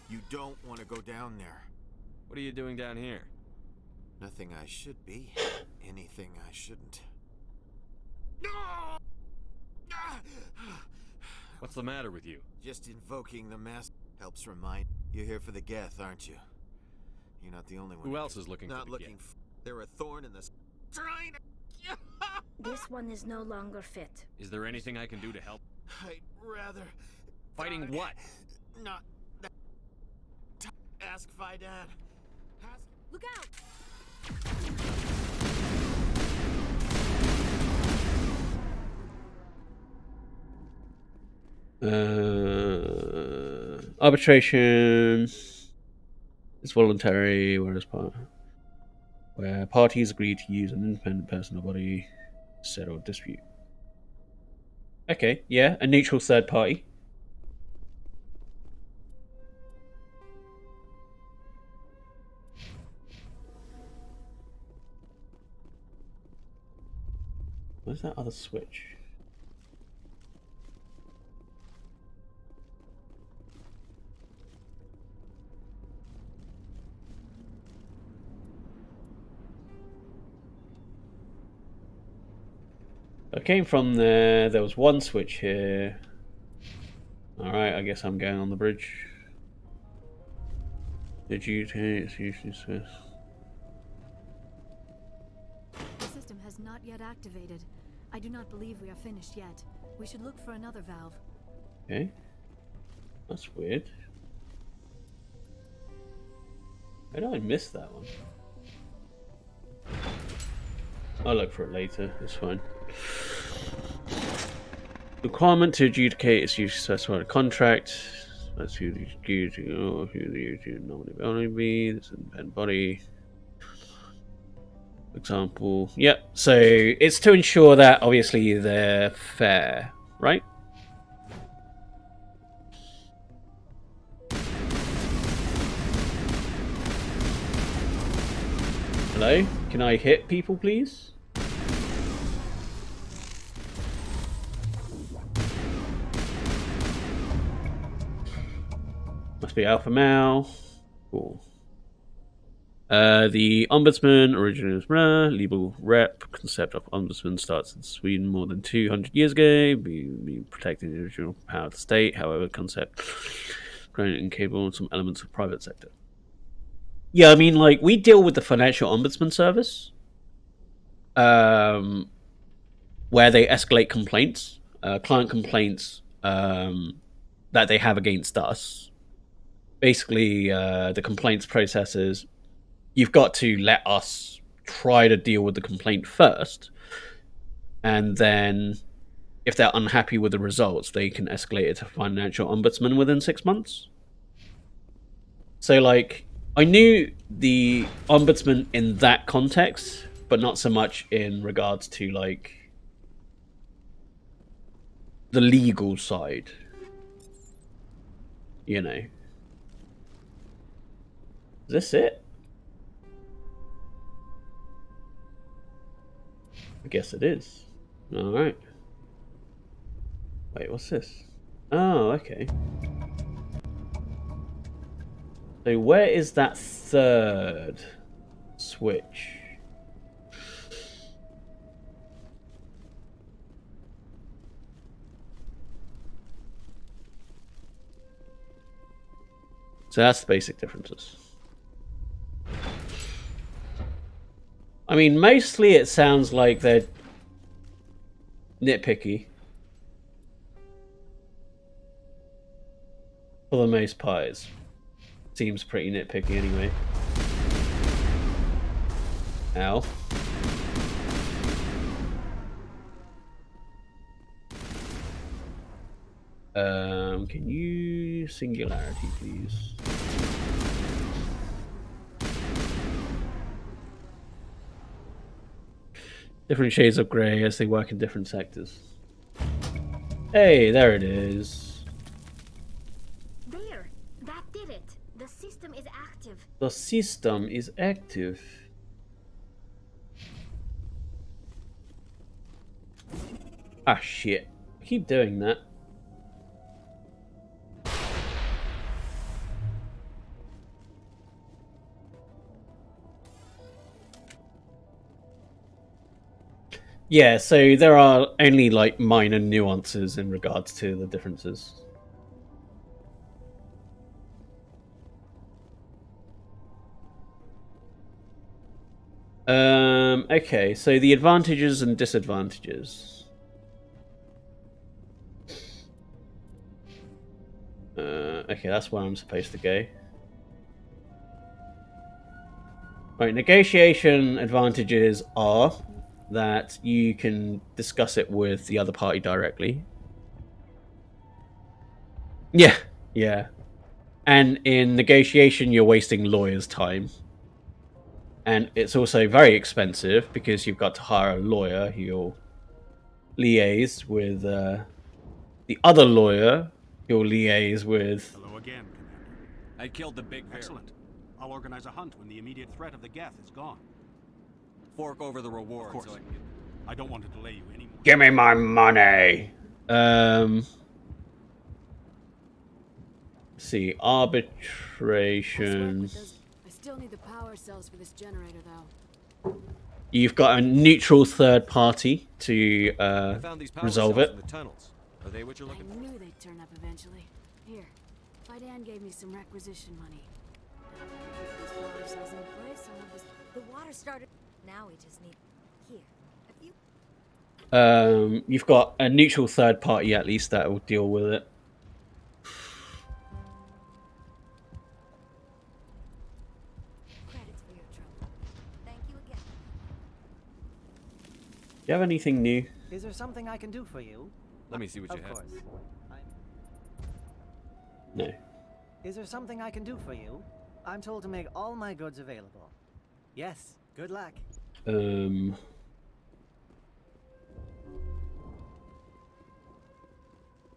You don't want to go down there. What are you doing down here? Nothing I should be. Anything I shouldn't. What's the matter with you? Just invoking the mask helps remind. You're here for the Geth, aren't you? You're not the only one. Who else is looking not for the looking Geth? They're a thorn in the trying to... This one is no longer fit. Is there anything I can do to help? I'd rather... Fighting what? Not... Ask Fidan. Look out! Arbitration is voluntary, where parties agree to use an independent person or body to settle a dispute. Okay, yeah, a neutral third party. Where's that other switch? I came from there. There was one switch here. Alright, I guess I'm going on the bridge. Did you take The system has not yet activated. I do not believe we are finished yet. We should look for another valve. Okay. That's weird. Why did I miss that one? I'll look for it later. It's fine. Requirement to adjudicate is usually specified a contract. That's who the nominee be. This independent body. Example. Yep. So it's to ensure that obviously they're fair, right? Hello? Can I hit people, please? Must be alpha male. Cool. The ombudsman originates legal rep. Concept of ombudsman starts in Sweden more than 200 years ago. Be protecting the original power of the state. However, concept grown incapable of some elements of private sector. Yeah, I mean, like, we deal with the financial ombudsman service, where they escalate complaints, client complaints that they have against us. Basically, the complaints processes, you've got to let us try to deal with the complaint first, and then if they're unhappy with the results, they can escalate it to financial ombudsman within 6 months. So, like, I knew the ombudsman in that context, but not so much in regards to, like, the legal side. You know. Is this it? I guess it is. Alright. Wait, what's this? Oh, okay. So where is that third switch? So that's the basic differences. I mean, mostly it sounds like they're nitpicky. For the most part, it seems pretty nitpicky anyway. Ow. Can you singularity, please? Different shades of grey as they work in different sectors. Hey, there it is. There! That did it! The system is active. The system is active. Ah, shit. I keep doing that. Yeah, so there are only like minor nuances in regards to the differences. Okay, so the advantages and disadvantages. Okay, that's where I'm supposed to go. Right, negotiation advantages are that you can discuss it with the other party directly. Yeah, yeah. And in negotiation, you're wasting lawyers' time. And it's also very expensive because you've got to hire a lawyer who'll liaise with the other lawyer who'll liaise with... Hello again, Commander. I killed the big bear. Excellent. I'll organize a hunt when the immediate threat of the Geth is gone. Fork over the reward. Of course. So I don't want to delay you anymore. Give me my money! Let's see, arbitration... I still need the power cells for this generator, though. You've got a neutral third party to I found these power resolve cells it. in the tunnels. Are they what you're looking I for? knew they'd turn up eventually. Here, Fidan gave me some requisition money. These power cells in place, I'll have this... The water started. Now we just need. Here. If you. You've got a neutral third party at least that will deal with it. Credits for your trouble. Thank you again. Do you have anything new? Is there something I can do for you? Let me see what you have. Of course. No. Is there something I can do for you? I'm told to make all my goods available. Yes. Good luck.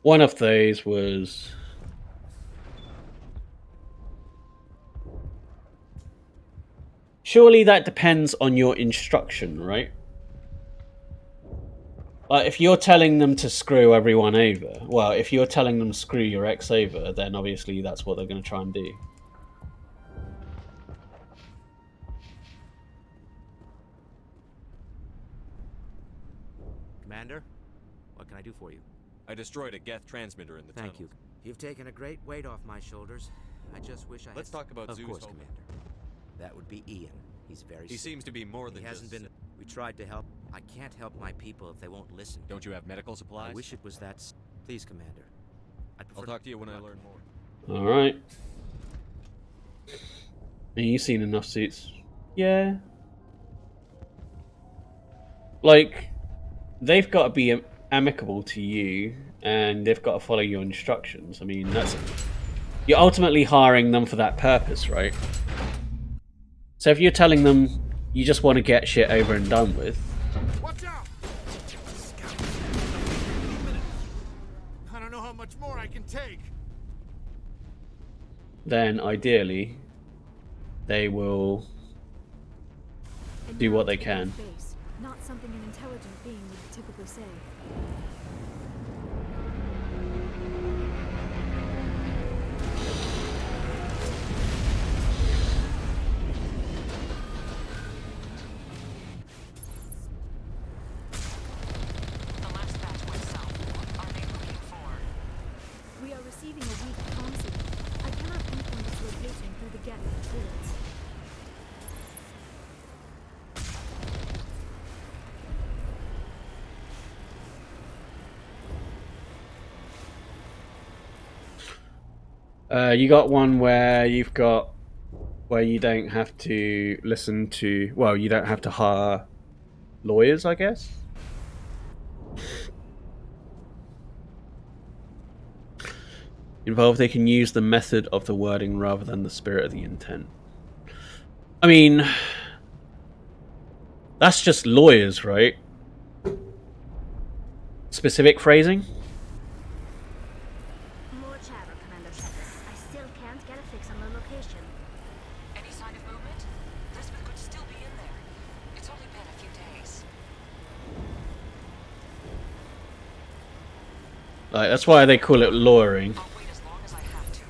One of those was... Surely that depends on your instruction, right? Like, if you're telling them to screw everyone over, well, if you're telling them to screw your ex over, then obviously that's what they're going to try and do. Commander, what can I do for you? I destroyed a Geth transmitter in the Thank tunnels. you. You've taken a great weight off my shoulders. I just wish I Let's had... talk about Of Zeus course, Hogan. Commander. That would be Ian. He's very He sick. seems to be more than He hasn't just... been... We tried to help. I can't help my people if they won't listen. Don't you have medical supplies? I wish it was that... Please, Commander. I'll talk to you when I learn more. Alright. And you've seen enough suits. Yeah. Like, they've got to be amicable to you, and they've got to follow your instructions. I mean, that's... You're ultimately hiring them for that purpose, right? So if you're telling them you just want to get shit over and done with... Watch out! I don't know how much more I can take. then ideally they will do what they can. Not something an intelligent being would typically say. The last batch went south. What are they looking for? We are receiving a weak comm signal. I cannot pinpoint its location through the gap of fluids. You got one where where you don't have to listen to, well, you don't have to hire lawyers, I guess. Involved, they can use the method of the wording rather than the spirit of the intent. I mean, that's just lawyers, right? Specific phrasing? More chatter, Commander Shepard. I still can't get a fix on the location. Any sign of movement? Lisbeth could still be in there. It's only been a few days. Like, that's why they call it lawyering. I'll wait as long as I have to.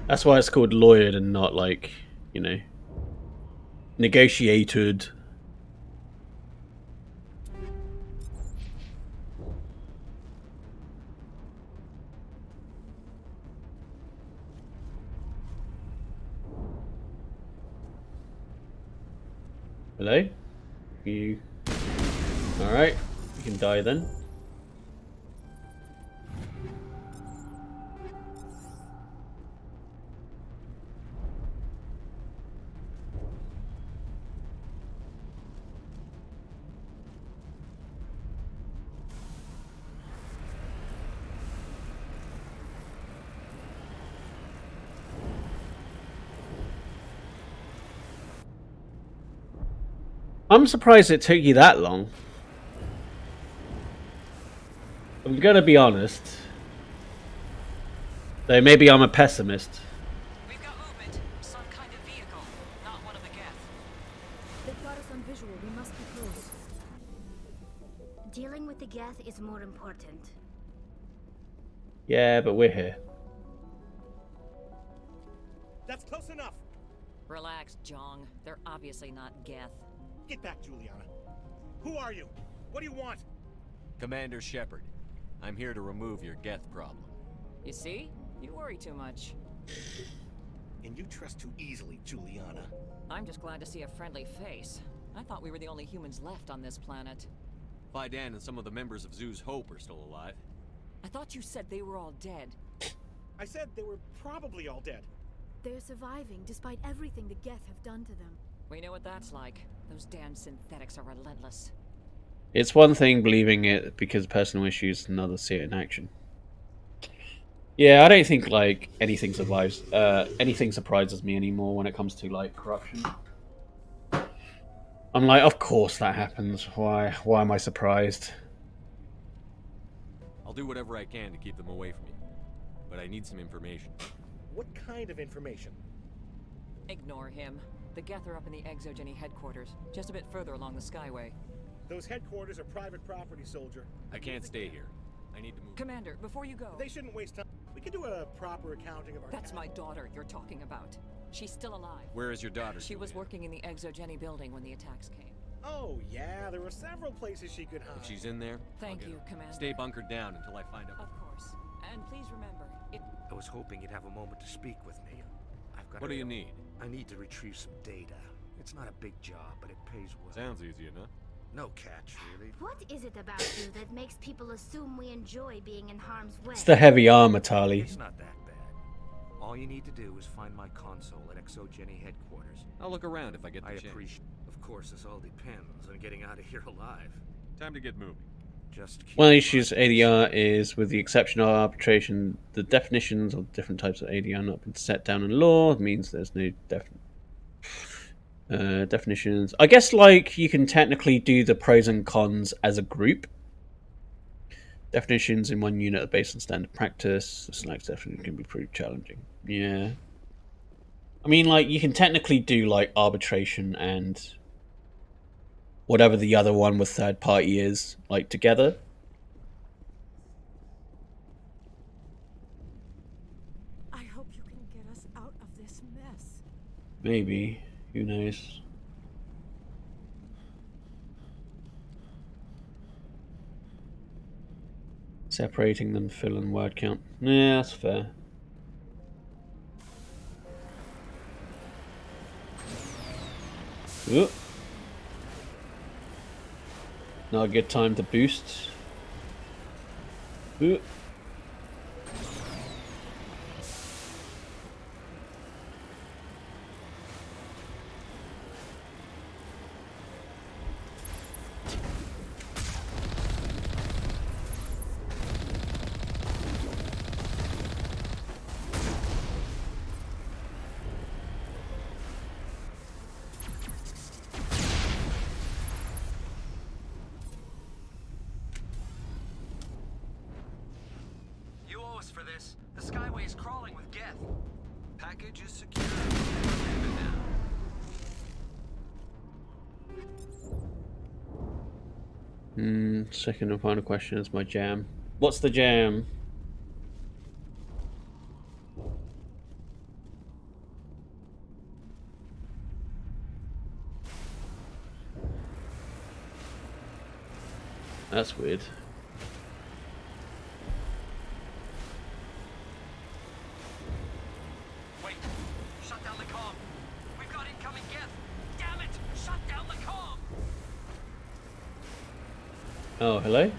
That's why it's called lawyered and not like, you know, negotiated. Hello? You... Alright, you can die then. I'm surprised it took you that long. I'm gonna be honest. Though maybe I'm a pessimist. We've got movement. Some kind of vehicle. Not one of the Geth. They've got us on visual. We must be close. Dealing with the Geth is more important. Yeah, but we're here. That's close enough. Relax, Jong. They're obviously not Geth. Get back, Juliana. Who are you? What do you want? Commander Shepard. I'm here to remove your Geth problem. You see? You worry too much. And you trust too easily, Juliana. I'm just glad to see a friendly face. I thought we were the only humans left on this planet. Fidan and some of the members of Zoo's Hope are still alive. I thought you said they were all dead. I said they were probably all dead. They're surviving despite everything the Geth have done to them. We know what that's like. Those damn synthetics are relentless. It's one thing believing it because of personal issues, another see it in action. Yeah, I don't think like anything surprises me anymore when it comes to like corruption. I'm like, of course that happens. Why am I surprised? I'll do whatever I can to keep them away from you. But I need some information. What kind of information? Ignore him. The Geth are up in the Exogeny headquarters, just a bit further along the Skyway. Those headquarters are private property, soldier. I can't stay here. I need to move. Commander, before you go... They shouldn't waste time. We can do a proper accounting of our... That's my daughter you're talking about. She's still alive. Where is your daughter? She was working in the Exogeny building when the attacks came. Oh, yeah, there were several places she could hide. If she's in there, Thank you, Commander. Stay bunkered down until I find out. Of course. And please remember, I was hoping you'd have a moment to speak with me. I've got What do you need? I need to retrieve some data. It's not a big job, but it pays well. Sounds easy enough. No catch, really. What is it about you that makes people assume we enjoy being in harm's way? It's the heavy armor, Tali. It's not that bad. All you need to do is find my console at Exogeny headquarters. I'll look around if I get the I chance. appreciate. Of course, this all depends on getting out of here alive. Time to get moving. Just keep One of the issues ADR is, with the exception of arbitration, the definitions of different types of ADR not been set down in law. It means there's no definitions. I guess, like, you can technically do the pros and cons as a group. Definitions in one unit are based on standard practice. This next definition can be pretty challenging. Yeah. I mean, like, you can technically do, like, arbitration and whatever the other one with third party is, like, together. I hope you can get us out of this mess. Maybe. Who knows? Separating them, fill in word count. Yeah, that's fair. Ooh. Not a good time to boost. Ooh. You owe us for this. The Skyway is crawling with Geth. Package is secure. Second and final question is my jam. What's the jam? That's weird. Wait! Shut down the comm! We've got incoming Geth! Damn it! Shut down the comm! Oh, hello?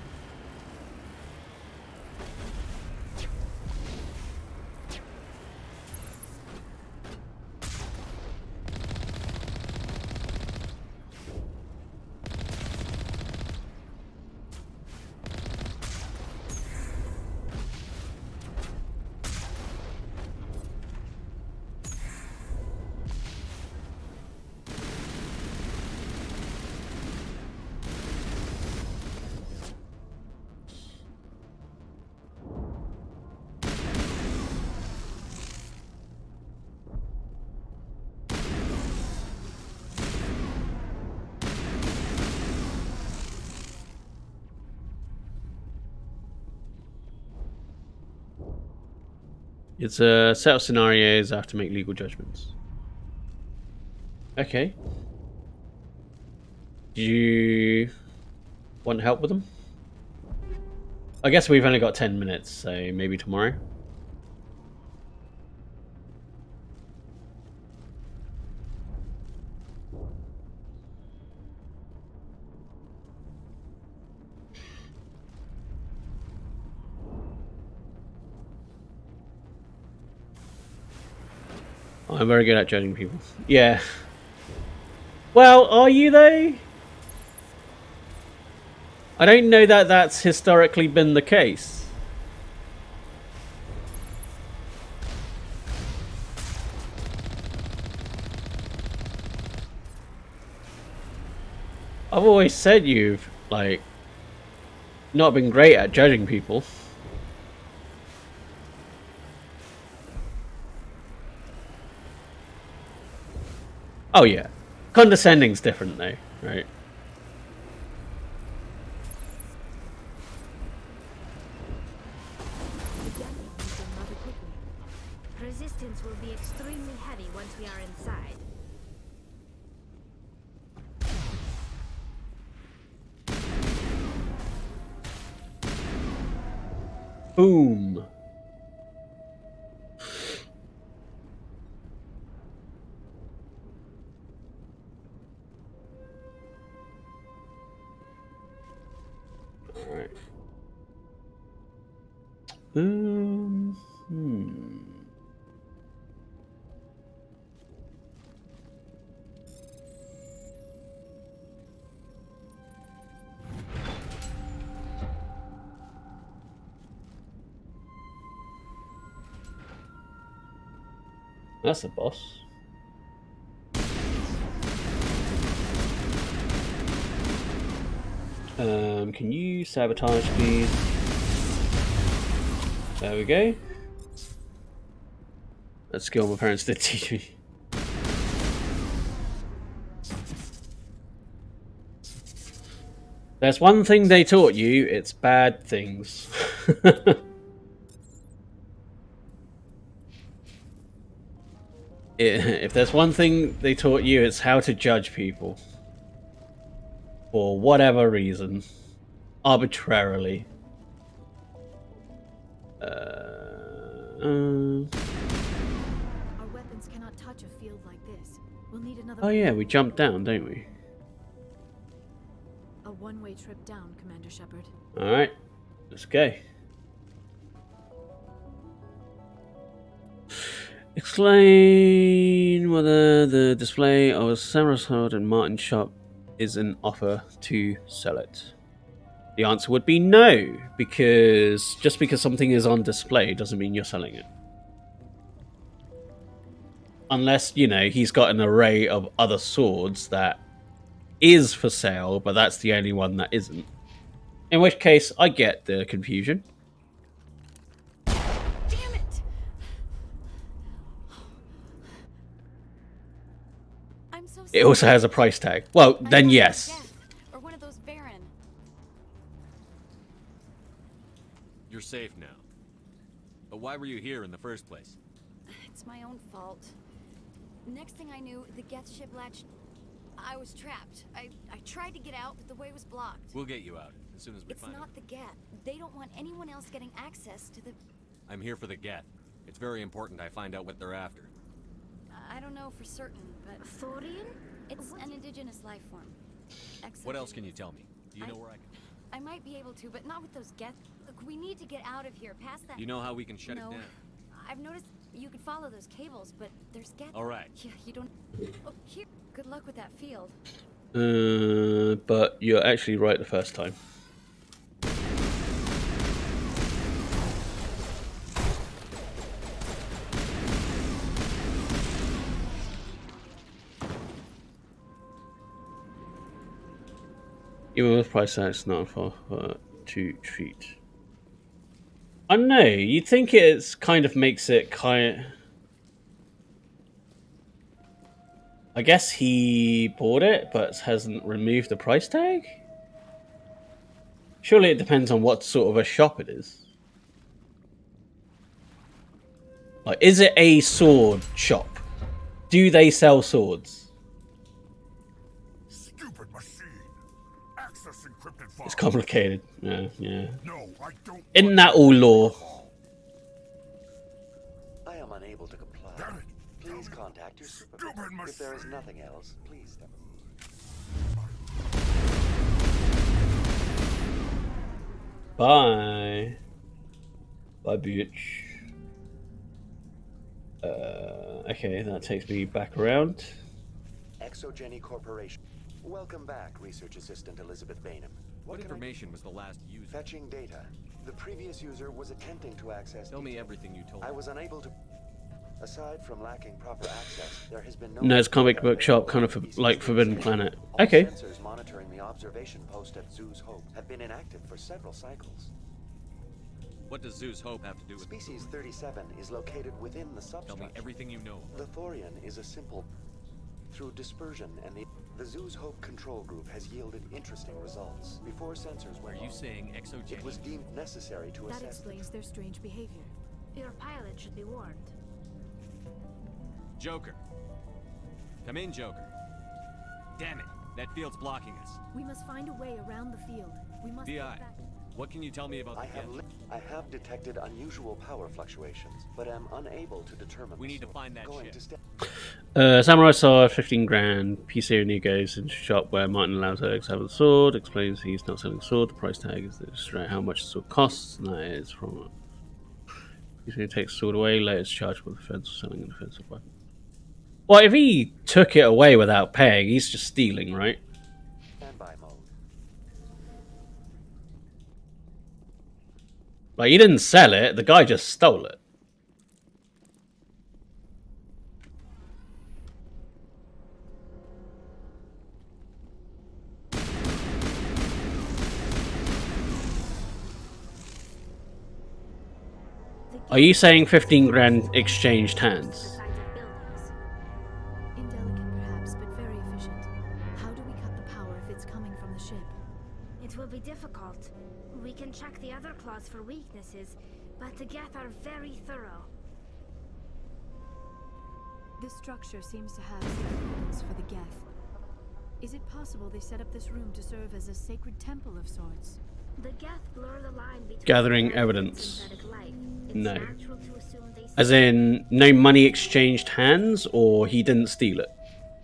It's a set of scenarios. I have to make legal judgments. Okay. Do you want help with them? I guess we've only got 10 minutes, so maybe tomorrow. I'm very good at judging people. Yeah. Well, are you though? I don't know that that's historically been the case. I've always said you've, like, not been great at judging people. Oh yeah. Condescending's different though, right? Resistance will be extremely heavy once we are inside. Boom. Alright. That's the boss. Can you sabotage, please? There we go. That skill my parents did teach me. There's one thing they taught you, it's bad things. If there's one thing they taught you, it's how to judge people. For whatever reason. Arbitrarily. Our weapons cannot touch a field like this. We'll need another. Oh yeah, we jumped down, don't we? A one-way trip down, Commander Shepard. Alright, let's go. Explain whether the display of a samurai sword in Martin's shop is an offer to sell it. The answer would be no, because just because something is on display doesn't mean you're selling it. Unless, you know, he's got an array of other swords that is for sale, but that's the only one that isn't. In which case, I get the confusion. Damn it! I'm so sorry. It also has a price tag. Well, then yes. Or one of those Baron. You're safe now. But why were you here in the first place? It's my own fault. Next thing I knew, the Geth ship latched. I was trapped. I tried to get out, but the way was blocked. We'll get you out as soon as we It's find not the Geth. They don't want anyone else getting access to the... I'm here for the Geth. It's very important I find out what they're after. I don't know for certain, but... Thorian? It's an indigenous life form. What else can you tell me? Do you know where I can... I might be able to, but not with those Geth. Look, we need to get out of here, past that... You know how we can shut it down? I've noticed you can follow those cables, but there's Geth... Alright. Yeah, you don't... Oh, here. Good luck with that field. But you're actually right the first time. Even with price tags, not for to treat. I don't know. You'd think it's kind of makes it kind. I guess he bought it, but hasn't removed the price tag. Surely it depends on what sort of a shop it is. Like, is it a sword shop? Do they sell swords? Stupid machine. Access encrypted files. It's complicated. Yeah, yeah. No, I don't. Isn't that all law? I am unable to comply. Damn it. Please contact your supervisor. If there is nothing else, please step Bye. Bye, bitch. Okay, that takes me back around. Exogeny Corporation. Welcome back, Research Assistant Elizabeth Bainham. What information was the last user? Fetching data. The previous user was attempting to access... Tell me everything you told me. I was unable to... Aside from lacking proper access, there has been no... Ned's comic book shop, kind of like Forbidden Planet. Okay. All sensors monitoring the observation post at Zoo's Hope have been inactive for several cycles. What does Zoo's Hope have to do with... Species 37 is located within the substructure. Tell me everything you know. The Thorian is a simple... Through dispersion and the Zoo's Hope control group has yielded interesting results. Before sensors were... Are you saying exogeny? It was deemed necessary to assess... That explains their strange behavior. Your pilot should be warned. Joker. Come in, Joker. Damn it. That field's blocking us. We must find a way around the field. We must get DI. back. What can you tell me about the Geth? I have detected unusual power fluctuations, but am unable to determine... We need to find that ship. Samurai sword, 15 grand. PC only goes into a shop where Martin allows Alex to have the sword. Explains he's not selling the sword. The price tag is how much the sword costs, and that is from... PC only takes the sword away. Later it's charged with defense for selling a defensive weapon. Well, if he took it away without paying, he's just stealing, right? Standby mode. Like, he didn't sell it, the guy just stole it. Are you saying 15 grand exchanged hands? Indelicate perhaps, but very efficient. How do we cut the power if it's coming from the ship? It will be difficult. We can check the other claws for weaknesses, but the Geth are very thorough. This structure seems to have significance for the Geth. Is it possible they set up this room to serve as a sacred temple of sorts? The Geth blur the line between Gathering reality and evidence. synthetic life. It's No. natural to assume they As in, no money exchanged hands, or he didn't steal it?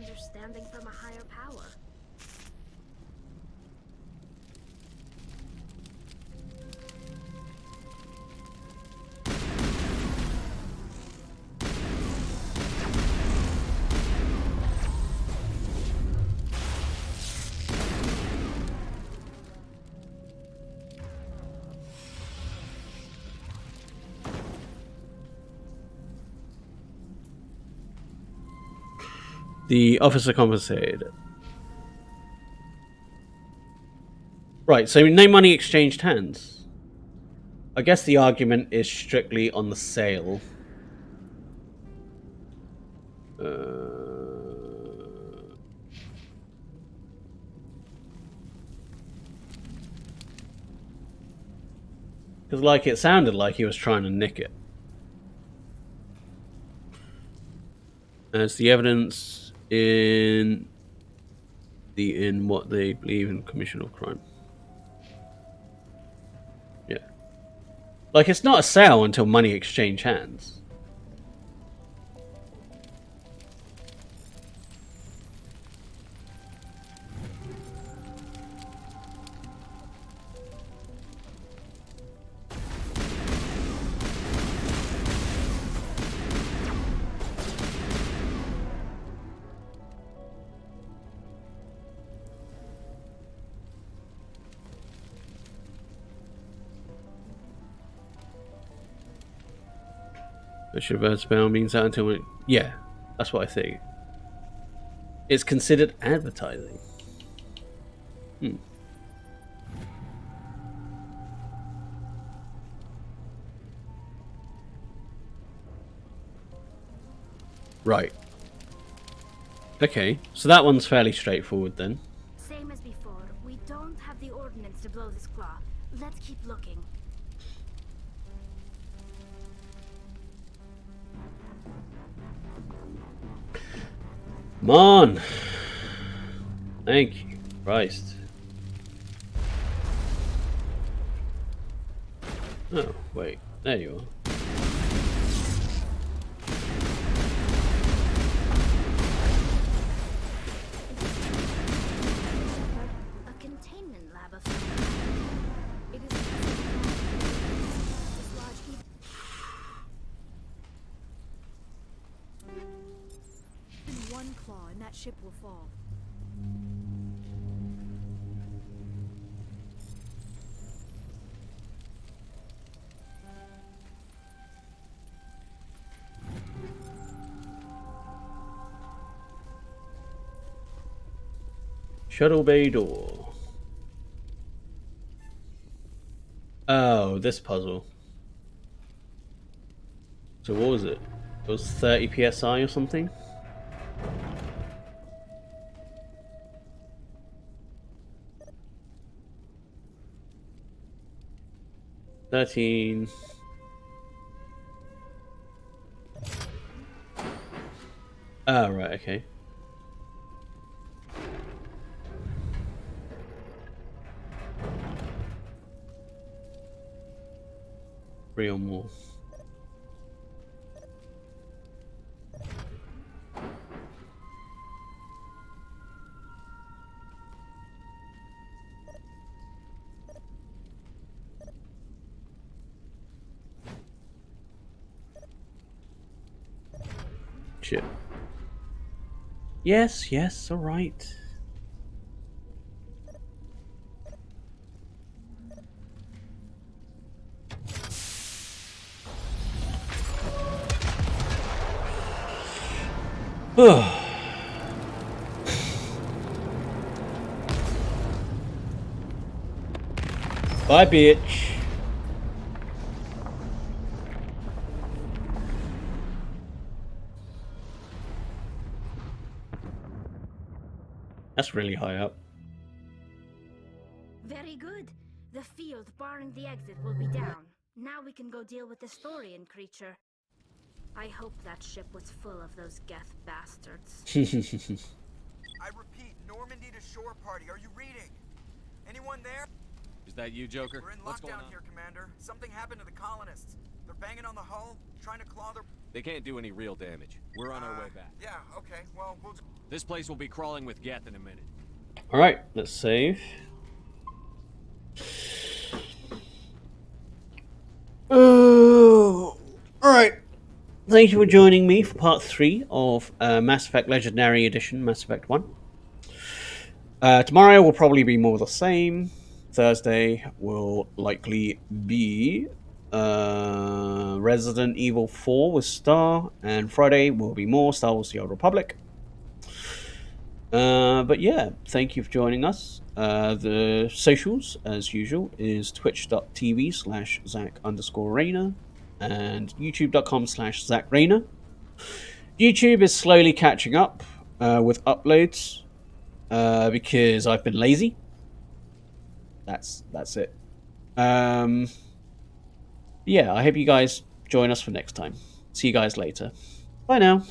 understanding from a higher power. The officer compensated. Right, so no money exchanged hands. I guess the argument is strictly on the sale. Because like it sounded like he was trying to nick it. As the evidence in what they believe in commission of crime. Yeah. Like it's not a sale until money exchange hands. The Shepard spell means that until it... Yeah, that's what I think. It's considered advertising. Right. Okay, so that one's fairly straightforward then. Same as before. We don't have the ordnance to blow this claw. Let's keep looking. Come on! Thank you, Christ. Oh, wait. There you are. A containment lab of some kind. It is dislodge Even one claw and that ship will fall. Shuttle bay door. Oh, this puzzle. So what was it? It was 30 psi or something? $13. Oh, right, okay. Three or more. Shit. Yes, yes, all right. Bye, bitch. That's really high up. Very good. The field barring the exit will be down. Now we can go deal with the Storian creature. I hope that ship was full of those Geth bastards. I repeat, Normandy to shore party. Are you reading? Anyone there? Is that you, Joker? We're in What's going lockdown on? here, Commander. Something happened to the colonists. They're banging on the hull, trying to claw their... They can't do any real damage. We're on our way back. Yeah, okay. Well, we'll... This place will be crawling with Geth in a minute. Alright, let's save. Oh, alright. Thank you for joining me for part 3 of Mass Effect Legendary Edition, Mass Effect 1. Tomorrow will probably be more the same. Thursday will likely be Resident Evil 4 with Star, and Friday will be more Star Wars The Old Republic. But yeah, thank you for joining us. The socials, as usual, is twitch.tv/Zach_Rainer and youtube.com/ZachRainer. YouTube is slowly catching up with uploads because I've been lazy. That's it. Yeah, I hope you guys join us for next time. See you guys later. Bye now.